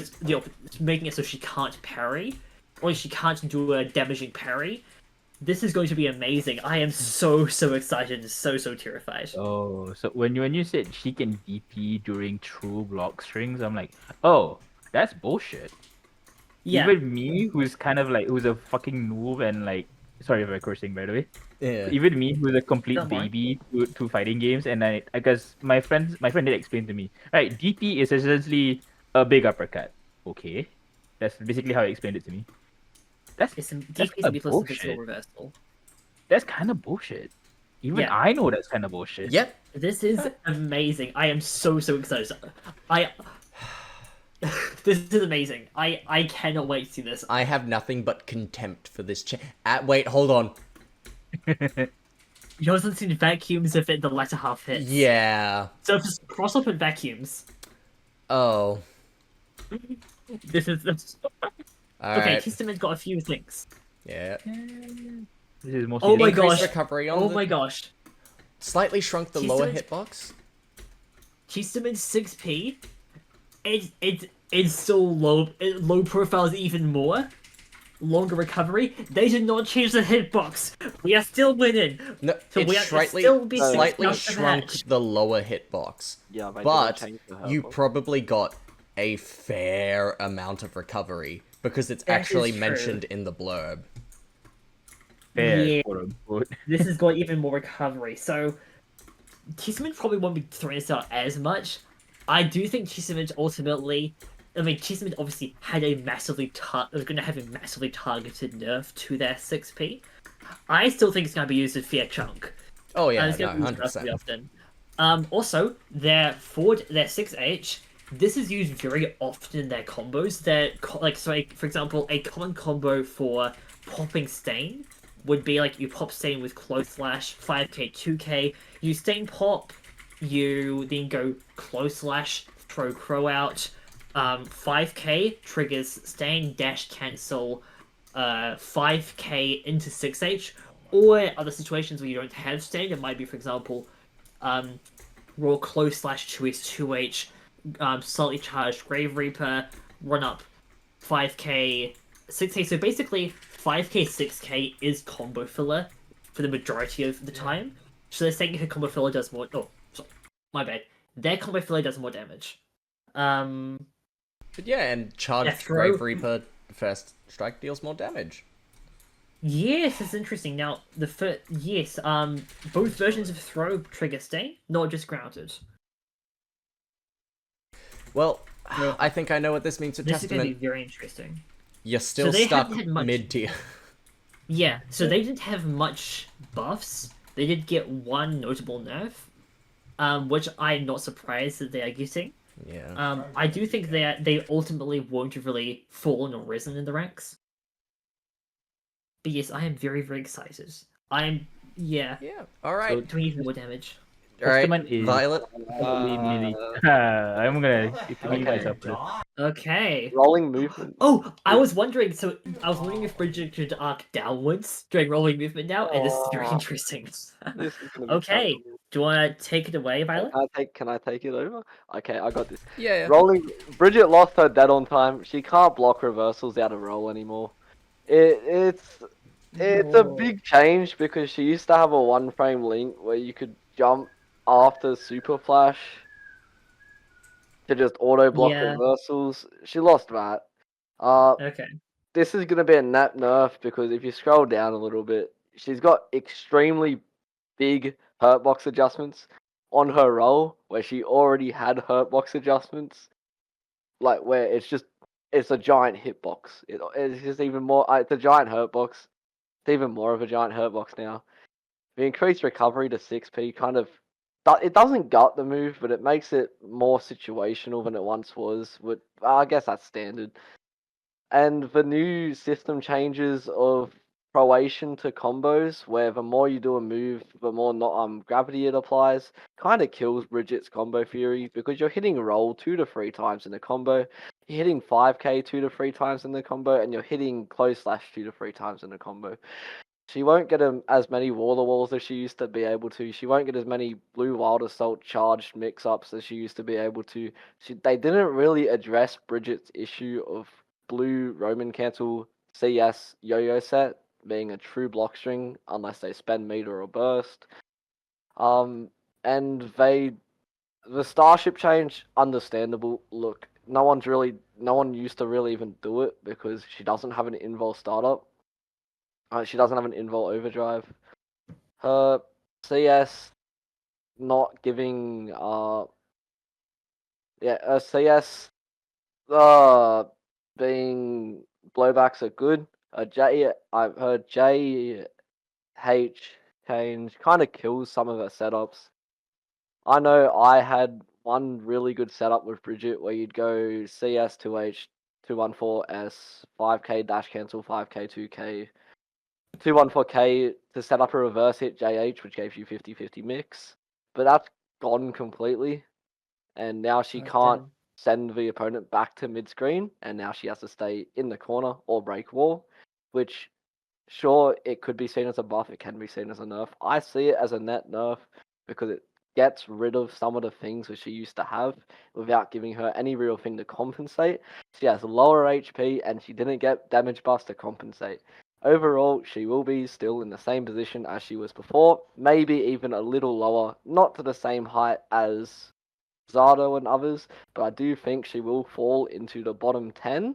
making it so she can't parry, or she can't do a damaging parry? This is going to be amazing. I am so excited and so terrified. Oh, so when you said she can DP during true block strings, I'm like, oh, that's bullshit. Yeah, Even me, who's kind of like who's a fucking noob and like, sorry if I'm cursing by the way. Yeah. Even me, who's a complete Don't mind. baby to fighting games, and I guess my friend did explain to me. Right, DP is essentially a big uppercut. Okay, that's basically how he explained it to me. That's it's some that's DP's a B plus bullshit. physical reversal. That's kind of bullshit. Even Yeah. I know that's kind of bullshit. Yep. This is amazing. I am so excited. This is amazing. I cannot wait to see this. I have nothing but contempt for this wait, hold on. You also seen vacuums if it the latter half hits. Yeah. So just cross up with vacuums. Oh. This is okay. Alright. Kistaman's got a few things. Yeah. This is mostly. Oh my Increased gosh. recovery on Oh the... my gosh. Slightly shrunk the lower Kistaman's- hitbox. Kistaman's 6p. It's still low profiles even more. Longer recovery. They did not change the hitbox. We are still winning. No, So it we are slightly, still be slightly six shrunk match. the lower hitbox. Yeah, they But didn't change the you hurtbox. probably got a fair amount of recovery because it's That actually is true. mentioned in the blurb. Fair, Yeah. quote unquote. This has got even more recovery. So Kisaman probably won't be throwing this out as much. I do think Kisaman ultimately. I mean, Kisaman obviously had a was going to have a massively targeted nerf to their 6p. I still think it's going to be used as Fear Chunk. Oh yeah, It's no, gonna be used relatively 100%. often. Also, their 6H, this is used very often in their combos. For example, a common combo for popping Stain would be like you pop Stain with Close Slash, 5k, 2k, you Stain pop, you then go Close Slash, throw Crow out, 5k triggers Stain, dash cancel, 5k into 6H, or other situations where you don't have Stain, it might be, for example, raw Close Slash 2H, slightly charged Grave Reaper, run up 5k, 6k. So basically, 5k, 6k is combo filler for the majority of the time. So they're saying her combo filler does more. Oh, sorry, my bad. Their combo filler does more damage. But yeah, and charged Yeah, throw- Grave Reaper first strike deals more damage. Yes, it's interesting. Now both versions of throw trigger Stain, not just grounded. Well, Yeah. I think I know what this means for This is going to be Testament. very interesting. You're still they stuck haven't had much- mid-tier. Yeah, so they didn't have much buffs. They did get one notable nerf, which I'm not surprised that they are getting. Yeah. I do think they ultimately won't have really fallen or risen in the ranks. But yes, I am very, very excited. Yeah, Yeah. Alright. doing even more damage. Alright. Testament is- Violet. Probably melee. I'm gonna give you guys up for this. Okay. Rolling movement. Oh, I was wondering if Bridget could arc downwards during rolling movement now, and this is very Oh. interesting. This is gonna be Okay, terrible. do you want to take it away, Violet? Can I take it over? Okay, I got this. Yeah. Rolling. Bridget lost her dead on time. She can't block reversals out of roll anymore. It's a No. big change because she used to have a 1 frame link where you could jump after super flash to just auto block Yeah. reversals. She lost that. Okay. This is gonna be a nap nerf because if you scroll down a little bit, she's got extremely big hurtbox adjustments on her roll where she already had hurtbox adjustments, like where it's a giant hitbox. It's just even more. It's a giant hurtbox. It's even more of a giant hurtbox now. The increased recovery to 6p it doesn't gut the move, but it makes it more situational than it once was. I guess that's standard. And the new system changes of proation to combos, where the more you do a move, the more not gravity it applies, kind of kills Bridget's combo theory because you're hitting roll 2 to 3 times in a combo, you're hitting 5k 2 to 3 times in the combo, and you're hitting close slash 2 to 3 times in the combo. She won't get as many walls as she used to be able to. She won't get as many blue wild assault charged mix-ups as she used to be able to. They didn't really address Bridget's issue of blue Roman cancel CS yo-yo set being a true block string unless they spend meter or burst. And the Starship change, understandable. Look, no one used to really even do it because she doesn't have an invul startup. She doesn't have an invul overdrive. Her CS not giving her CS being blowbacks are good. I've heard JH change kind of kills some of her setups. I know I had one really good setup with Bridget where you'd go CS 2H 214S 5k dash cancel 5k 2k 214k to set up a reverse hit JH, which gave you 50-50 mix. But that's gone completely, and now she can't send the opponent back to mid screen, and now she has to stay in the corner or break wall, which sure it could be seen as a buff, it can be seen as a nerf. I see it as a net nerf because it gets rid of some of the things that she used to have without giving her any real thing to compensate. She has lower HP and she didn't get damage buffs to compensate. Overall, she will be still in the same position as she was before, maybe even a little lower, not to the same height as Zato and others, but I do think she will fall into the bottom 10.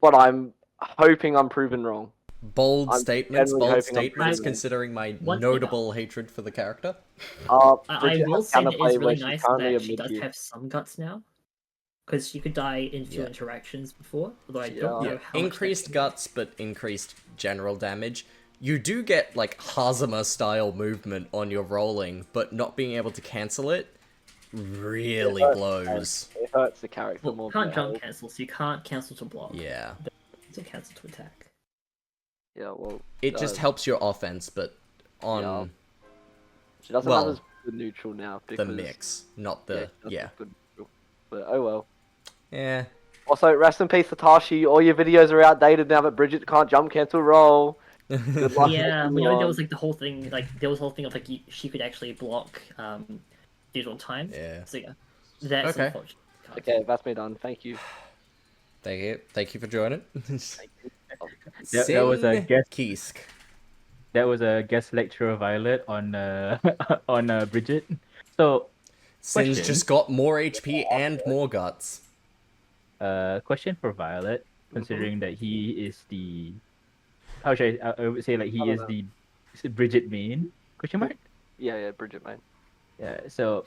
But I'm hoping I'm proven wrong. Bold I'm statements, genuinely bold hoping I'm statements, proven wrong. considering my One thing- notable hatred for the character. I Bridget will has say that counterplay it's where really she's nice currently a that she mid does tier. have some guts now. Because she could die in 2 Yeah. interactions before, although I don't Yeah. know Yeah, how much that increased can- guts, but increased general damage. You do get, like, Hazama-style movement on your rolling, but not being able to cancel it really blows. It hurts the character Well, more. you can't than it jump helps. cancel, so you can't cancel to block. Yeah. It's a cancel to attack. Yeah, well, It just helps your offense, but on she doesn't well, have as good neutral now the because mix, not yeah, the... she doesn't Yeah. have good neutral. But oh well. Yeah. Also, rest in peace, Satoshi. All your videos are outdated now that Bridget can't jump cancel roll. Good luck. Yeah, making we know there one. was like the whole thing, like there was a whole thing of like she could actually block digital time. Yeah. So yeah, that's Okay. unfortunate. Can't Okay, that's me done. Thank you. Thank you for joining. That was a Sin guest. Kisk. That was a guest lecture of Violet on on Bridget. So Sin's Question. just got more HP and more guts. question for Violet, considering that he is the how should I would say like he is the Bridget main question mark. Yeah, Bridget, man. Yeah. So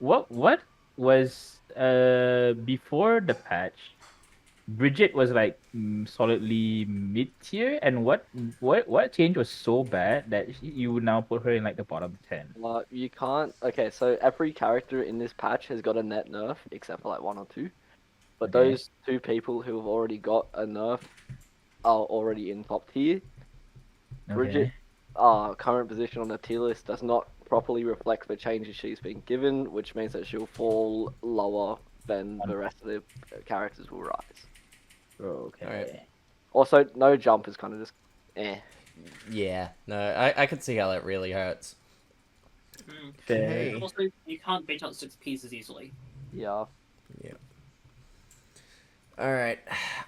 what was before the patch? Bridget was like solidly mid tier, and what change was so bad that you would now put her in like the bottom 10? You can't. Okay, so every character in this patch has got a net nerf, except for like 1 or 2. But Okay. those 2 people who have already got a nerf are already in top tier. Bridget, current position on the tier list does not properly reflect the changes she's been given, which means that she'll fall lower than the rest of the characters will rise. Okay. Alright. Also, no jump is kind of just eh. Yeah, no, I can see how that really hurts. Fair. Also, you can't beat out 6 pieces easily. Yeah. Alright,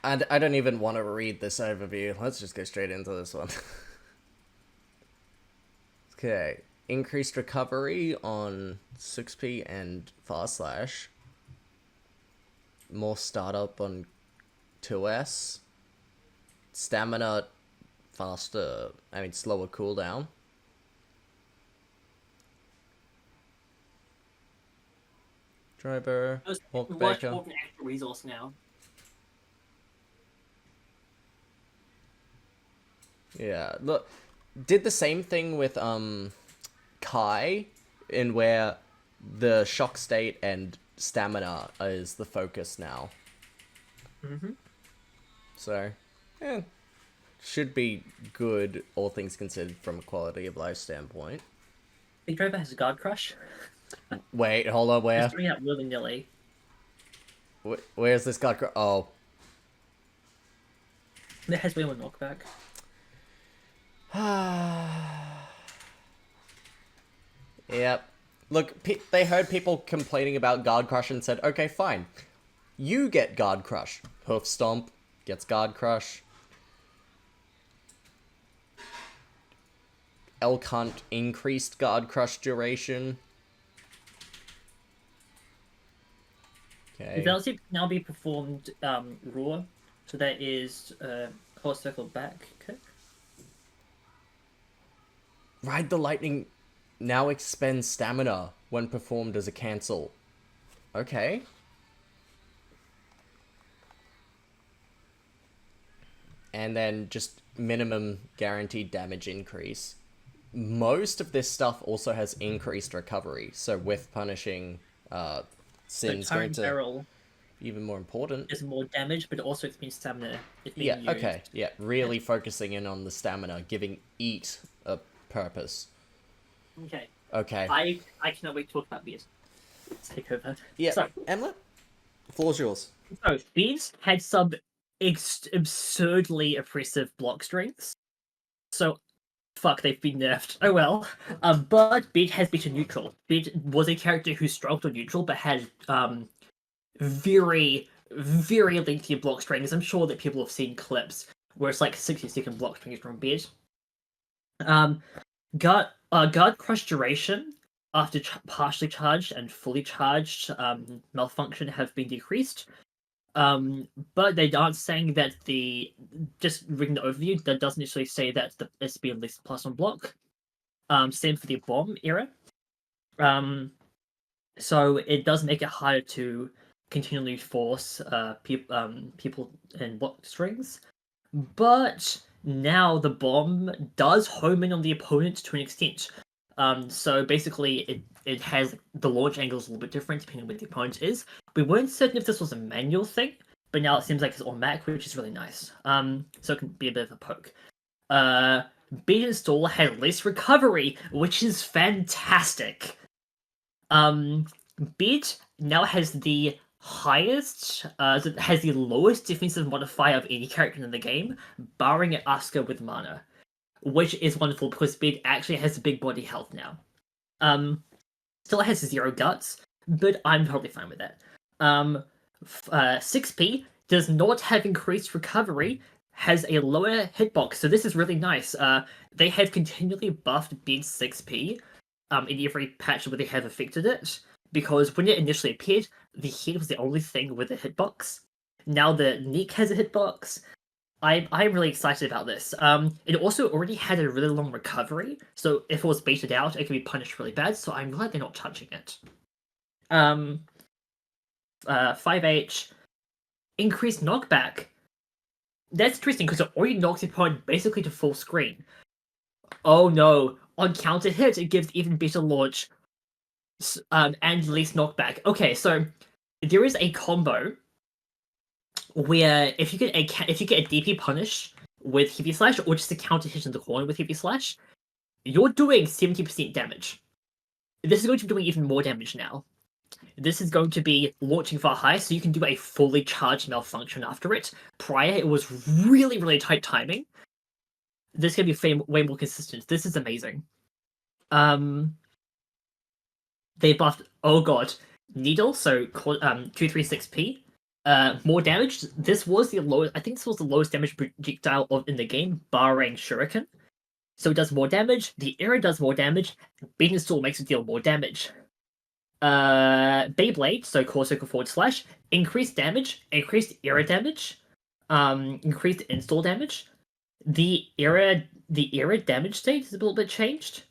I don't even want to read this overview. Let's just go straight into this one. Okay, increased recovery on 6P and Fast Slash. More startup on 2S. Stamina faster, slower cooldown. Driver, Hawkbaker. An extra resource now. Yeah, look, did the same thing with Kai, in where the shock state and stamina is the focus now. Mm-hmm. So, yeah, should be good, all things considered, from a quality of life standpoint. Big Driver has a guard crush. Wait, hold on, where? Just doing out willy nilly. Where's this guy? Oh, There has been one knockback. Yep. Look, they heard people complaining about Guard Crush and said, okay, fine. You get Guard Crush. Hoof Stomp gets Guard Crush. Elk Hunt increased Guard Crush duration. Okay. The LC can now be performed raw, so that is close circle back kick. Ride the Lightning now expends stamina when performed as a cancel. Okay. And then just minimum guaranteed damage increase. Most of this stuff also has increased recovery, so with punishing Sin's So going current to barrel be even more important. is more damage, but also it's been stamina. It's being Yeah, used. okay, yeah, really focusing in on the stamina, giving eat a purpose. Okay. Okay. I cannot wait to talk about Beard. Let's take over. Yeah, So, Emlet, floor's yours. Beard had some absurdly oppressive block strengths. So, fuck, they've been nerfed. Oh well. But Beard has beaten neutral. Beard was a character who struggled on neutral, but had very, very lengthy block strings. I'm sure that people have seen clips where it's like 60-second block strings from Beard. Guard Crush duration after partially charged and fully charged malfunction have been decreased. But they aren't saying that just reading the overview, that doesn't necessarily say that it's been less plus on block. Same for the bomb era. So it does make it harder to continually force people in block strings. But now the bomb does home in on the opponent to an extent. So basically it has the launch angle is a little bit different depending on where the opponent is. We weren't certain if this was a manual thing, but now it seems like it's automatic, which is really nice. So it can be a bit of a poke. Beat install had less recovery, which is fantastic. Beat now has the highest, has the lowest defensive modifier of any character in the game, barring Asuka with mana, which is wonderful because Beat actually has a big body health now. Still has 0 guts, but I'm totally fine with that. 6P does not have increased recovery, has a lower hitbox, so this is really nice. They have continually buffed Beat's 6P in every patch where they have affected it, because when it initially appeared, the head was the only thing with a hitbox. Now the Neek has a hitbox. I'm really excited about this. It also already had a really long recovery, so if it was baited out, it could be punished really bad, so I'm glad they're not touching it. 5H, increased knockback. That's interesting, because it already knocks the opponent basically to full screen. Oh no, on counter hit, it gives even better launch, and less knockback. Okay, so there is a combo where if you get a DP punish with Heavy Slash, or just a counter hit in the corner with Heavy Slash, you're doing 70% damage. This is going to be doing even more damage now. This is going to be launching far high, so you can do a fully charged malfunction after it. Prior, it was really, really tight timing. This is going to be way more consistent. This is amazing. They buffed, oh god, Needle, so 236p. More damage. This was the lowest. I think this was the lowest damage projectile in the game, barring Shuriken. So it does more damage. The era does more damage. Beat install makes it deal more damage. Beyblade, so core circle / increased damage, increased era damage, increased install damage. The era damage state is a little bit changed.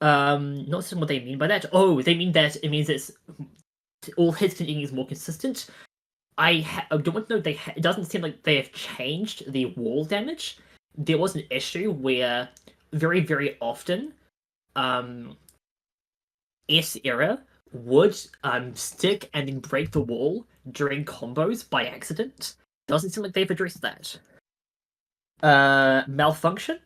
Not certain what they mean by that. Oh, they mean that it means it's all hits hitting is more consistent. I don't want to know it doesn't seem like they have changed the wall damage. There was an issue where very, very often S era would stick and then break the wall during combos by accident. Doesn't seem like they've addressed that. Malfunction.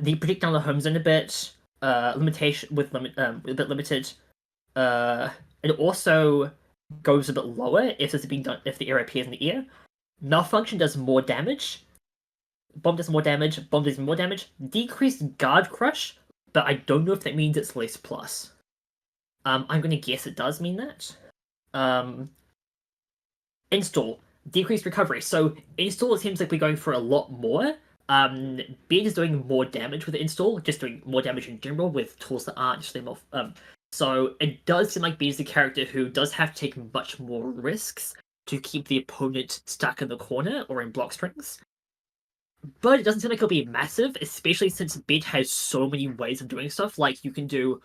The projectile homes in a bit. Limitation with a bit limited. It also goes a bit lower if this is being done if the era appears in the ear. Malfunction does more damage. Bomb does more damage. Bomb does more damage. Decreased guard crush, but I don't know if that means it's less plus. I'm gonna guess it does mean that. Install. Decreased recovery. So install, it seems like we're going for a lot more. Beard is doing more damage with the install, just doing more damage in general with tools that aren't actually more. So it does seem like Beard is a character who does have to take much more risks to keep the opponent stuck in the corner or in block strings. But it doesn't seem like it'll be massive, especially since Beard has so many ways of doing stuff. Like you can do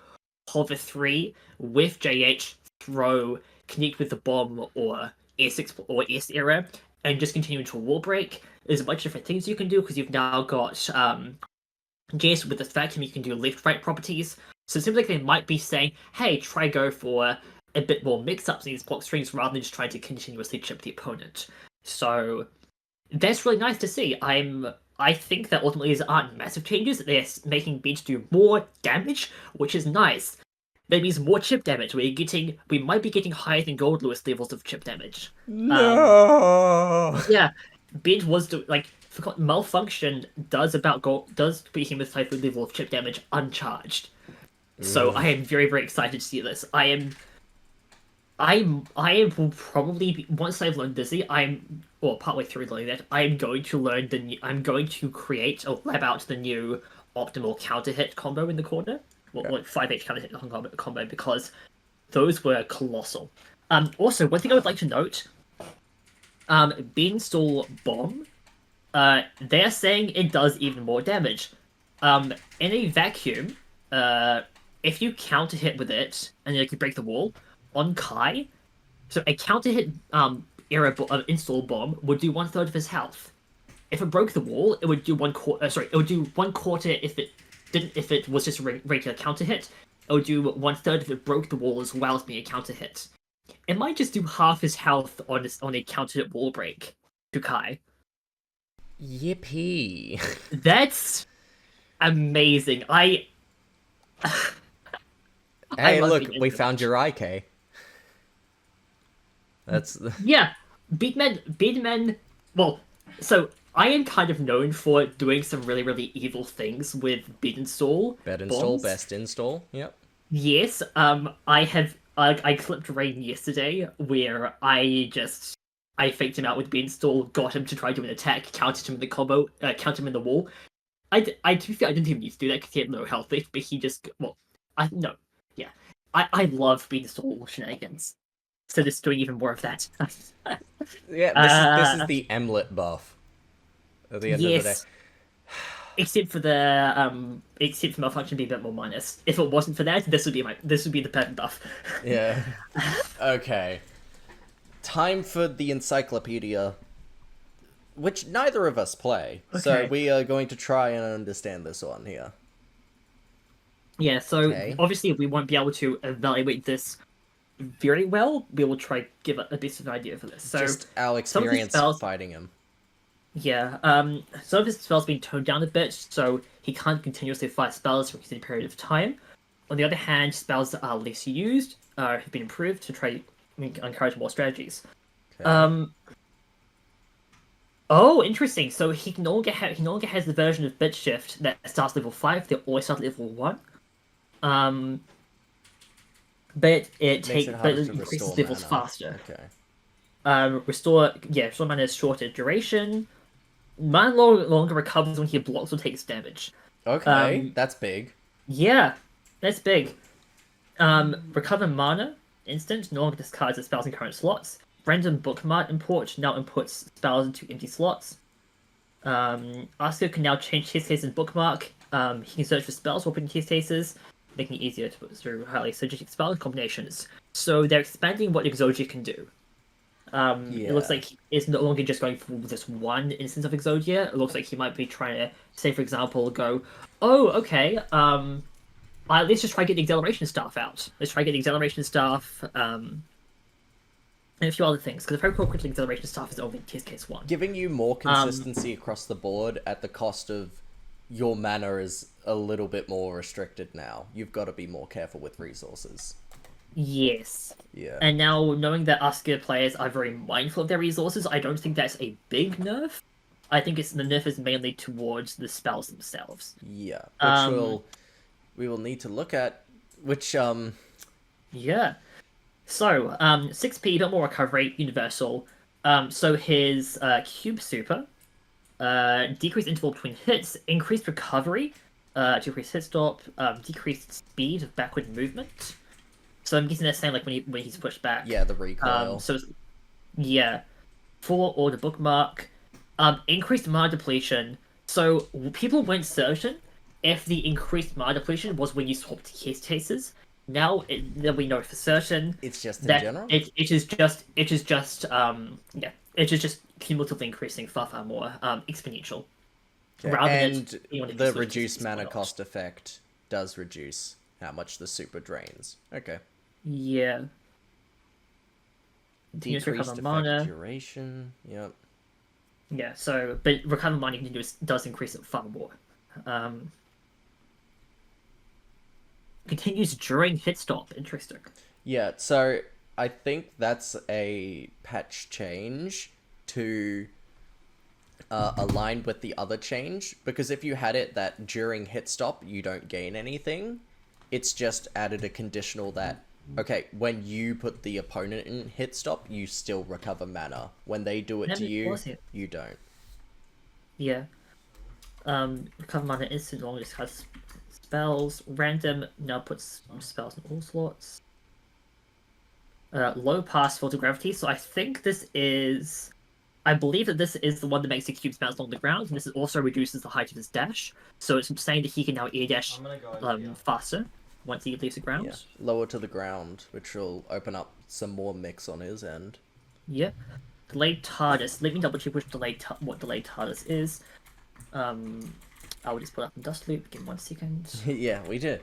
hover 3 with JH, throw, connect with the bomb or S6 or S era, and just continue into a wall break. There's a bunch of different things you can do because you've now got JS with the vacuum, you can do left-right properties. So it seems like they might be saying, hey, try go for a bit more mix-ups in these block strings rather than just trying to continuously chip the opponent. So that's really nice to see. I think that ultimately these aren't massive changes. They're making beats do more damage, which is nice. That means more chip damage. We might be getting higher than Gold Lewis levels of chip damage. No. Yeah, Bid was Malfunction does beat him with Typhoon level of chip damage uncharged. So I am very, very excited to see this. I will probably be, once I've learned Dizzy, partway through learning that, I'm going to create or lab out the new optimal counter hit combo in the corner. Well, like 5H counter hit combo, because those were colossal. Also, one thing I would like to note, Beanstalk Bomb, they're saying it does even more damage. In a vacuum, if you counter hit with it and you can break the wall on Kai, so a counter hit install bomb would do 1/3 of his health. If it broke the wall, it would do 1/4. It would do 1/4 if it didn't. If it was just a regular counter hit, it would do 1/3 if it broke the wall as well as being a counter hit. It might just do half his health on a counter hit wall break to Kai. Yippee. That's amazing. Hey, love look, being we able to found your IK. That's Yeah, Beatmen. Well, so I am kind of known for doing some really, really evil things with Beat Install. bed install, bombs. best install. Yep. Yes, I clipped Rain yesterday where I faked him out with Beat Install, got him to try to do an attack, countered him in the combo, countered him in the wall. To be fair, I didn't even need to do that because he had no health, but he just I love Beat Install shenanigans. So just doing even more of that. Yeah, this is the Emlet buff. At the end of the day. Except for Malfunction being a bit more minus. If it wasn't for that, this would be the perfect buff. Yeah. Okay. Time for the encyclopedia, which neither of us play. So Okay. we are going to try and understand this one here. Yeah, so Okay. obviously we won't be able to evaluate this very well. We will try to give a bit of an idea for this. So Just our some of these experience spells- fighting him. yeah, some of his spells have been toned down a bit, so he can't continuously fight spells for a extended period of time. On the other hand, spells that are less used have been improved to try encourage more strategies. Okay. Oh, interesting. So he no longer has the version of Bit Shift that starts level 5. They always start level 1. But it increases restore levels mana. faster. Okay. Restore mana is shorter duration. Mana no longer recovers when he blocks or takes damage. Okay, that's big. Yeah, that's big. Recover mana instant no longer discards its spells in current slots. Random bookmark import now inputs spells into empty slots. Asuka can now change test cases and bookmark. He can search for spells while putting test cases, making it easier to put through highly synergistic spell combinations. So they're expanding what Exodia can do. It looks like it's no longer just going for this one instance of Exodia. It looks like he might be trying to, say for example, go, oh, okay, let's just try getting acceleration staff out. Let's try getting acceleration staff, and a few other things, because if I recall quickly, acceleration staff is only test case 1. Giving you more consistency across the board at the cost of your mana is a little bit more restricted now. You've got to be more careful with resources. Yes. Yeah. And now, knowing that Asuka players are very mindful of their resources, I don't think that's a big nerf. I think the nerf is mainly towards the spells themselves. Yeah. Which we will need to look at. Which Yeah. So, 6p, a bit more recovery, universal. So his cube super, decreased interval between hits, increased recovery, decreased hit stop, decreased speed of backward movement. So I'm guessing that's saying like when he's pushed back. yeah, the recoil. Yeah, full order bookmark, increased mana depletion. So people weren't certain if the increased mana depletion was when you swapped test cases. Now we know for certain. It's just in that general. it is just cumulatively increasing far more exponential. Okay. Rather than And being able to the switch reduced to mana spell. cost effect does reduce how much the super drains. Okay. Yeah. Continues to Decreased recover effect mana. duration. Yep. Yeah, so but recover mana does increase it far more. Continues during hit stop. Interesting. Yeah, so I think that's a patch change to align with the other change, because if you had it that during hit stop you don't gain anything, it's just added a conditional that, okay, when you put the opponent in hit stop, you still recover mana. When they do it to you, you don't. Yeah. Recover mana instant long just has spells. Random now puts spells in all slots. Low pass filter gravity. So I think this is, I believe that this is the one that makes the cubes bounce along the ground, and this also reduces the height of his dash. So it's saying that he can now air dash faster once he leaves the ground. Yeah, lower to the ground, which will open up some more mix on his end. Yeah. Delayed TARDIS. Let me double check what delayed TARDIS is. I will just put up in Dust Loop. Give me 1 second. Yeah, we did.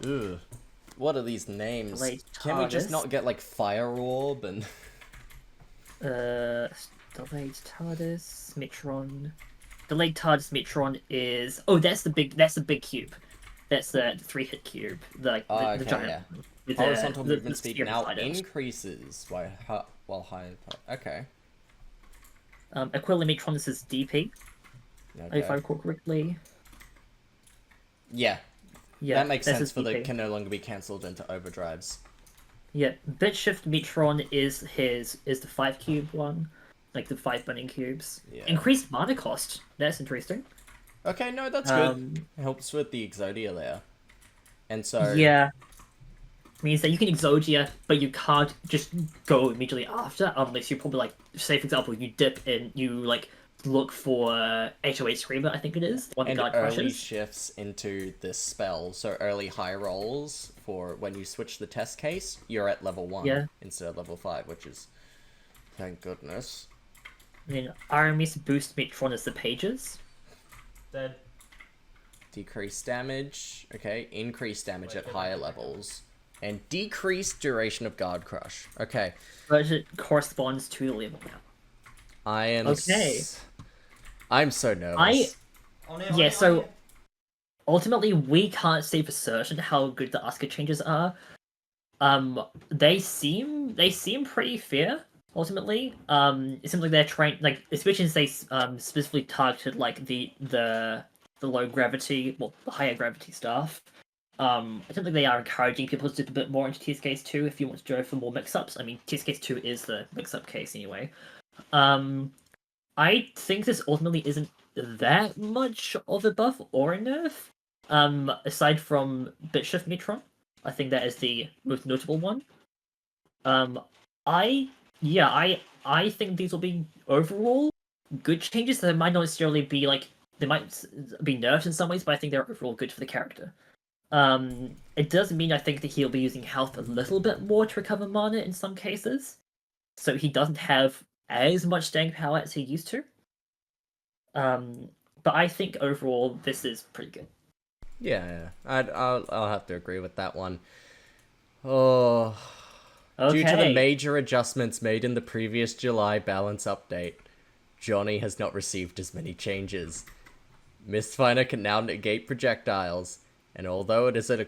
Ugh. What are these names? Delayed Can we just TARDIS. not get like Fire Orb and Delayed TARDIS Metron. Delayed TARDIS Metron is that's the big cube. That's the 3-hit cube. The giant. yeah. With Horizontal the movement speed sphere now beside it. increases while higher. Okay. Aquila Metron, this is DP. Okay. If I recall correctly. Yeah, Yeah, that makes this sense is for the DP. can no longer be cancelled into overdrives. Yeah, Bitshift Metron is the 5 cube one, like the 5 burning cubes. Yeah. Increased mana cost. That's interesting. Okay, no, that's good. Helps with the Exodia there. And so Yeah. Means that you can Exodia, but you can't just go immediately after, unless you probably like, say for example, you dip in, you like look for HOA Screamer, I think it is, one and guard early crushes. shifts into this spell, so early high rolls for when you switch the test case, you're at level 1 Yeah. instead of level 5, which is thank goodness. And then Aramis boost Metron is the pages. Dead. Decreased damage, okay, increased damage at higher levels, and decreased duration of guard crush. Okay, But it corresponds to the level now. I am Okay. I'm so nervous. So ultimately we can't say for certain how good the Asuka changes are. They seem pretty fair, ultimately. It seems like they're trying, like, especially since they specifically targeted like the low gravity, well, the higher gravity stuff. I think like they are encouraging people to dip a bit more into test case 2 if you want to go for more mix-ups. I mean, test case 2 is the mix-up case anyway. I think this ultimately isn't that much of a buff or a nerf. Aside from Bitshift Metron, I think that is the most notable one. I think these will be overall good changes. They might not necessarily be like, they might be nerfs in some ways, but I think they're overall good for the character. It does mean I think that he'll be using health a little bit more to recover mana in some cases, so he doesn't have as much staying power as he used to. But I think overall this is pretty good. Yeah, I'll have to agree with that one. Oh, Okay. due to the major adjustments made in the previous July balance update, Johnny has not received as many changes. Mistfinder can now negate projectiles, and although it is an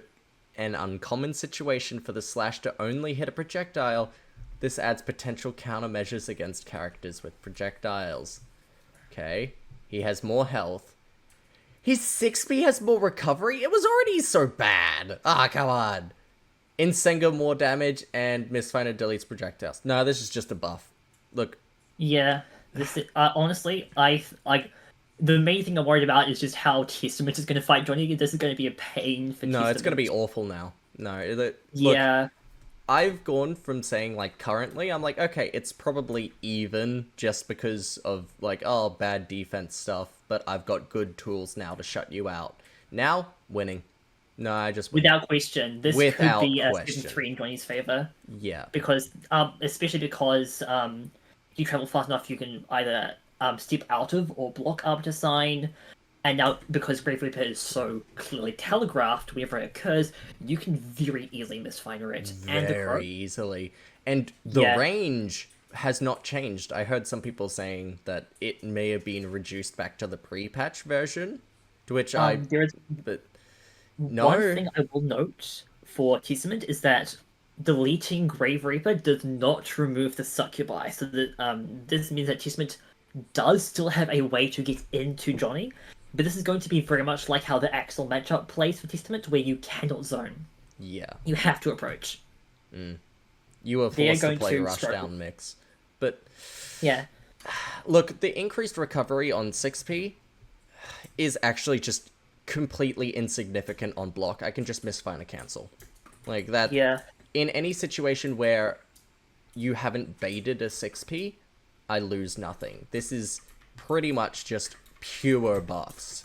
uncommon situation for the slash to only hit a projectile, this adds potential countermeasures against characters with projectiles. Okay, he has more health. His 6B has more recovery? It was already so bad! Ah, come on! Insenga more damage, and Mistfinder deletes projectiles. No, this is just a buff. Look. Yeah, this is, honestly, the main thing I'm worried about is just how Testament is going to fight Johnny. This is going to be a pain for Testament. No, it's going to be awful now. No, look, yeah. I've gone from saying, like, currently, I'm like, okay, it's probably even just because of, like, oh, bad defense stuff, but I've got good tools now to shut you out. Now, winning. No, I just win. Without question, this could be a 7-3 in Johnny's favor. Yeah. Because, especially because, you travel fast enough, you can either step out of or block up to sign. And now, because Grave Reaper is so clearly telegraphed whenever it occurs, you can very easily misfire it. Very easily. And the Yeah. range has not changed. I heard some people saying that it may have been reduced back to the pre-patch version, to which There is but one no. thing I will note for Testament is that deleting Grave Reaper does not remove the Succubi, so that this means that Testament does still have a way to get into Johnny, but this is going to be very much like how the Axel matchup plays for Testament, where you cannot zone. Yeah. You have to approach. You were They are forced to going play to Rushdown struggle. mix. But Yeah. look, the increased recovery on 6p is actually just completely insignificant on block. I can just misfire a cancel. Like that. Yeah. In any situation where you haven't baited a 6p, I lose nothing. This is pretty much just pure buffs.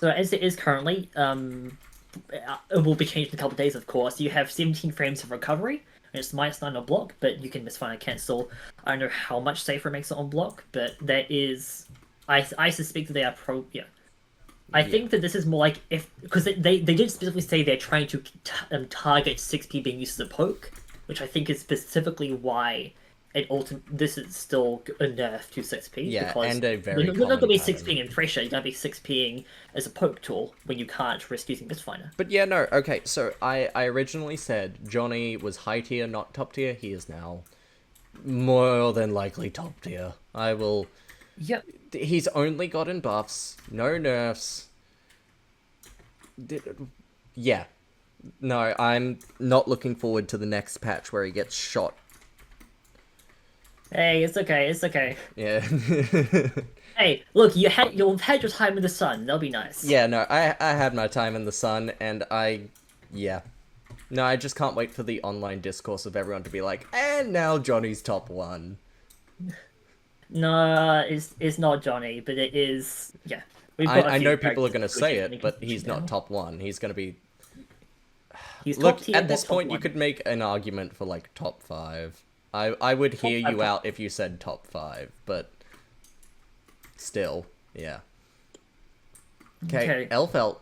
So as it is currently, it will be changed in a couple of days, of course. You have 17 frames of recovery, and it's -9 on block, but you can misfire and cancel. I don't know how much safer it makes it on block, but that is... I suspect that they are yeah. I think that this is more like if... Because they did specifically say they're trying to target 6p being used as a poke, which I think is specifically why this is still a nerf to 6p. Yeah, because and a very you're not going to common be pattern. 6ping in pressure, you're going to be 6ping as a poke tool when you can't risk using Misfinder. But yeah, no, okay, so I originally said Johnny was high tier, not top tier. He is now more than likely top tier. I will... Yep. He's only gotten buffs, no nerfs. Yeah. No, I'm not looking forward to the next patch where he gets shot. Hey, it's okay, it's okay. Yeah. Hey, look, you'll have had your time in the sun. That'll be nice. Yeah, no, I had my time in the sun, and yeah. No, I just can't wait for the online discourse of everyone to be like, and now Johnny's top 1. No, it's not Johnny, but it is. Yeah. I know people are going to say it, but he's not top 1. He's going to be... He's top Look, tier, at not this top point, you 1. could make an argument for, like, top 5. I would hear 5, you out if you said top 5, but... Still, yeah. Okay, Elphelt.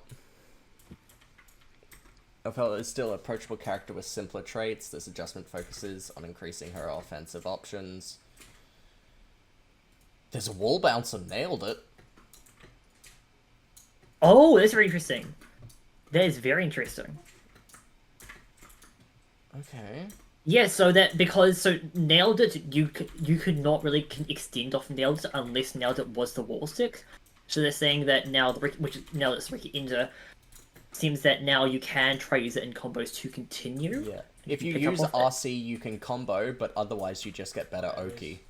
Elphelt is still an approachable character with simpler traits. This adjustment focuses on increasing her offensive options. There's a wall bouncer, nailed it. Oh, that's very interesting. That is very interesting. Okay. Yeah, so nailed it. You could not really extend off nailed it unless nailed it was the wall stick. So they're saying that now now it's Ricky Ender, seems that now you can try use it in combos to continue. Yeah. If you pick up use off it. RC, you can combo, but otherwise you just get better Oki.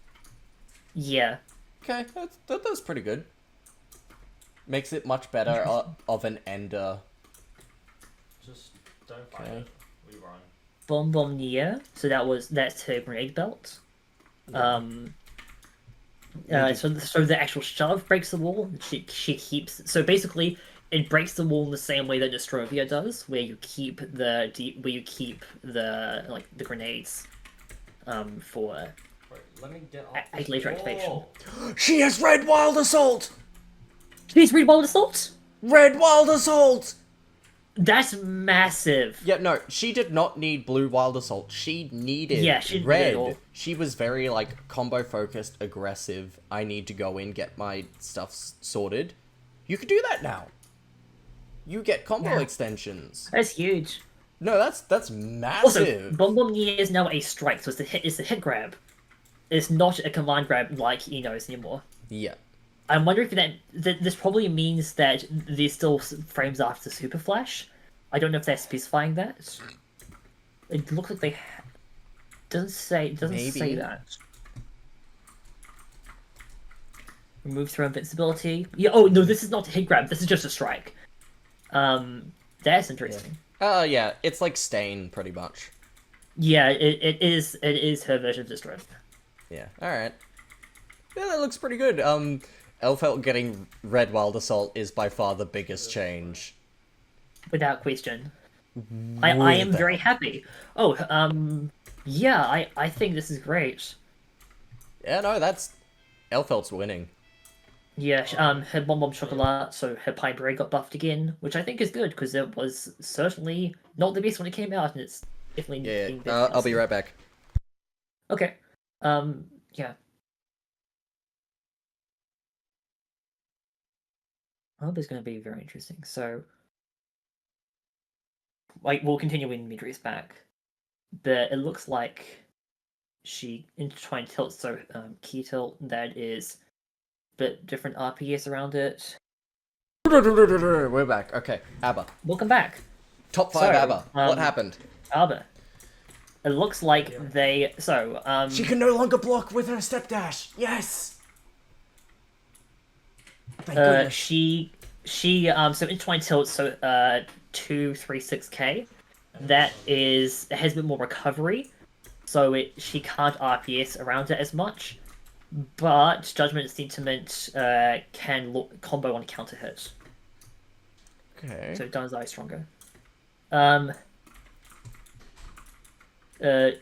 Yeah. Okay, that's pretty good. Makes it much better of an ender. Just don't fight Okay. it. We run. Bombomnia. So that's her grenade belt. So the actual shove breaks the wall. She keeps, so basically it breaks the wall in the same way that Nostrovia does, where you keep the grenades for Wait, let me get off. later activation. She has Red Wild Assault! Please read Wild Assault. Red Wild Assault! That's massive. Yeah, no, she did not need Blue Wild Assault. She needed She didn't need Red. it all. She was very, like, combo-focused, aggressive. I need to go in, get my stuff sorted. You could do that now. You get combo extensions. That's huge. No, that's Also, massive. Bombomnia is now a strike, so it's a hit grab. It's not a command grab like Enos anymore. Yeah. I'm wondering if this probably means that there's still frames after Super Flash. I don't know if they're specifying that. It looks like they doesn't say Maybe. that. Removes her invincibility. Yeah. Oh no, this is not a hit grab. This is just a strike. That's interesting. Yeah, it's like Stain, pretty much. Yeah, it is her version of Destroy. Yeah, alright. Yeah, that looks pretty good. Elphelt getting Red Wild Assault is by far the biggest change. Without question. I am very happy. Oh, yeah, I think this is great. Yeah, no, that's... Elphelt's winning. Yeah, her Bomb Bomb Chocolat, so her Pine Berry got buffed again, which I think is good, because it was certainly not the best when it came out, and it's definitely... Yeah, being better I'll be now. right back. Okay. Yeah. Alba's going to be very interesting. So, like, we'll continue when Midori's back, but it looks like she intertwined tilt, so key tilt that is a bit different RPS around it. We're back. Okay, ABBA. Welcome back, Top 5 So, ABBA. What happened? Alba. It looks like She can no longer block with her step dash. Yes. Thank goodness. she so intertwined tilt, so 236k. That has a bit more recovery, so she can't RPS around it as much. But Judgment Sentiment can combo on counter hit, Okay. so it does die stronger.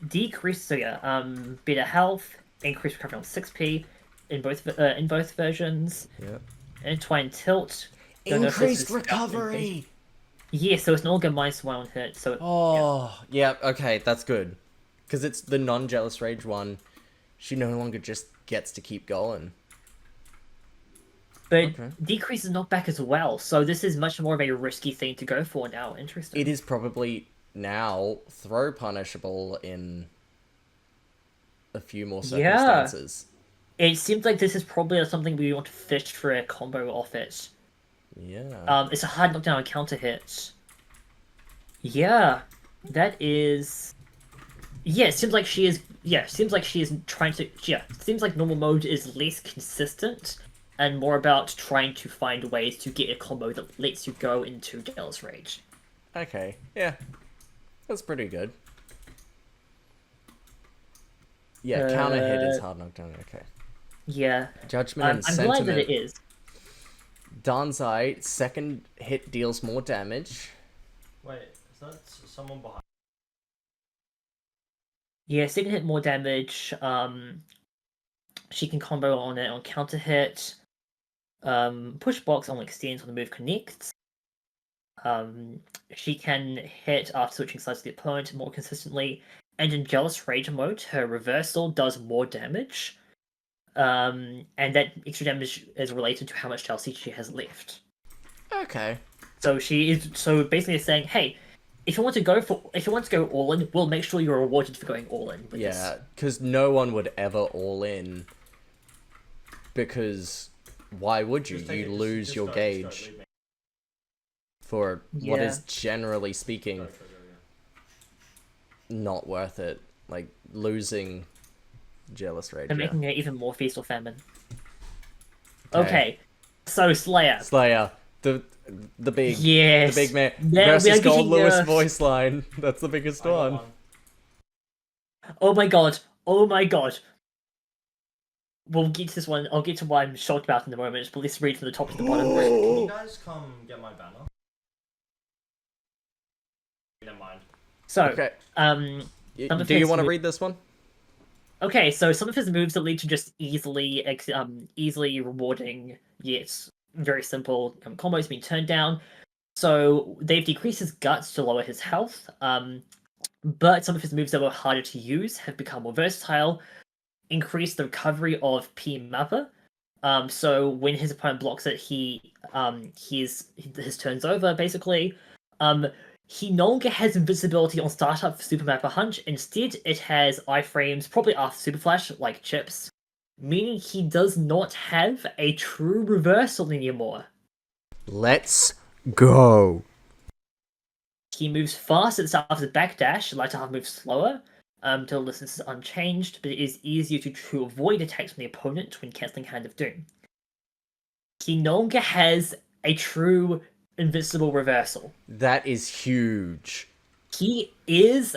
Decrease, so yeah, better health, increased recovery on 6p in both versions. Yep. Intertwined tilt. Don't know if this Increased is- recovery. Yeah, so it's an all minus 1 on hit. So Oh, yeah. Okay, that's good. Because it's the non-jealous rage one. She no longer just gets to keep going. But Okay. decrease is not back as well, so this is much more of a risky thing to go for now. Interesting. It is probably now throw punishable in a few more Yeah. circumstances. It seems like this is probably something we want to fish for a combo off it. Yeah. It's a hard knockdown and counter hit. Yeah, that is. Yeah, it seems like she is. Yeah, seems like she is trying to. Yeah, seems like normal mode is less consistent and more about trying to find ways to get a combo that lets you go into Jealous Rage. Okay. Yeah. That's pretty good. Yeah, counter hit is hard knockdown. Okay. Yeah, Judgment and I'm sentiment. glad that it is. Danzai, second hit deals more damage. Wait, is that someone behind? Yeah, second hit more damage. She can combo on it on counter hit. Push box on extends when the move connects. She can hit after switching sides to the opponent more consistently. And in Jealous Rage mode, her reversal does more damage. And that extra damage is related to how much jealousy she has left. Okay. So she is basically saying, hey, if you want to go all in, we'll make sure you're rewarded for going all in with this. Yeah, because no one would ever all in. Because why would you? Just take You it, lose just your go, gauge just go, leave me. for what Yeah. is generally speaking Go, go, go. not worth it. Like losing jealous rage. And Yeah. making it even more feast or famine. Okay. Okay, so Slayer. Slayer, the big Yes. the big man There- we are versus Gold getting Lewis nerfed. voice line. That's the biggest I got one. one. Oh my god. Oh my god. We'll get to this one. I'll get to what I'm shocked about in a moment, but let's read from the top to the bottom. Can you guys come get my banner? Never mind. So, Okay. Some of Do you his want to mo- read this one? okay, so some of his moves that lead to just easily rewarding, yet very simple combos being turned down. So they've decreased his guts to lower his health, but some of his moves that were harder to use have become more versatile, increased the recovery of P Mapper. So when his opponent blocks it, his turn's over basically. He no longer has invincibility on startup for Super Mapper Hunch. Instead, it has iframes, probably after Super Flash, like chips, meaning he does not have a true reversal anymore. Let's go. He moves fast at the start of the backdash, later half moves slower, till distance is unchanged, but it is easier to avoid attacks from the opponent when cancelling Hand of Doom. He no longer has a true invincible reversal. That is huge. He is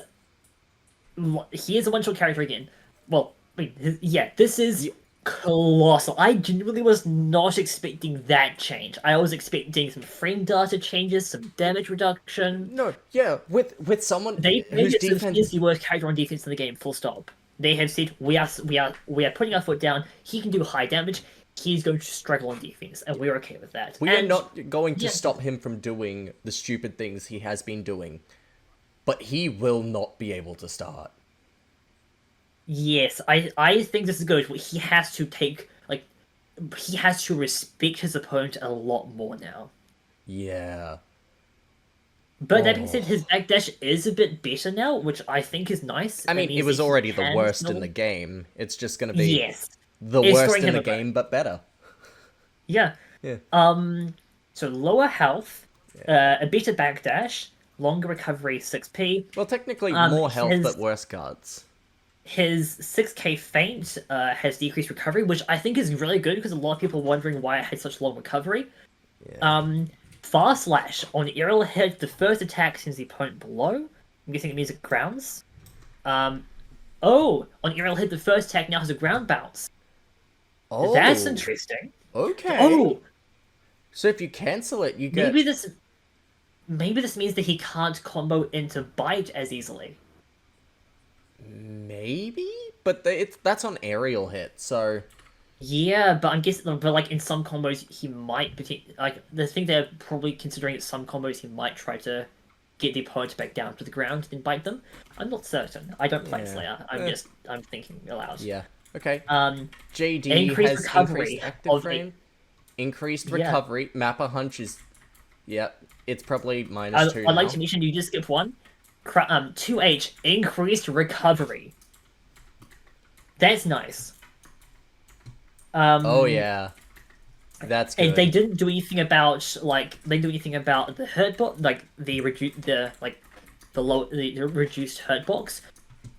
a one-shot character again. Well, this is colossal. I genuinely was not expecting that change. I was expecting some frame data changes, some damage reduction. No, yeah, with someone They made whose it so defense. he is the worst character on defense in the game. Full stop. They have said we are putting our foot down. He can do high damage. He's going to struggle on defense, and we're okay with that. We are And- not going to yeah. stop him from doing the stupid things he has been doing, but he will not be able to start. Yes, I think this is good. He has to take like he has to respect his opponent a lot more now. Yeah. But that being said, Oh. his backdash is a bit better now, which I think is nice. I mean, it means was that he already the can worst in still- the game. It's just gonna be Yes. the It's worst throwing in him the a bone. game, but better. Yeah. Yeah. So lower health, a better backdash, longer recovery 6p. Well, technically, Um, more health, his- but worse cards. His 6k feint has decreased recovery, which I think is really good because a lot of people are wondering why it had such long recovery. Yeah. Fast slash on aerial hit, the first attack sends the opponent below. I'm guessing it means it grounds. On aerial hit, the first attack now has a ground bounce. Oh, That's interesting. Okay. Oh, So if you cancel it, you get. maybe this means that he can't combo into bite as easily. Maybe, but that's on aerial hit. So Yeah, but I'm guessing, but like in some combos, he might like the thing they're probably considering is some combos he might try to get the opponent back down to the ground and bite them. I'm not certain. I don't play Yeah. Slayer. I'm thinking aloud. yeah. Okay. Um, JD increased has recovery increased active of frame. Increased Yeah. recovery. Mappa hunch is. Yep. It's probably minus 2 I'd like now. to mention you just skip one. 2H increased recovery. That's nice. Oh yeah. That's good. And they didn't do anything about the hurt box, like the reduced hurt box.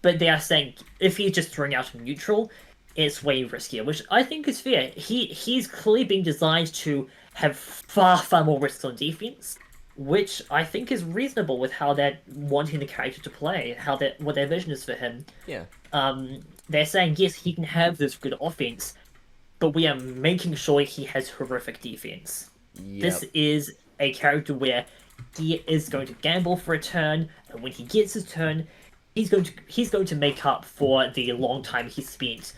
But they are saying if he's just throwing out a neutral, it's way riskier, which I think is fair. He's clearly been designed to have far more risks on defense, which I think is reasonable with how they're wanting the character to play, what their vision is for him. Yeah. They're saying yes, he can have this good offense, but we are making sure he has horrific defense. Yep. This is a character where he is going to gamble for a turn, and when he gets his turn, he's going to make up for the long time he spent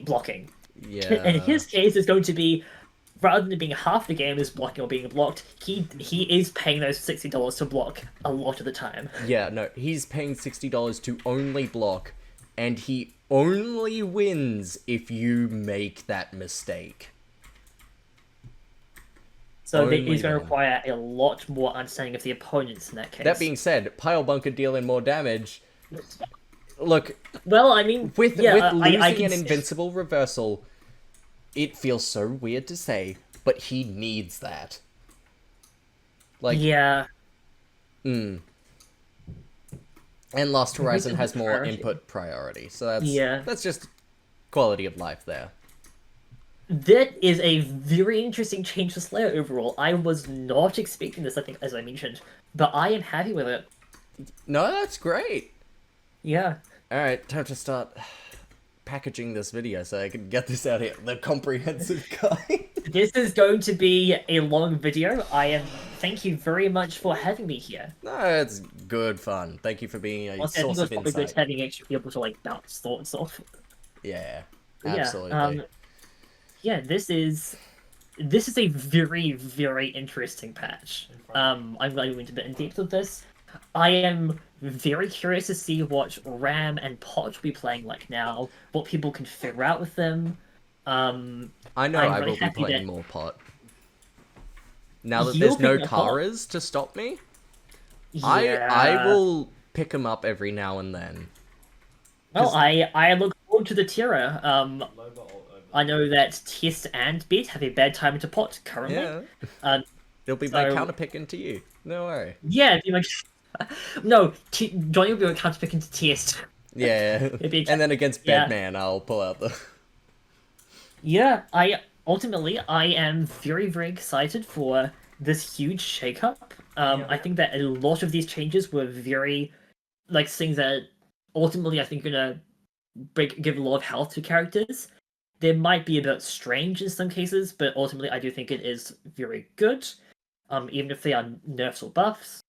blocking. Yeah. And in his case, it's going to be rather than being half the game is blocking or being blocked, he is paying those $60 to block a lot of the time. Yeah, no, he's paying $60 to only block, and he only wins if you make that mistake. So Only he's going to then. require a lot more understanding of the opponents in that case. That being said, Pile Bunker dealing more damage. Look, well, I mean, with yeah, losing I can an invincible reversal, it feels so weird to say, but he needs that. Like, yeah, and Lost Horizon has more priority. input priority, so Yeah. that's just quality of life there. that is a very interesting change for Slayer overall. I was not expecting this, I think, as I mentioned, but I am happy with it. No, that's great. Yeah. Alright, time to start packaging this video so I can get this out here. The comprehensive guide. This is going to be a long video. Thank you very much for having me here. No, it's good fun. Thank you for being a Also, I think source it was of probably good insight. having extra people to like bounce thoughts off. Yeah, But absolutely. Yeah, this is a very, very interesting patch. I'm glad we went a bit in depth with this. I am very curious to see what Ram and Pot will be playing like now, what people can figure out with them. I know I'm I really will be happy playing that- more pot. Now that You'll there's no pick up pot? Karas to stop me, Yeah. I will pick them up every now and then. Well, I look forward to the Tira. Loba or over? I know that Test and Bet have a bad time into Pot currently. Yeah. It'll be my so- counterpicking to you. No worry. Yeah, be like, no, Johnny will be a counter pick into Test. Yeah. It'd be- And then against yeah. Bedman, I'll pull out the. Yeah, I am very, very excited for this huge shakeup. I think that a lot of these changes were very, like, things that ultimately I think are gonna give a lot of health to characters. They might be a bit strange in some cases, but ultimately I do think it is very good. Even if they are nerfs or buffs.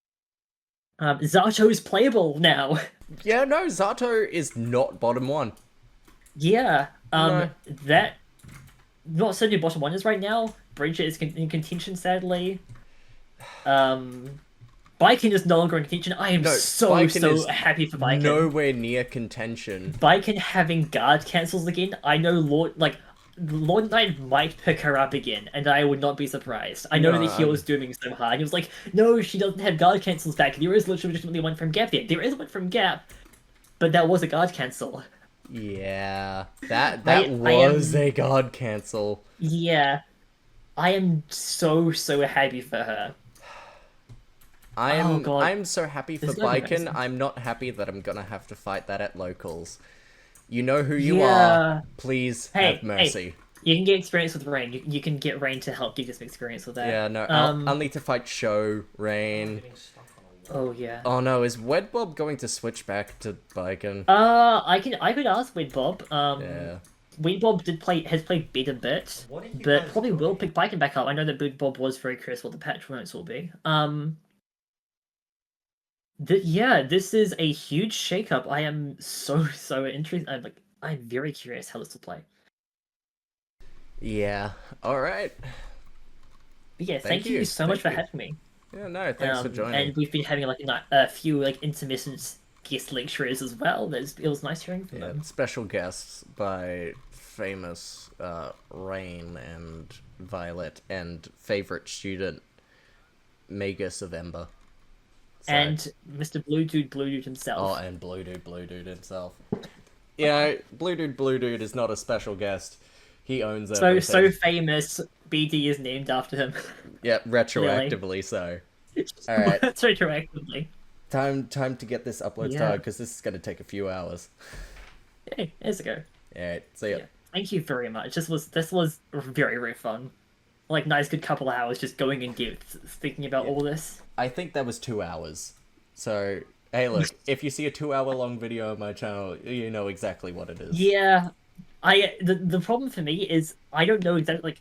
Zato is playable now. Yeah, no, Zato is not bottom one. Yeah, No. that not certain who bottom one is right now. Bridget is in contention, sadly. Baiken is no longer in contention. I am No, so Baiken is happy for Baiken. nowhere near contention. Baiken having guard cancels again. I know Lord Knight might pick her up again, and I would not be surprised. I know No, that he was doing so hard. He was like, no, she doesn't have guard cancels back. There is legitimately one from Gap there. There is one from Gap, but that was a guard cancel. Yeah, that I was am- a guard cancel. Yeah. I am so happy for her. I'm God. I'm so happy for There's no Baiken. comparison. I'm not happy that I'm gonna have to fight that at locals. You know who you Yeah. are. Please Hey, have mercy. You can get experience with Rain. You can get Rain to help give you some experience with that. Yeah, no, I'll need to fight Show, Rain. Getting stuck on a wall. Oh yeah. Oh no, is Wedbob going to switch back to Baiken? I could ask Bob. Yeah. Bob has played better bit, What are you but guys probably will doing? pick Baiken back up. I know that Bob was very curious what the patch notes will be. Yeah, this is a huge shakeup. I am so interested. I'm very curious how this will play. Yeah. All right. But yeah, Thank thank you you, so much thank for you. having me. Yeah. No. Thanks for joining. And we've been having a few intermittent guest lecturers as well. It was nice hearing from Yeah, them. special guests by famous Rain and Violet and favorite student Magus of Ember. So- And Mr. Blue Dude himself. Oh, and Blue Dude himself. Yeah, Blue Dude is not a special guest. He owns everything. so famous. BD is named after him. Yeah, retroactively so. Alright. So retroactively. Time to get this upload Yeah. started because this is gonna take a few hours. Hey, there's a go. Alright, see ya. Yeah. Thank you very much. This was very fun. Nice good couple of hours just going in depth, thinking about all this. I think that was 2 hours. So, hey look, if you see a 2 hour long video on my channel, you know exactly what it is. Yeah, the problem for me is I don't know exactly